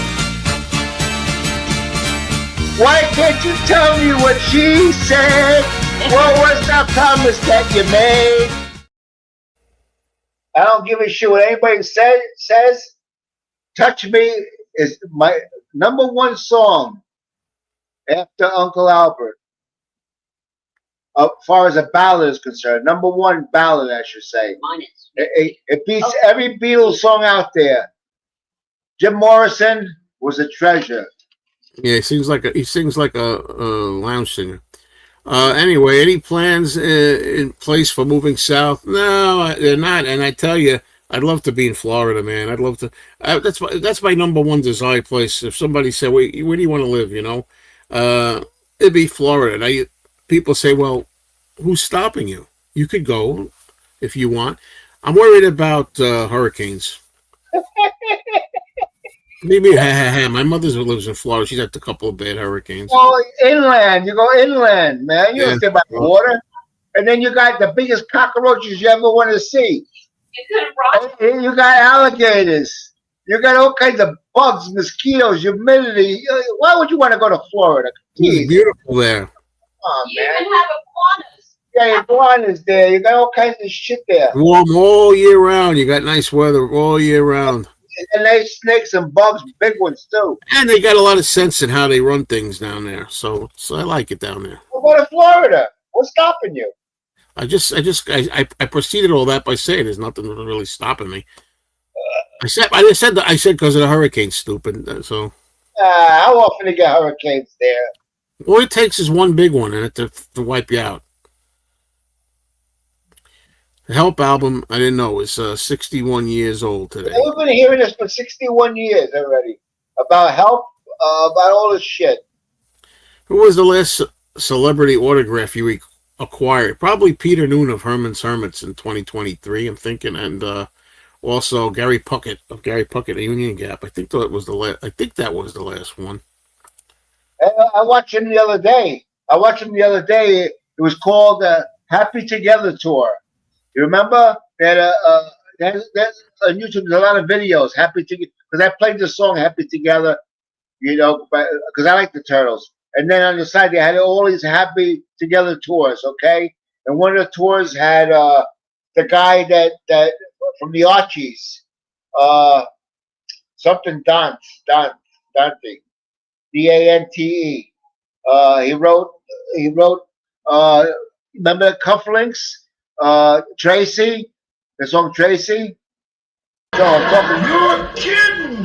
Why can't you tell me what she said? What was that promise that you made? I don't give a shit what anybody says. Touch Me is my number one song after Uncle Albert. As far as a ballad is concerned, number one ballad, I should say. Mine is. It beats every Beatles song out there. Jim Morrison was a treasure. Yeah, he sings like a lounge singer. Anyway, any plans in place for moving south? No, they're not. And I tell you, I'd love to be in Florida, man. I'd love to. That's my number one desire place. If somebody said, where do you want to live? You know, it'd be Florida. And people say, well, who's stopping you? You could go if you want. I'm worried about hurricanes. Maybe my mother lives in Florida. She's had a couple of bad hurricanes. Oh, inland. You go inland, man. You don't stay by the water. And then you got the biggest cockroaches you ever want to see. You got alligators. You got all kinds of bugs, mosquitoes, humidity. Why would you want to go to Florida? It's beautiful there. Oh, You man. even have iguanas. Yeah, iguanas there. You got all kinds of shit there. Warm all year round. You got nice weather all year round. And they snakes and bugs, big ones too. And they got a lot of sense in how they run things down there. So I like it down there. Well, go to Florida. What's stopping you? I preceded all that by saying there's nothing really stopping me. I said because of the hurricane, stupid. So How often do you get hurricanes there? all it takes is one big one and to wipe you out. The Help album, I didn't know, is 61 years old today. We've been hearing this for 61 years already. About Help, about all this shit. Who was the last celebrity autograph you acquired? Probably Peter Noon of Herman's Hermits in 2023, I'm thinking, and also Gary Puckett of Gary Puckett Union Gap. I think that was the last one. I watched him the other day. It was called Happy Together Tour. You remember that? On YouTube, there's a lot of videos. Happy Together, because I played the song Happy Together. You know, because I like the Turtles. And then on the side, they had all these Happy Together tours. Okay, and one of the tours had the guy that from the Archies. Something Dante, Dante. He wrote. Uh, Remember the Cufflinks? Tracy, the song Tracy. So I'm talking. You're kidding.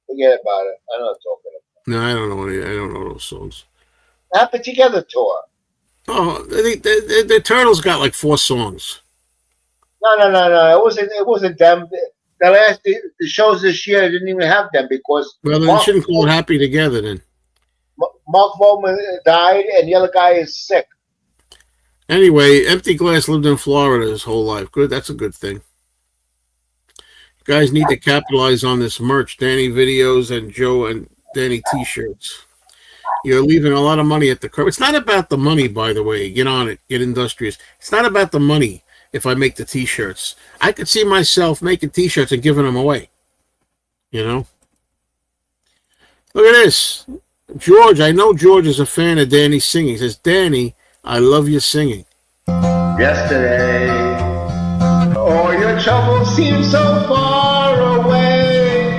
Forget about it. I know what I'm talking about. No, I don't know any. I don't know those songs. Happy Together tour. Oh, the Turtles got like 4 songs. No. It wasn't them. The shows this year didn't even have them because Well, then you shouldn't call it Happy Together then. Mark Volman died and the other guy is sick. Anyway, Empty Glass lived in Florida his whole life. Good, that's a good thing. You guys need to capitalize on this merch. Danny videos and Joe and Danny t-shirts. You're leaving a lot of money at the curb. It's not about the money, by the way. Get on it. Get industrious. It's not about the money if I make the t-shirts. I could see myself making t-shirts and giving them away. You know? Look at this. George, I know George is a fan of Danny's singing. He says, Danny, I love your singing. Yesterday, all your troubles seem so far away.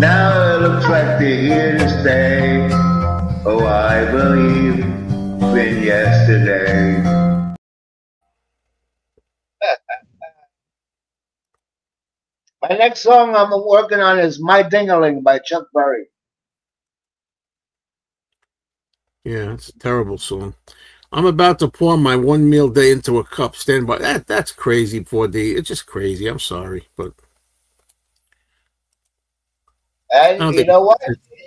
Now it looks like they're here to stay. Oh, I believe in yesterday. My next song I'm working on is My Ding-a-Ling by Chuck Berry. Yeah, it's a terrible song. I'm about to pour my 1 meal day into a cup. Stand by. That's crazy, 4D. It's just crazy. I'm sorry, but And you know what?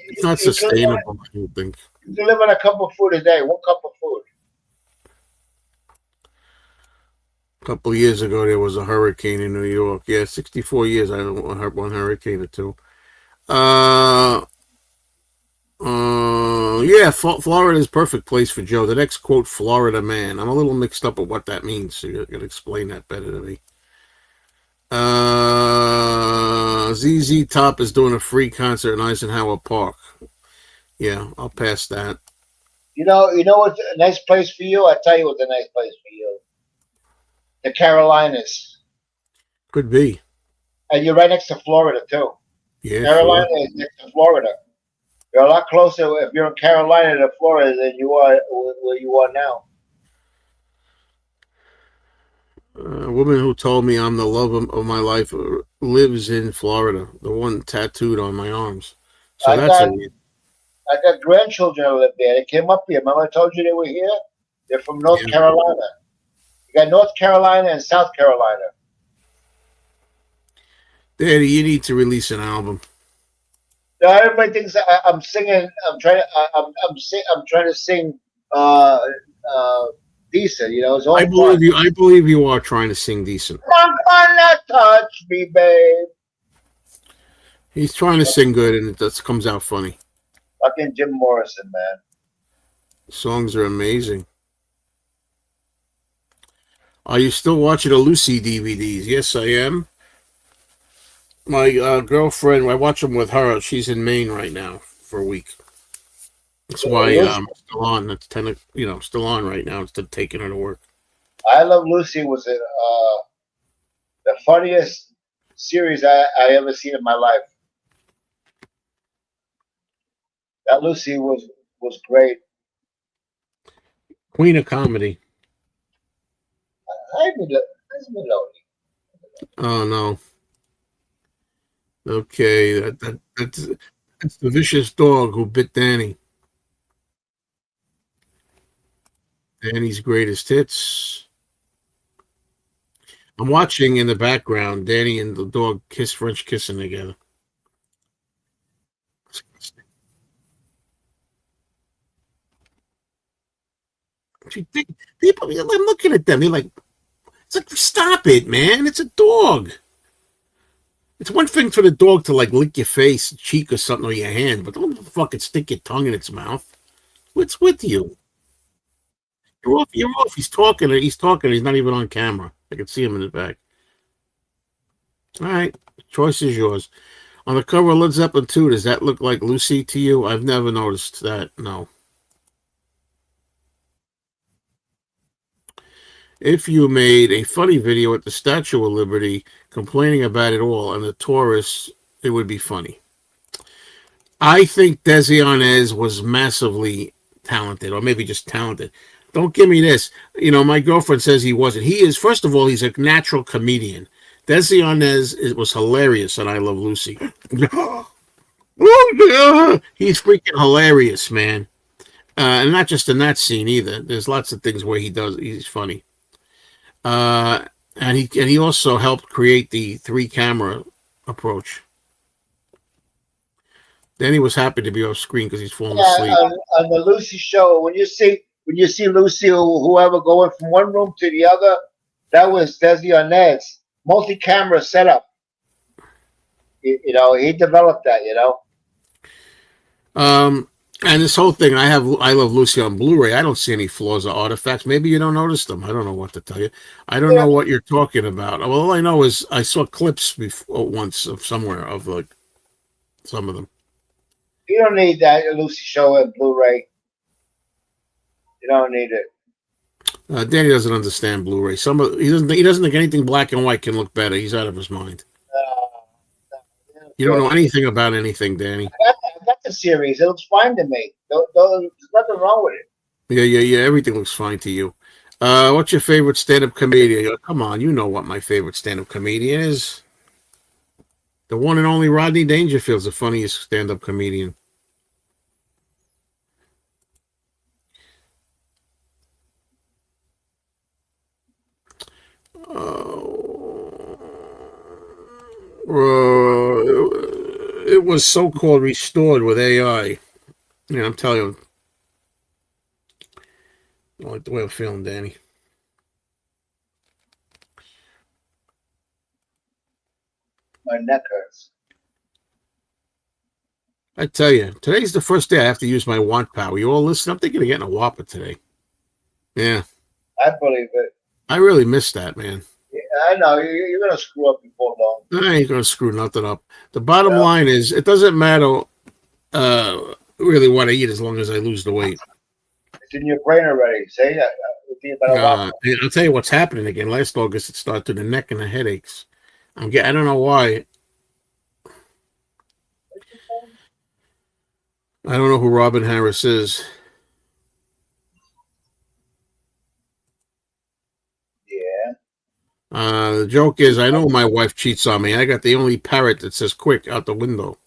It's not sustainable, I don't think. You can live on a cup of food a day. 1 cup of food. A couple of years ago, there was a hurricane in New York. Yeah, 64 years. I don't want one hurricane or two. Yeah, Florida is a perfect place for Joe. The next quote, Florida man. I'm a little mixed up with what that means, so you're going to explain that better to me. ZZ Top is doing a free concert in Eisenhower Park. Yeah, I'll pass that. You know what's a nice place for you? I'll tell you what's a nice place for you. The Carolinas. Could be. And you're right next to Florida, too. Yeah, Carolina is next to Florida. You're a lot closer if you're in Carolina to Florida than you are where you are now. A woman who told me I'm the love of my life lives in Florida. The one tattooed on my arms. So I got grandchildren that live there. They came up here. Remember I told you they were here? They're from North Carolina. You got North Carolina and South Carolina. Daddy, you need to release an album. No, everybody thinks I'm singing. I'm trying to sing decent. You know, it's all I believe you. I believe you are trying to sing decent. Come on, touch me, babe. He's trying to sing good, and it just comes out funny. Fucking Jim Morrison, man. Songs are amazing. Are you still watching the Lucy DVDs? Yes, I am. My girlfriend, I watch them with her. She's in Maine right now for a week. That's why I'm still on. That's still on right now instead of taking her to work. I Love Lucy was the funniest series I ever seen in my life. That Lucy was great. Queen of comedy. Oh no. Okay, that's the vicious dog who bit Danny. Danny's greatest hits. I'm watching in the background Danny and the dog French kissing together. People, I'm looking at them. They're like, it's like, stop it, man. It's a dog. It's one thing for the dog to like lick your face, cheek, or something, or your hand, but don't fucking stick your tongue in its mouth. What's with you? You're off. You're off. He's talking. He's not even on camera. I can see him in the back. All right. Choice is yours. On the cover of Led Zeppelin 2, does that look like Lucy to you? I've never noticed that. No. if you made a funny video at the Statue of Liberty complaining about it all and the tourists, it would be funny. I think Desi Arnaz was massively talented, or maybe just talented. Don't give me this. You know, my girlfriend says he wasn't. He is, first of all, he's a natural comedian. Desi Arnaz was hilarious on I Love Lucy. He's freaking hilarious, man. And not just in that scene either. There's lots of things where he's funny. And he also helped create the 3-camera approach. Then he was happy to be off screen because he's falling asleep. On the Lucy show, when you see Lucy or whoever going from one room to the other, that was Desi Arnaz. Multi-camera setup. You know, he developed that. You know. And this whole thing, I Love Lucy on Blu-ray. I don't see any flaws or artifacts. Maybe you don't notice them. I don't know what to tell you. I don't know what you're talking about. Well, all I know is I saw clips before once of somewhere of like some of them. You don't need that Lucy show at Blu-ray. You don't need it. Danny doesn't understand Blu-ray. He doesn't think anything black and white can look better. He's out of his mind. You don't know anything about anything, Danny. I got the series. It looks fine to me. There's nothing wrong with it. Yeah. Everything looks fine to you. What's your favorite stand-up comedian? Come on, you know what my favorite stand-up comedian is. The one and only Rodney Dangerfield's the funniest stand-up comedian. It was so-called restored with AI. Yeah, I'm telling you. I don't like the way I'm feeling, Danny. My neck hurts. I tell you, today's the first day I have to use my want power. You all listen? I'm thinking of getting a Whopper today. Yeah. I believe it. I really missed that, man. Yeah, I know. You're going to screw up before long. I ain't going to screw nothing up. The bottom line is, it doesn't matter really what I eat as long as I lose the weight. It's in your brain already. Say I'll tell you what's happening again. Last August, it started to the neck and the headaches. I don't know why. I don't know who Robin Harris is. Yeah. The joke is, I know my wife cheats on me. I got the only parrot that says "quick" out the window.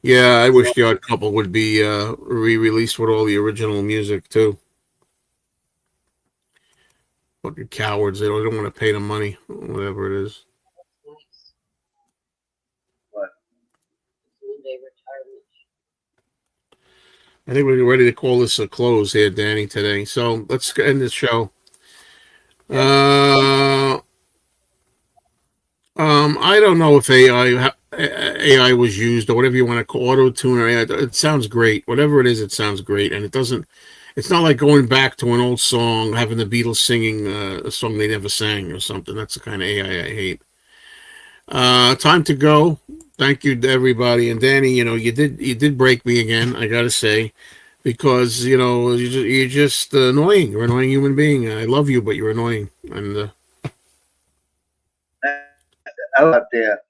Yeah, I wish The Odd Couple would be re-released with all the original music too. Fucking cowards! They don't want to pay the money, whatever it is. What? I think we're ready to call this a close here, Danny, today. So let's end the show. I don't know if AI was used or whatever you want to call auto-tune or AI. It sounds great. Whatever it is, it sounds great. And it's not like going back to an old song, having the Beatles singing a song they never sang or something. That's the kind of AI I hate. Time to go. Thank you to everybody. And Danny, you did break me again, I gotta say, because you're just annoying. You're an annoying human being. I love you, but you're annoying. And out there.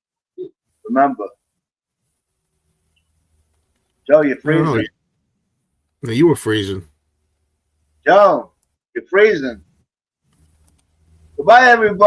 Remember, Joe, you're freezing. No, you were freezing. Joe, you're freezing. Goodbye, everybody.